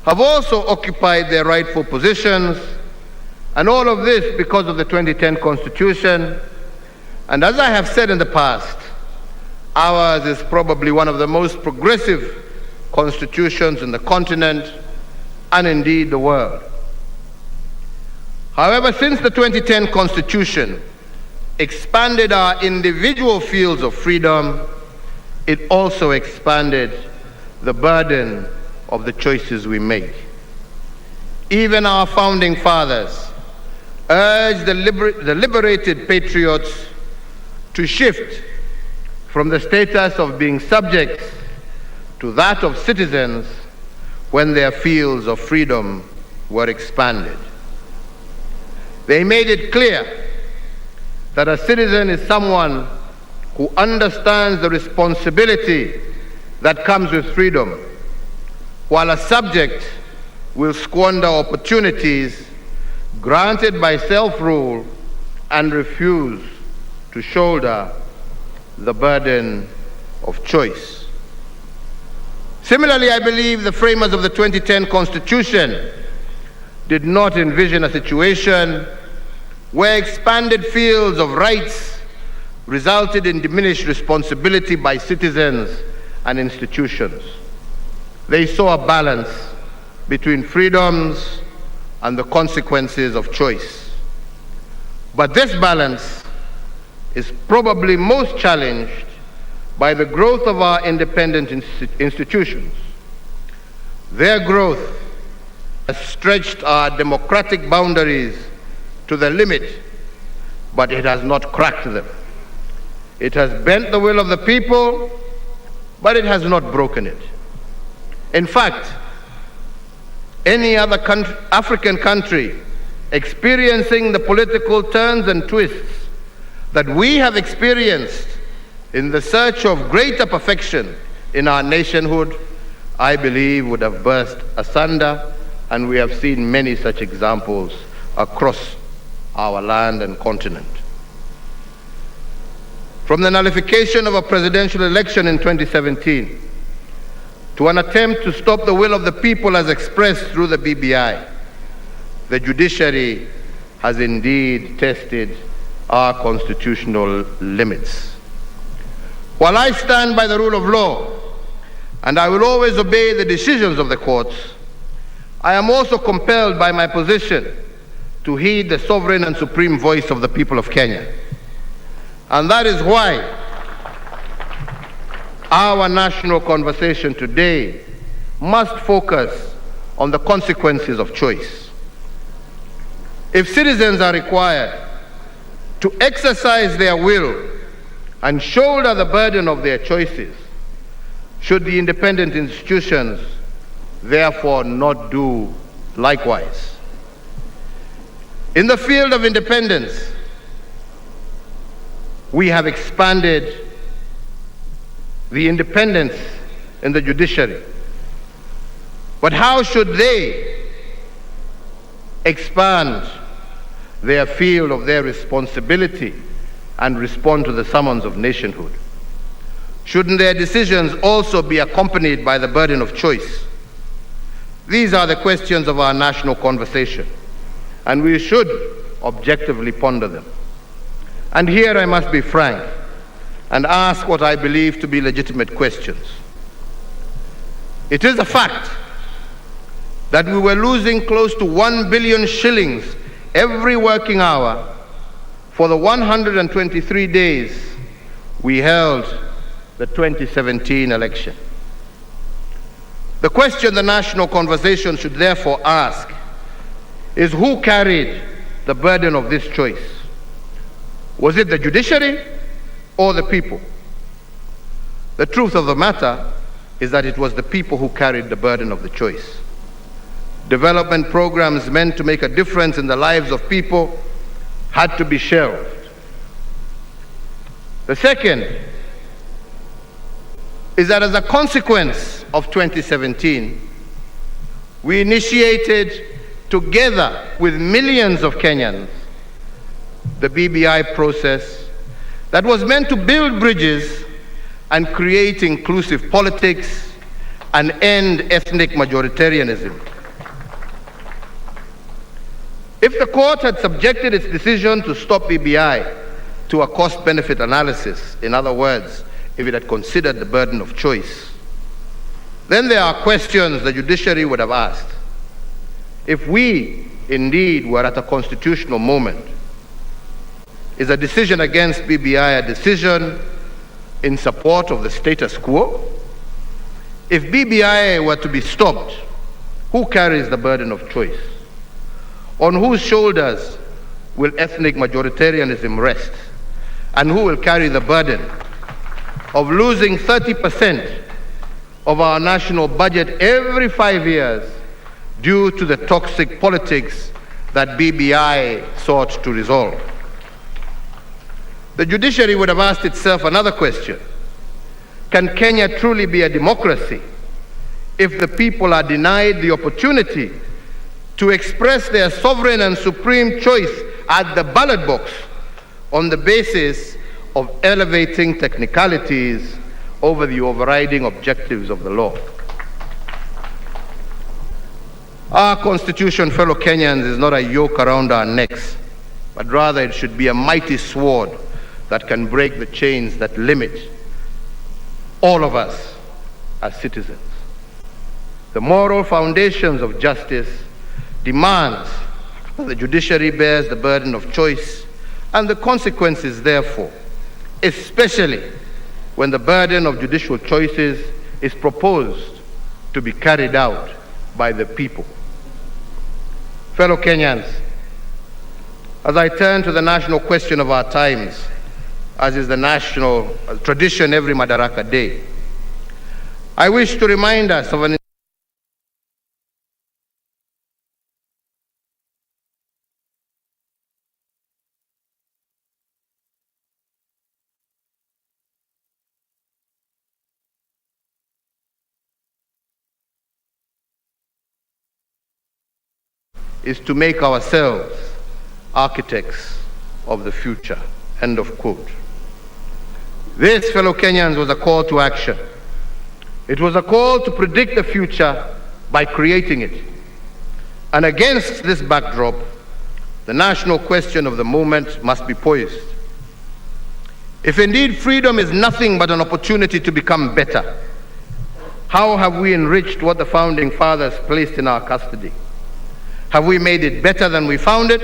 have also occupied their rightful positions, and all of this because of the 2010 Constitution. And as I have said in the past, ours is probably one of the most progressive constitutions in the continent and indeed the world. However, since the 2010 Constitution expanded our individual fields of freedom, it also expanded the burden of the choices we make. Even our founding fathers urged the liberated patriots to shift from the status of being subjects to that of citizens when their fields of freedom were expanded. They made it clear that a citizen is someone who understands the responsibility that comes with freedom, while a subject will squander opportunities granted by self-rule and refuse to shoulder the burden of choice. Similarly, I believe the framers of the 2010 Constitution did not envision a situation where expanded fields of rights resulted in diminished responsibility by citizens and institutions. They saw a balance between freedoms and the consequences of choice. But this balance is probably most challenged by the growth of our independent institutions. Their growth has stretched our democratic boundaries to the limit, but it has not cracked them. It has bent the will of the people, but it has not broken it. In fact, any other African country experiencing the political turns and twists that we have experienced in the search of greater perfection in our nationhood, I believe would have burst asunder, and we have seen many such examples across our land and continent. From the nullification of a presidential election in 2017 to an attempt to stop the will of the people as expressed through the BBI, the judiciary has indeed tested our constitutional limits. While I stand by the rule of law, and I will always obey the decisions of the courts, I am also compelled by my position to heed the sovereign and supreme voice of the people of Kenya. And that is why our national conversation today must focus on the consequences of choice. If citizens are required to exercise their will and shoulder the burden of their choices, should the independent institutions therefore not do likewise? In the field of independence, we have expanded the independence in the judiciary. But how should they expand their field of their responsibility and respond to the summons of nationhood? Shouldn't their decisions also be accompanied by the burden of choice? These are the questions of our national conversation, and we should objectively ponder them. And here I must be frank and ask what I believe to be legitimate questions. It is a fact that we were losing close to 1 billion shillings every working hour for the 123 days we held the 2017 election. The question the national conversation should therefore ask is who carried the burden of this choice? Was it the judiciary or the people? The truth of the matter is that it was the people who carried the burden of the choice. Development programs meant to make a difference in the lives of people had to be shelved. The second is that as a consequence of 2017, we initiated, together with millions of Kenyans, the BBI process that was meant to build bridges and create inclusive politics and end ethnic majoritarianism. If the court had subjected its decision to stop BBI to a cost-benefit analysis, in other words, if it had considered the burden of choice, then there are questions the judiciary would have asked. If we indeed were at a constitutional moment, is a decision against BBI a decision in support of the status quo? If BBI were to be stopped, who carries the burden of choice? On whose shoulders will ethnic majoritarianism rest? And who will carry the burden of losing 30% of our national budget every 5 years due to the toxic politics that BBI sought to resolve? The judiciary would have asked itself another question. Can Kenya truly be a democracy if the people are denied the opportunity to express their sovereign and supreme choice at the ballot box on the basis of elevating technicalities over the overriding objectives of the law? Our Constitution, fellow Kenyans, is not a yoke around our necks, but rather it should be a mighty sword that can break the chains that limit all of us as citizens. The moral foundations of justice demands that the judiciary bears the burden of choice and the consequences, therefore, especially when the burden of judicial choices is proposed to be carried out by the people. Fellow Kenyans, as I turn to the national question of our times, as is the national tradition every Madaraka Day, I wish to remind us of an is to make ourselves architects of the future. End of quote. This, fellow Kenyans, was a call to action. It was a call to predict the future by creating it. And against this backdrop, the national question of the moment must be poised. If indeed freedom is nothing but an opportunity to become better, how have we enriched what the Founding Fathers placed in our custody? Have we made it better than we found it?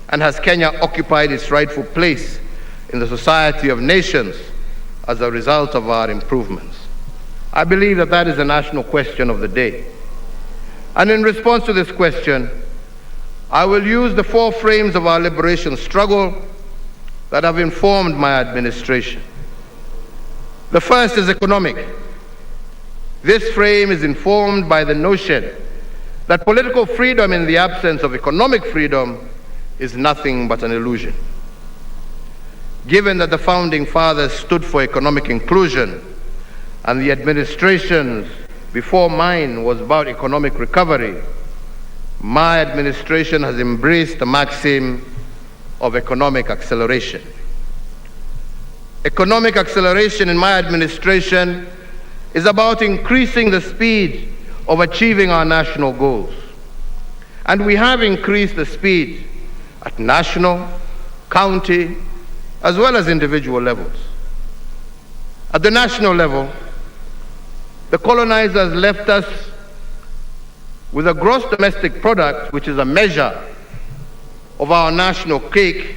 And has Kenya occupied its rightful place in the society of nations as a result of our improvements? I believe that that is the national question of the day. And in response to this question, I will use the 4 frames of our liberation struggle that have informed my administration. The first is economic. This frame is informed by the notion that political freedom in the absence of economic freedom is nothing but an illusion. Given that the Founding Fathers stood for economic inclusion and the administrations before mine was about economic recovery, my administration has embraced the maxim of economic acceleration. Economic acceleration in my administration is about increasing the speed of achieving our national goals. And we have increased the speed at national, county, as well as individual levels. At the national level, the colonizers left us with a gross domestic product, which is a measure of our national cake,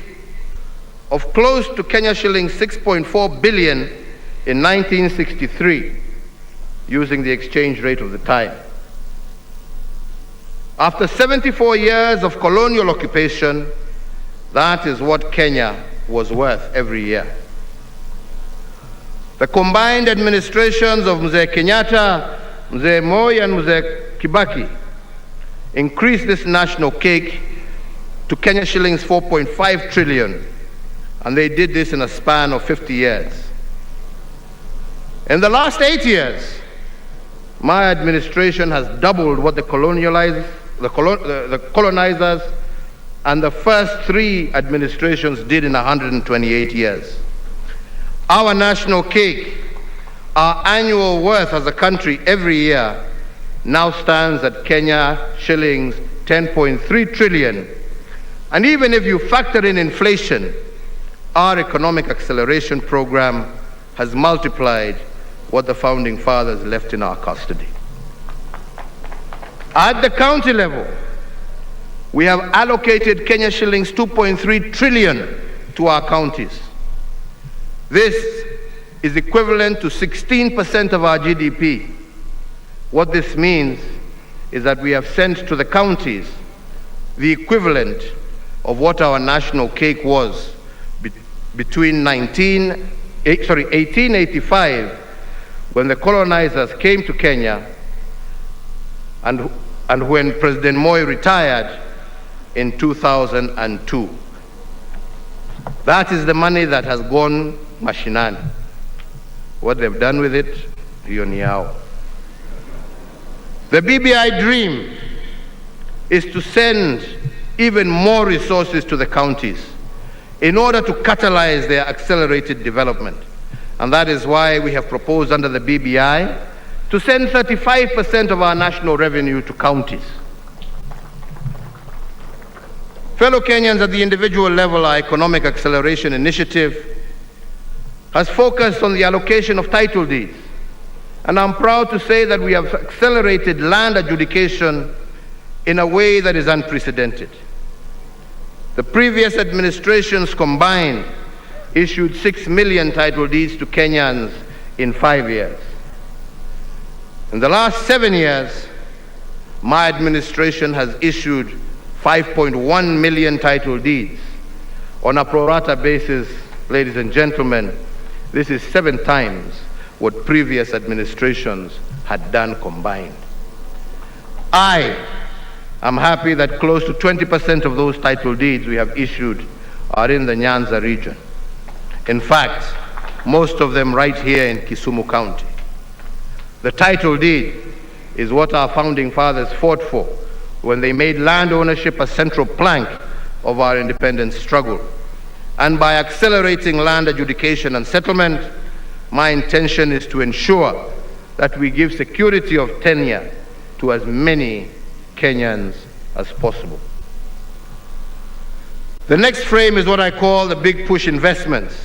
of close to Kenya shillings 6.4 billion in 1963, using the exchange rate of the time. After 74 years of colonial occupation, that is what Kenya was worth every year. The combined administrations of Mzee Kenyatta, Mzee Moi, and Mzee Kibaki increased this national cake to Kenya shillings 4.5 trillion, and they did this in a span of 50 years. In the last 8 years, my administration has doubled what the colonizers and the first 3 administrations did in 128 years. Our national cake, our annual worth as a country every year, now stands at Kenya shillings 10.3 trillion. And even if you factor in inflation, our economic acceleration program has multiplied what the founding fathers left in our custody. At the county level, we have allocated Kenya shillings 2.3 trillion to our counties. This is equivalent to 16% of our GDP. What this means is that we have sent to the counties the equivalent of what our national cake was between 1885, when the colonizers came to Kenya, and when President Moi retired in 2002. That is the money that has gone mashinani. What they've done with it, hiyo ni yao. The BBI dream is to send even more resources to the counties in order to catalyze their accelerated development. And that is why we have proposed under the BBI to send 35% of our national revenue to counties. Fellow Kenyans, at the individual level, our economic acceleration initiative has focused on the allocation of title deeds. And I'm proud to say that we have accelerated land adjudication in a way that is unprecedented. The previous administrations combined issued 6 million title deeds to Kenyans in 5 years. In the last 7 years, my administration has issued 5.1 million title deeds. On a pro rata basis, ladies and gentlemen, this is 7 times what previous administrations had done combined. I am happy that close to 20% of those title deeds we have issued are in the Nyanza region. In fact, most of them right here in Kisumu County. The title deed is what our founding fathers fought for when they made land ownership a central plank of our independence struggle. And by accelerating land adjudication and settlement, my intention is to ensure that we give security of tenure to as many Kenyans as possible. The next frame is what I call the big push investments.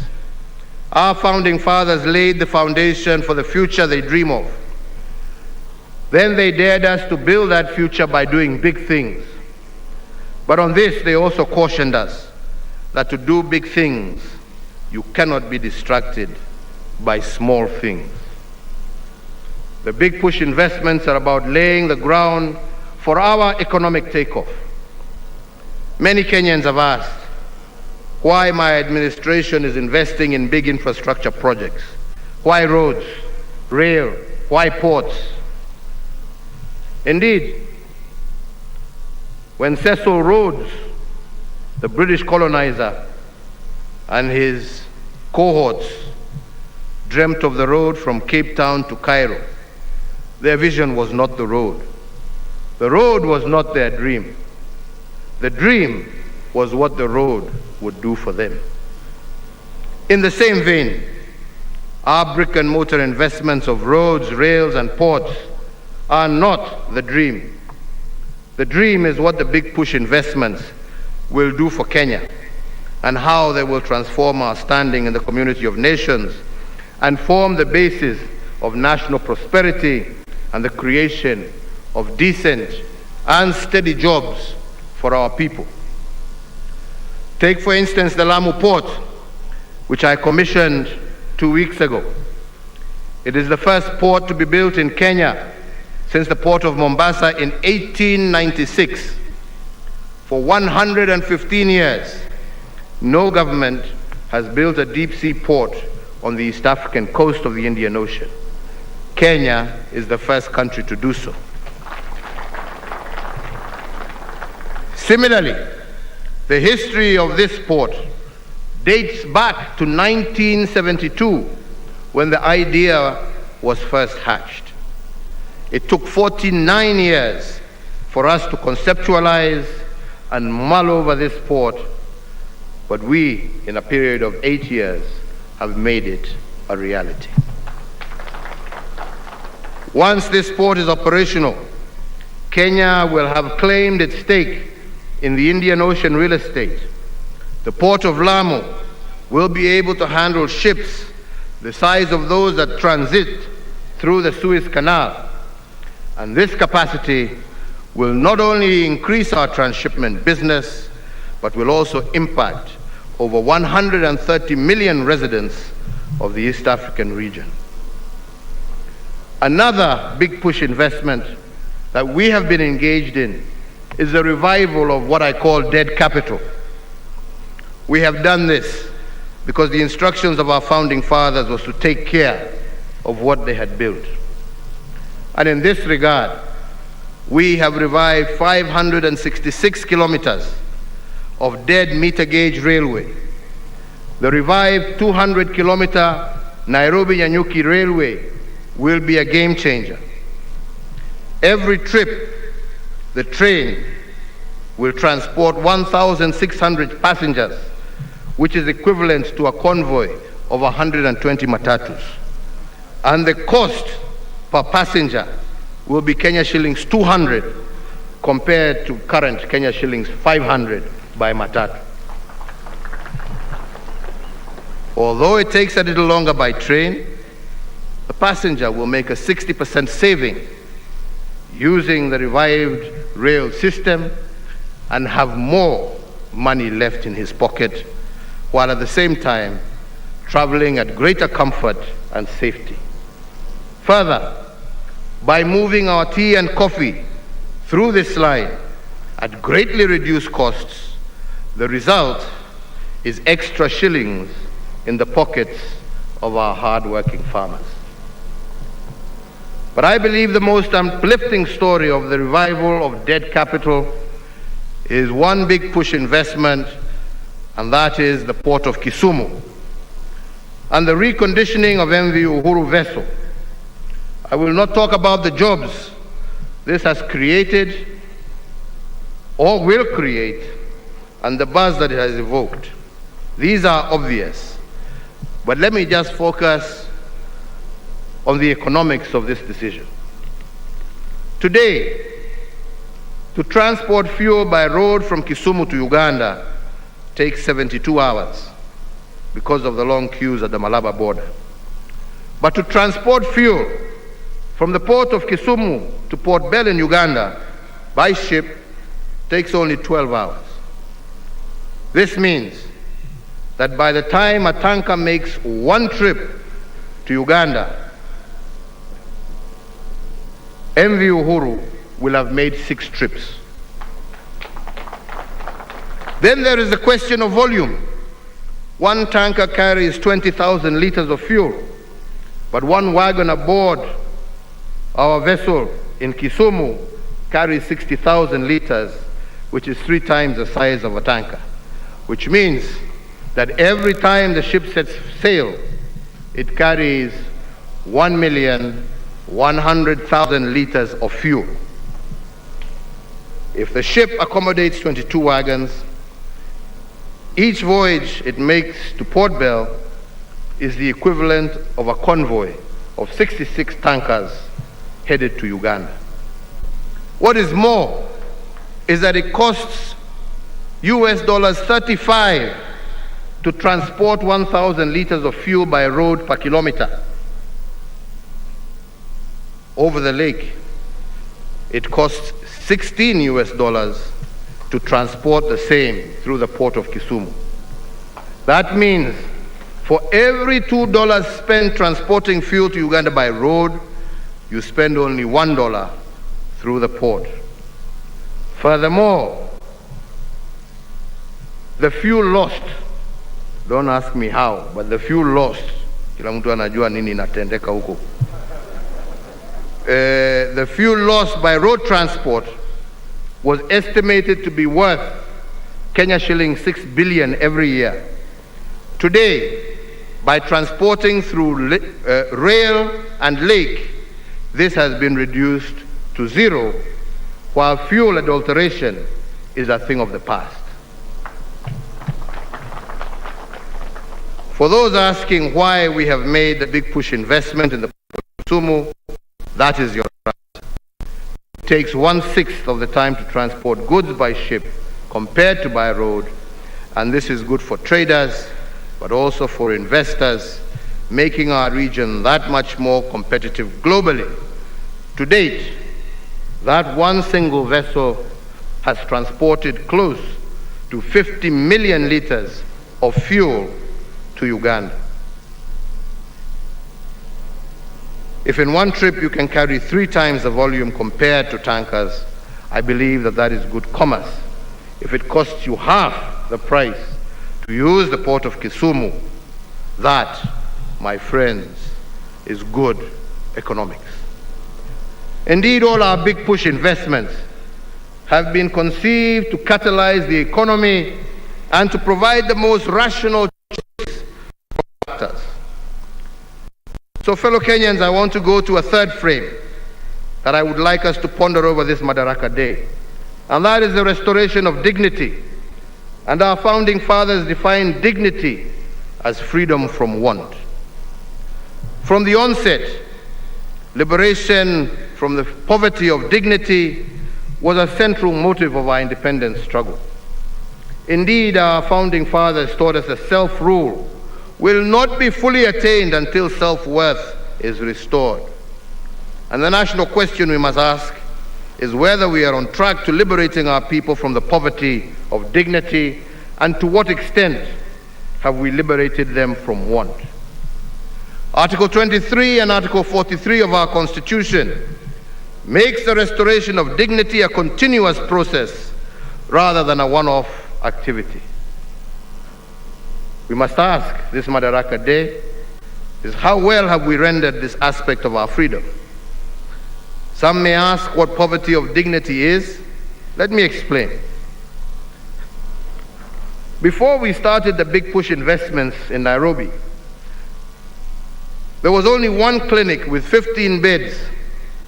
Our founding fathers laid the foundation for the future they dream of. Then they dared us to build that future by doing big things. But on this, they also cautioned us that to do big things, you cannot be distracted by small things. The big push investments are about laying the ground for our economic takeoff. Many Kenyans have asked why my administration is investing in big infrastructure projects. Why roads, rail, why ports? Indeed, when Cecil Rhodes, the British colonizer, and his cohorts dreamt of the road from Cape Town to Cairo, their vision was not the road. The road was not their dream. The dream was what the road would do for them. In the same vein, our brick and mortar investments of roads, rails, and ports are not the dream. The dream is what the big push investments will do for Kenya and how they will transform our standing in the community of nations and form the basis of national prosperity and the creation of decent and steady jobs for our people. Take, for instance, the Lamu Port, which I commissioned 2 weeks ago. It is the first port to be built in Kenya since the port of Mombasa in 1896. For 115 years, no government has built a deep-sea port on the East African coast of the Indian Ocean. Kenya is the first country to do so. Similarly, the history of this port dates back to 1972, when the idea was first hatched. It took 49 years for us to conceptualize, and mull over this port, but we, in a period of 8 years, have made it a reality. Once this port is operational, Kenya will have claimed its stake in the Indian Ocean real estate. The port of Lamu will be able to handle ships the size of those that transit through the Suez Canal. And this capacity will not only increase our transshipment business, but will also impact over 130 million residents of the East African region. Another big push investment that we have been engaged in is the revival of what I call dead capital. We have done this because the instructions of our founding fathers was to take care of what they had built. And in this regard, we have revived 566 kilometers of dead meter gauge railway. The revived 200-kilometer Nairobi-Nyanyuki railway will be a game changer. Every trip, the train will transport 1,600 passengers, which is equivalent to a convoy of 120 matatus. And the cost per passenger will be Kenya shillings 200 compared to current Kenya shillings 500 by matatu. Although it takes a little longer by train, the passenger will make a 60% saving using the revived rail system and have more money left in his pocket, while at the same time traveling at greater comfort and safety. Further, by moving our tea and coffee through this line at greatly reduced costs, the result is extra shillings in the pockets of our hard-working farmers. But I believe the most uplifting story of the revival of dead capital is one big push investment, and that is the port of Kisumu and the reconditioning of MV Uhuru vessel. I will not talk about the jobs this has created or will create and the buzz that it has evoked. These are obvious, but let me just focus on the economics of this decision. Today, to transport fuel by road from Kisumu to Uganda takes 72 hours because of the long queues at the Malaba border. But to transport fuel from the port of Kisumu to Port Bell in Uganda by ship takes only 12 hours. This means that by the time a tanker makes one trip to Uganda, MV Uhuru will have made 6 trips. Then there is the question of volume. One tanker carries 20,000 liters of fuel, but one wagon aboard our vessel in Kisumu carries 60,000 liters, which is 3 times the size of a tanker, which means that every time the ship sets sail, it carries 1,100,000 liters of fuel. If the ship accommodates 22 wagons, each voyage it makes to Port Bell is the equivalent of a convoy of 66 tankers headed to Uganda. What is more is that it costs $35 to transport 1,000 liters of fuel by road per kilometer. Over the lake, it costs $16 to transport the same through the port of Kisumu. That means for every $2 spent transporting fuel to Uganda by road, you spend only $1 through the port. Furthermore, the fuel lost, don't ask me how, but the fuel lost, kila mtu anajua nini inatendeka huko. The fuel lost by road transport was estimated to be worth Kenya shillings 6 billion every year. Today, by transporting through rail and lake, this has been reduced to 0, while fuel adulteration is a thing of the past. For those asking why we have made a big push investment in the Kisumu, that is your right. It takes 1/6 of the time to transport goods by ship compared to by road, and this is good for traders, but also for investors, making our region that much more competitive globally. To date, that one single vessel has transported close to 50 million liters of fuel to Uganda. If in one trip you can carry 3 times the volume compared to tankers, I believe that that is good commerce. If it costs you half the price to use the port of Kisumu, that, my friends, is good economics. Indeed, all our big push investments have been conceived to catalyze the economy and to provide the most rational choice for actors. So, fellow Kenyans, I want to go to a third frame that I would like us to ponder over this Madaraka Day, and that is the restoration of dignity. And our founding fathers defined dignity as freedom from want. From the onset, liberation from the poverty of dignity was a central motive of our independence struggle. Indeed, our founding fathers taught us that self-rule will not be fully attained until self-worth is restored. And the national question we must ask is whether we are on track to liberating our people from the poverty of dignity, and to what extent have we liberated them from want. Article 23 and Article 43 of our Constitution makes the restoration of dignity a continuous process rather than a one-off activity. We must ask this Madaraka Day is how well have we rendered this aspect of our freedom? Some may ask what poverty of dignity is. Let me explain. Before we started the big push investments in Nairobi, there was only one clinic with 15 beds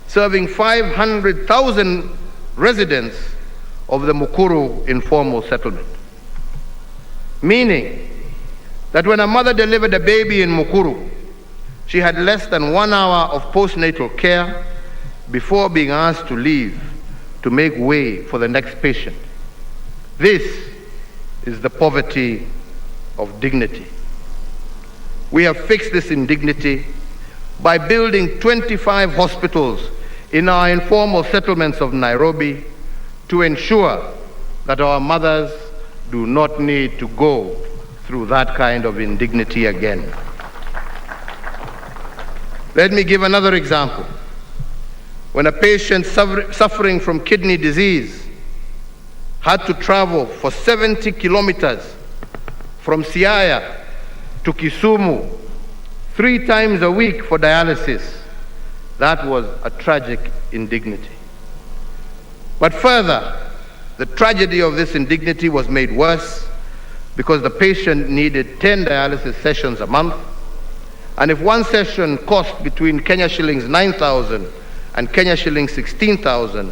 serving 500,000 residents of the Mukuru informal settlement. Meaning that when a mother delivered a baby in Mukuru, she had less than 1 hour of postnatal care before being asked to leave to make way for the next patient. This is the poverty of dignity. We have fixed this indignity by building 25 hospitals in our informal settlements of Nairobi to ensure that our mothers do not need to go through that kind of indignity again. Let me give another example. When a patient suffering from kidney disease had to travel for 70 kilometers from Siaya to Kisumu 3 times a week for dialysis, that was a tragic indignity. But further, the tragedy of this indignity was made worse because the patient needed 10 dialysis sessions a month, and if one session cost between Kenya shillings 9,000 and Kenya shillings 16,000,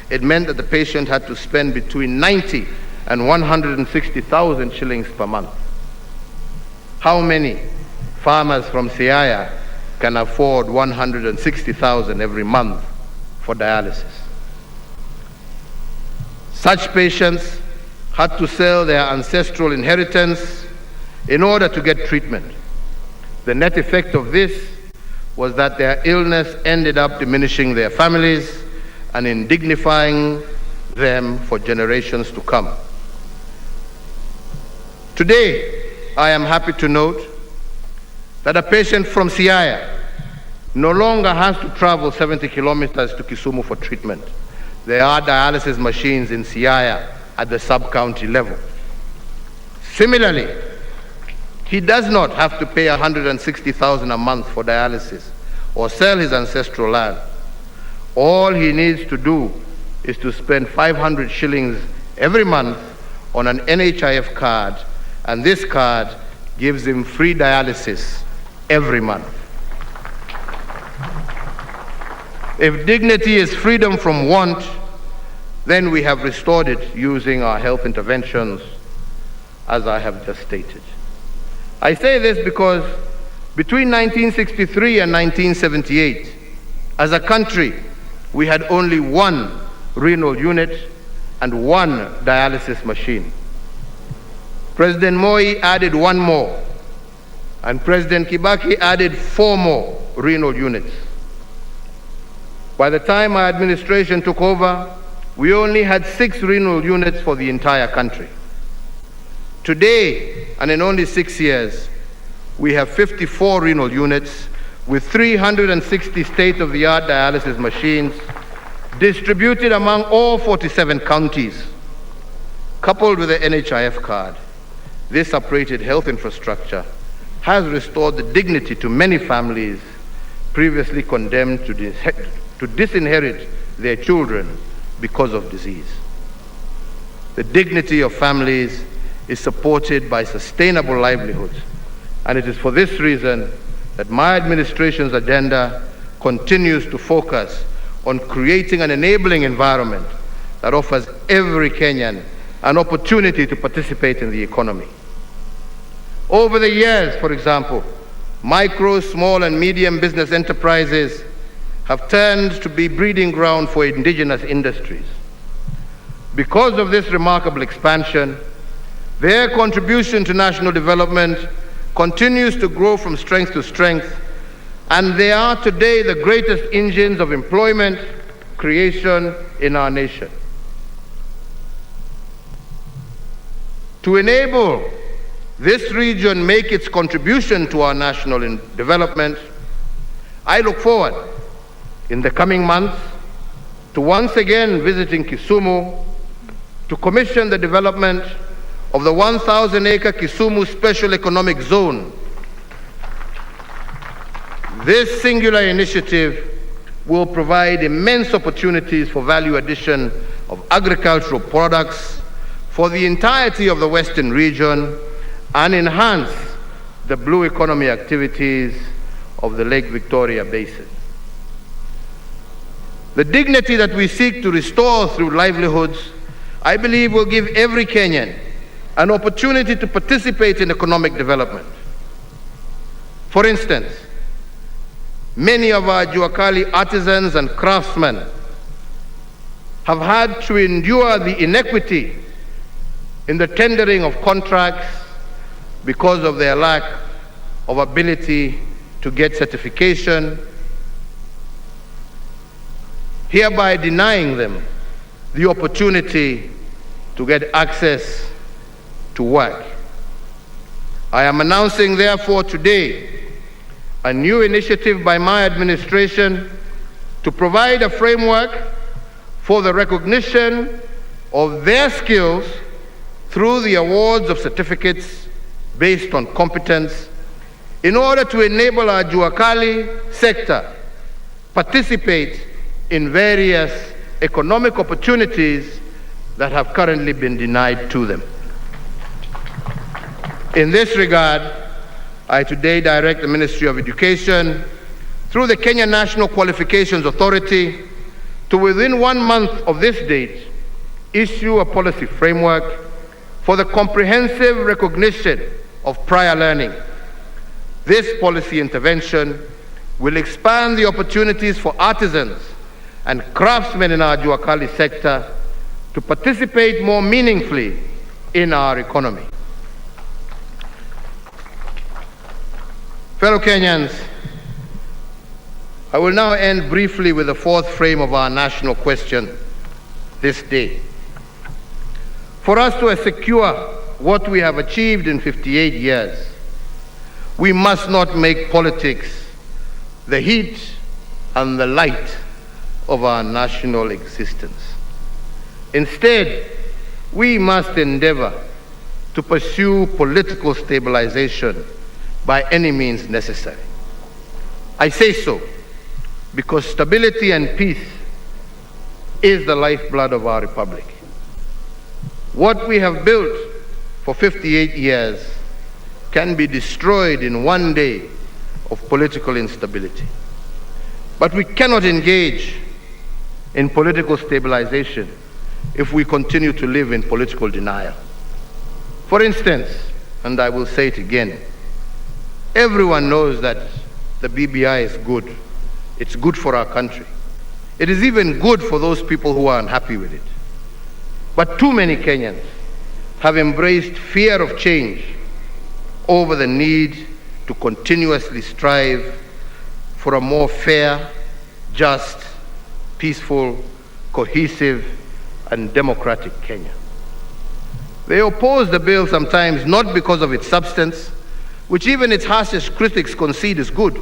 it meant that the patient had to spend between 90 and 160,000 shillings per month. How many farmers from Siaya can afford 160,000 every month for dialysis? Such patients had to sell their ancestral inheritance in order to get treatment. The net effect of this was that their illness ended up diminishing their families and indignifying them for generations to come. Today, I am happy to note that a patient from Siaya no longer has to travel 70 kilometers to Kisumu for treatment. There are dialysis machines in Siaya at the sub-county level. Similarly, he does not have to pay 160,000 a month for dialysis or sell his ancestral land. All he needs to do is to spend 500 shillings every month on an NHIF card, and this card gives him free dialysis every month. If dignity is freedom from want, Then we have restored it using our health interventions, as I have just stated. I say this because between 1963 and 1978, as a country, we had only one renal unit and one dialysis machine. President Moi added one more, and President Kibaki added 4 more renal units. By the time my administration took over, we only had 6 renal units for the entire country. Today, and in only 6 years, we have 54 renal units with 360 state-of-the-art dialysis machines distributed among all 47 counties. Coupled with the NHIF card, this upgraded health infrastructure has restored the dignity to many families previously condemned to disinherit their children because of disease. The dignity of families is supported by sustainable livelihoods, and it is for this reason that my administration's agenda continues to focus on creating an enabling environment that offers every Kenyan an opportunity to participate in the economy. Over the years, for example, micro, small, and medium business enterprises have turned to be breeding ground for indigenous industries. Because of this remarkable expansion, their contribution to national development continues to grow from strength to strength, and they are today the greatest engines of employment creation in our nation. To enable this region make its contribution to our national development, I look forward in the coming months to once again visiting Kisumu to commission the development of the 1,000-acre Kisumu Special Economic Zone. This singular initiative will provide immense opportunities for value addition of agricultural products for the entirety of the Western region and enhance the blue economy activities of the Lake Victoria Basin. The dignity that we seek to restore through livelihoods, I believe, will give every Kenyan an opportunity to participate in economic development. For instance, many of our Juakali artisans and craftsmen have had to endure the inequity in the tendering of contracts because of their lack of ability to get certification, hereby denying them the opportunity to get access to work. I am announcing, therefore, today a new initiative by my administration to provide a framework for the recognition of their skills through the awards of certificates based on competence in order to enable our Juakali sector participate in various economic opportunities that have currently been denied to them. In this regard, I today direct the Ministry of Education through the Kenya National Qualifications Authority to, within 1 month of this date, issue a policy framework for the comprehensive recognition of prior learning. This policy intervention will expand the opportunities for artisans and craftsmen in our Juakali sector to participate more meaningfully in our economy. Fellow Kenyans, I will now end briefly with the 4th frame of our national question this day. For us to secure what we have achieved in 58 years, we must not make politics the heat and the light of our national existence. Instead, we must endeavor to pursue political stabilization by any means necessary. I say so because stability and peace is the lifeblood of our republic. What we have built for 58 years can be destroyed in 1 day of political instability. But we cannot engage in political stabilization if we continue to live in political denial. For instance, and I will say it again, everyone knows that the BBI is good. It's good for our country. It is even good for those people who are unhappy with it. But too many Kenyans have embraced fear of change over the need to continuously strive for a more fair, just, peaceful, cohesive, and democratic Kenya. They oppose the bill sometimes not because of its substance, which even its harshest critics concede is good,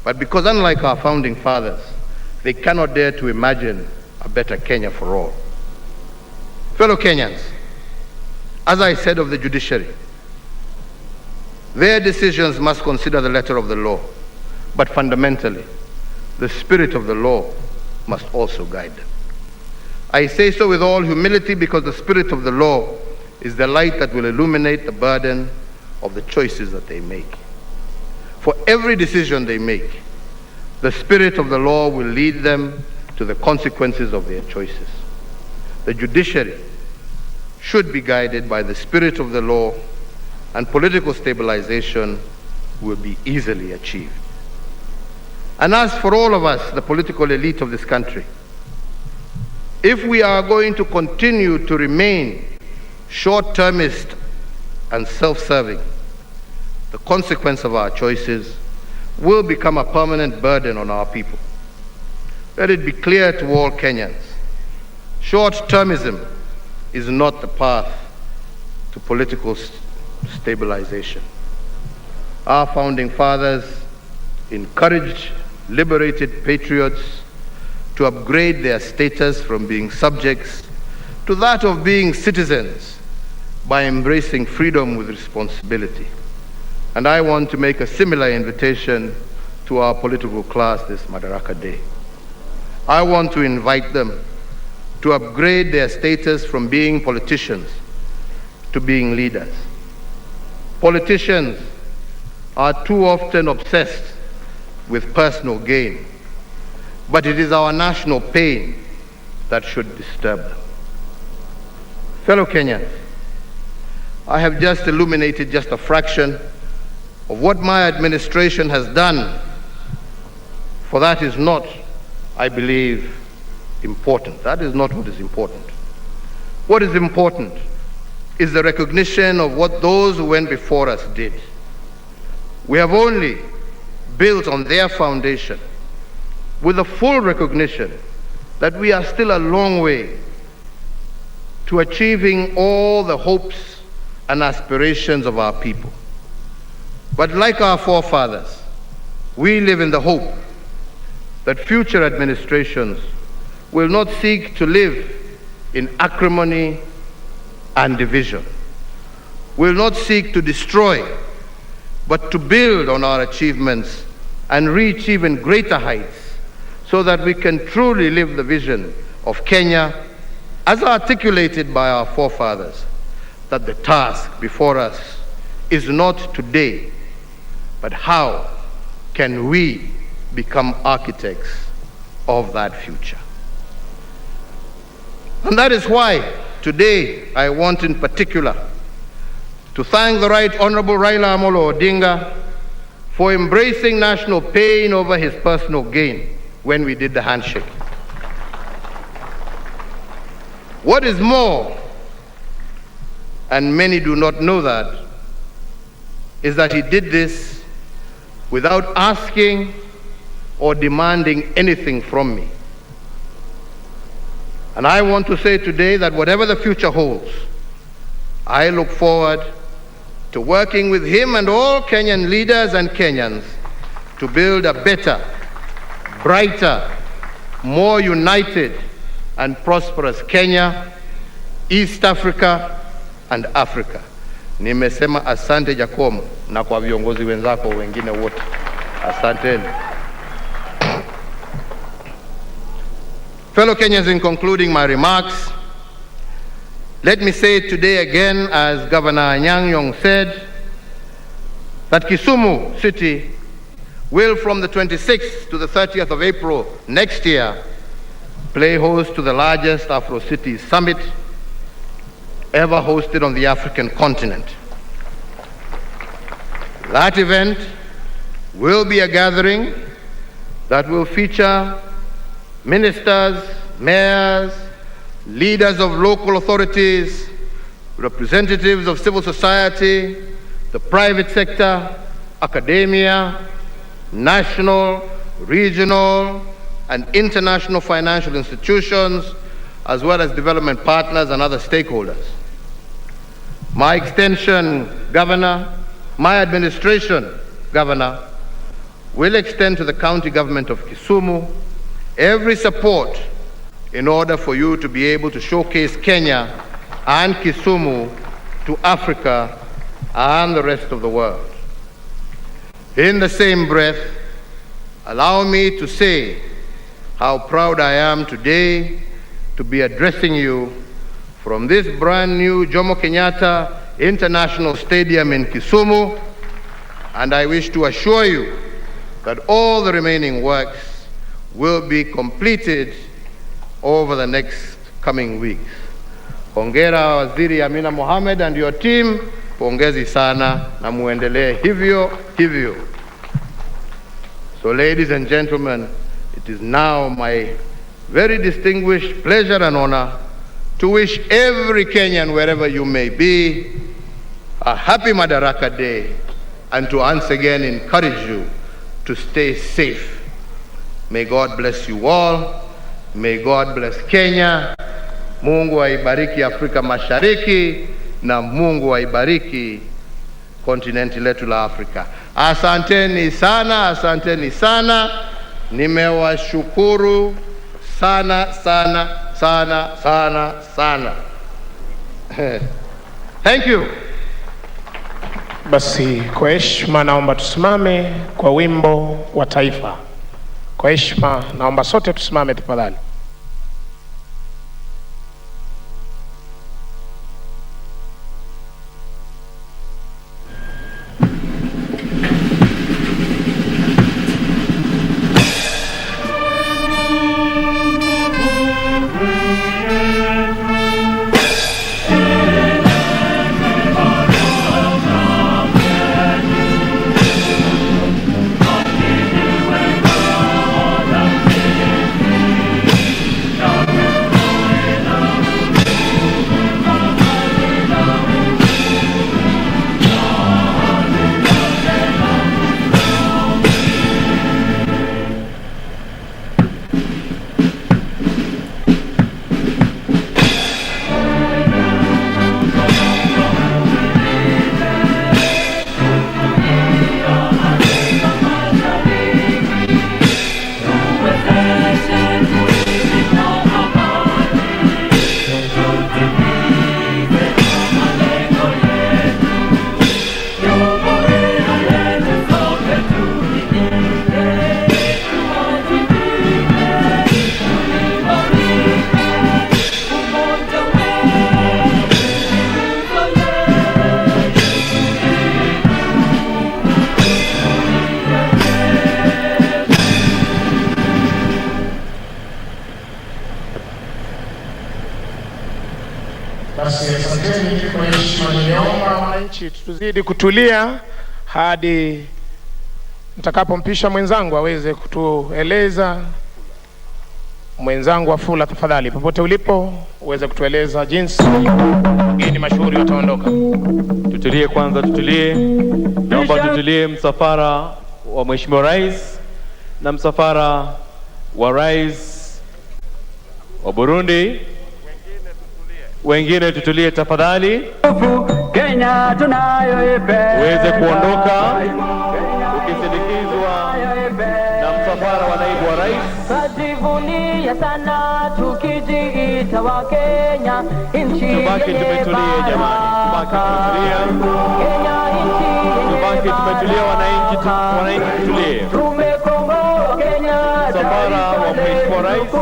but because, unlike our founding fathers, they cannot dare to imagine a better Kenya for all. Fellow Kenyans, as I said of the judiciary, their decisions must consider the letter of the law, but fundamentally, the spirit of the law must also guide them. I say so with all humility because the spirit of the law is the light that will illuminate the burden of the choices that they make. For every decision they make, the spirit of the law will lead them to the consequences of their choices. The judiciary should be guided by the spirit of the law, and political stabilization will be easily achieved. And as for all of us, the political elite of this country, if we are going to continue to remain short-termist and self-serving, the consequence of our choices will become a permanent burden on our people. Let it be clear to all Kenyans, short-termism is not the path to political stabilization. Our founding fathers encouraged liberated patriots to upgrade their status from being subjects to that of being citizens by embracing freedom with responsibility. And I want to make a similar invitation to our political class this Madaraka Day. I want to invite them to upgrade their status from being politicians to being leaders. Politicians are too often obsessed with personal gain, but it is our national pain that should disturb them. Fellow Kenyans, I have just illuminated just a fraction of what my administration has done, for that is not, I believe, important. That is not what is important. What is important is the recognition of what those who went before us did. We have only built on their foundation with a full recognition that we are still a long way to achieving all the hopes and aspirations of our people. But like our forefathers, we live in the hope that future administrations will not seek to live in acrimony and division, will not seek to destroy, but to build on our achievements and reach even greater heights so that we can truly live the vision of Kenya as articulated by our forefathers, that the task before us is not today, but how can we become architects of that future. And that is why today I want in particular to thank the Right Honorable Raila Amolo Odinga for embracing national pain over his personal gain when we did the handshake. What is more, and many do not know that, is that he did this without asking or demanding anything from me. And I want to say today that whatever the future holds, I look forward to working with him and all Kenyan leaders and Kenyans to build a better, brighter, more united and prosperous Kenya, East Africa and Africa. Nimesema asante Jomo na kwa viongozi wenzako wengine wote. Asanteni. Fellow Kenyans, in concluding my remarks, let me say today again, as Governor Anyang' Nyong'o said, that Kisumu City will, from the 26th to the 30th of April next year, play host to the largest Afro-Cities Summit ever hosted on the African continent. That event will be a gathering that will feature ministers, mayors, leaders of local authorities, representatives of civil society, the private sector, academia, national, regional, and international financial institutions, as well as development partners and other stakeholders. My extension, Governor, my administration, Governor, will extend to the county government of Kisumu every support in order for you to be able to showcase Kenya and Kisumu to Africa and the rest of the world. In the same breath, allow me to say how proud I am today to be addressing you from this brand new Jomo Kenyatta International Stadium in Kisumu, and I wish to assure you that all the remaining works will be completed over the next coming weeks. Hongera Waziri Amina Mohamed and your team, pongezi sana na muendelee hivyo hivyo. So ladies and gentlemen, it is now my very distinguished pleasure and honor to wish every Kenyan, wherever you may be, a happy Madaraka Day, and to once again encourage you to stay safe. May God bless you all. May God bless Kenya. Mungu aibariki Afrika Mashariki na Mungu aibariki kontinenti letu la Afrika. Asanteni sana, asanteni sana. Nimewashukuru sana sana sana sana sana. Thank you. Basi kwa heshima naomba tusimame kwa wimbo wa taifa. Kwa heshima naomba sote tusimame tafadhali. Basi asanteni kwa heshima, nimeomba wananchi tuzidi kutulia hadi nitakapompisha mwenzangu aweze kutueleza. Mwenzangu Wafula, tafadhali popote ulipo uweze kutueleza jinsi wageni mashuhuri wataondoka. Tutulie kwanza, tutulie. Naomba tutulie. Msafara wa Mheshimiwa Rais na msafara wa Rais wa Burundi, wengine tutulie tafadhali. Kenya tunayoipenda uweze kuondoka ukisindikizwa na msafara wa naibu wa rais. Tujivunie sana tukijiita wa Kenya, nchi tubaki tumetulia jamani, tubaki tumetulia. Kenya nchi tubaki tumetulia, wananchi tutulie. Tumekomboa Kenya, msafara wa Mheshimiwa Rais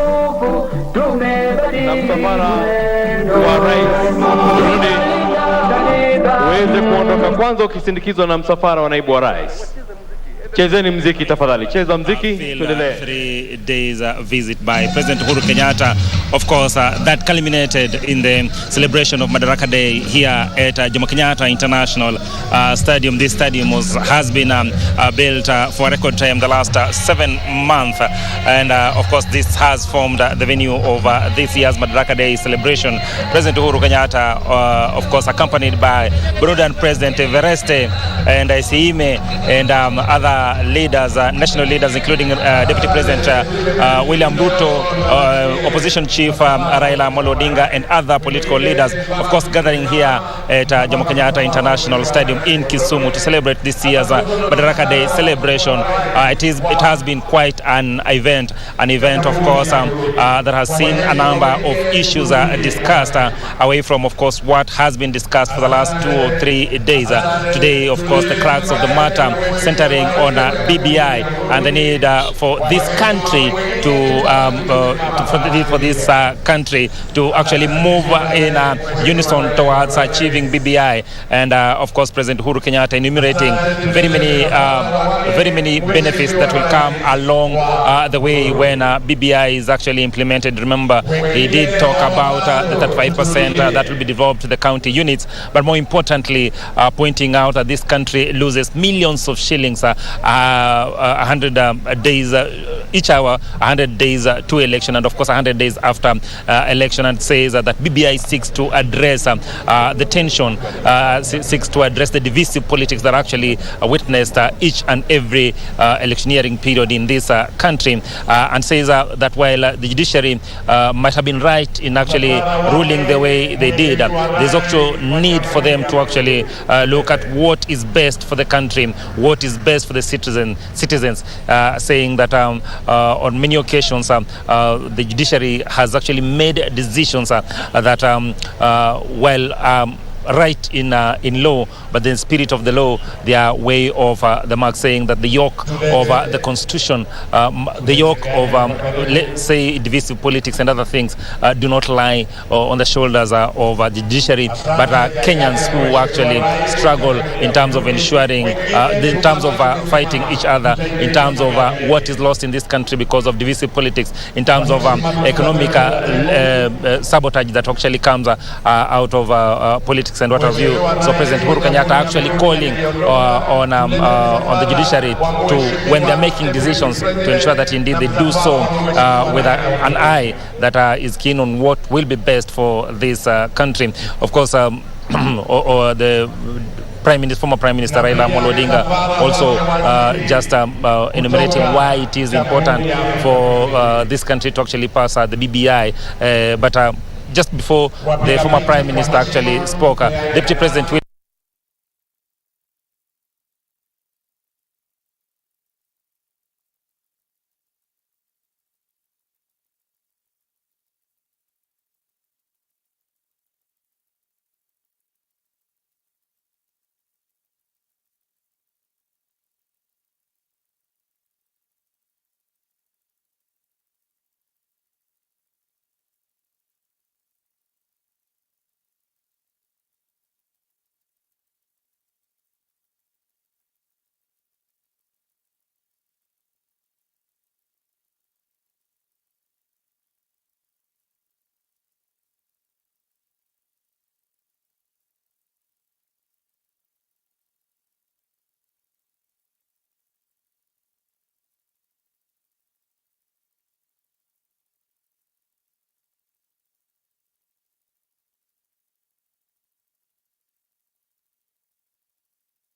na msafara wa Rais Burundi uweze kuondoka kwanza ukisindikizwa na msafara wa naibu wa rais. Chezeni mziki tafadhali. Cheza mziki, tuendelee. 3 days visit by President Uhuru Kenyatta. Of course, that culminated in the celebration of Madaraka Day here at Jomo Kenyatta International Stadium. This stadium has been built for a record time the last 7 months. And of course, this has formed the venue of this year's Madaraka Day celebration. President Uhuru Kenyatta, of course, accompanied by Burundian President Evereste and Isiime and other leaders, national leaders, including Deputy President William Ruto, Opposition Chief Raila Amolo Odinga, and other political leaders, of course, gathering here at Jomo Kenyatta International Stadium in Kisumu to celebrate this year's Madaraka Day celebration. It has been quite an event, of course, that has seen a number of issues discussed away from, of course, what has been discussed for the last 2 or 3 days. Today, of course, the crux of the matter centering on BBI and the need for this country country to actually move in unison towards achieving BBI. And of course, President Uhuru Kenyatta enumerating very many benefits that will come along the way when BBI is actually implemented. Remember, he did talk about the 35% that will be devolved to the county units, but more importantly, pointing out that this country loses millions of shillings 100 days each hour, 100 days to election, and of course 100 days after election, and says that BBI seeks to address the tension, seeks to address the divisive politics that actually witnessed each and every electioneering period in this country, and says that while the judiciary might have been right in actually ruling the way they did, there's also need for them to actually look at what is best for the country, what is best for the citizens, saying that on many occasions the judiciary has actually made decisions that right in law, but the spirit of the law, their way of the mark, saying that the yoke of the constitution, the yoke of let's say divisive politics and other things do not lie on the shoulders of the judiciary, but Kenyans who actually struggle in terms of ensuring, in terms of fighting each other, in terms of what is lost in this country because of divisive politics, in terms of economic sabotage that actually comes out of politics and what have you. So President Uhuru Kenyatta actually calling on the judiciary to, when they're making decisions, to ensure that indeed they do so with an eye that is keen on what will be best for this country. Of course, the former Prime Minister Raila Amolo Odinga also just enumerating why it is important for this country to actually pass the BBI, but just before the former Prime Minister actually spoke, Deputy President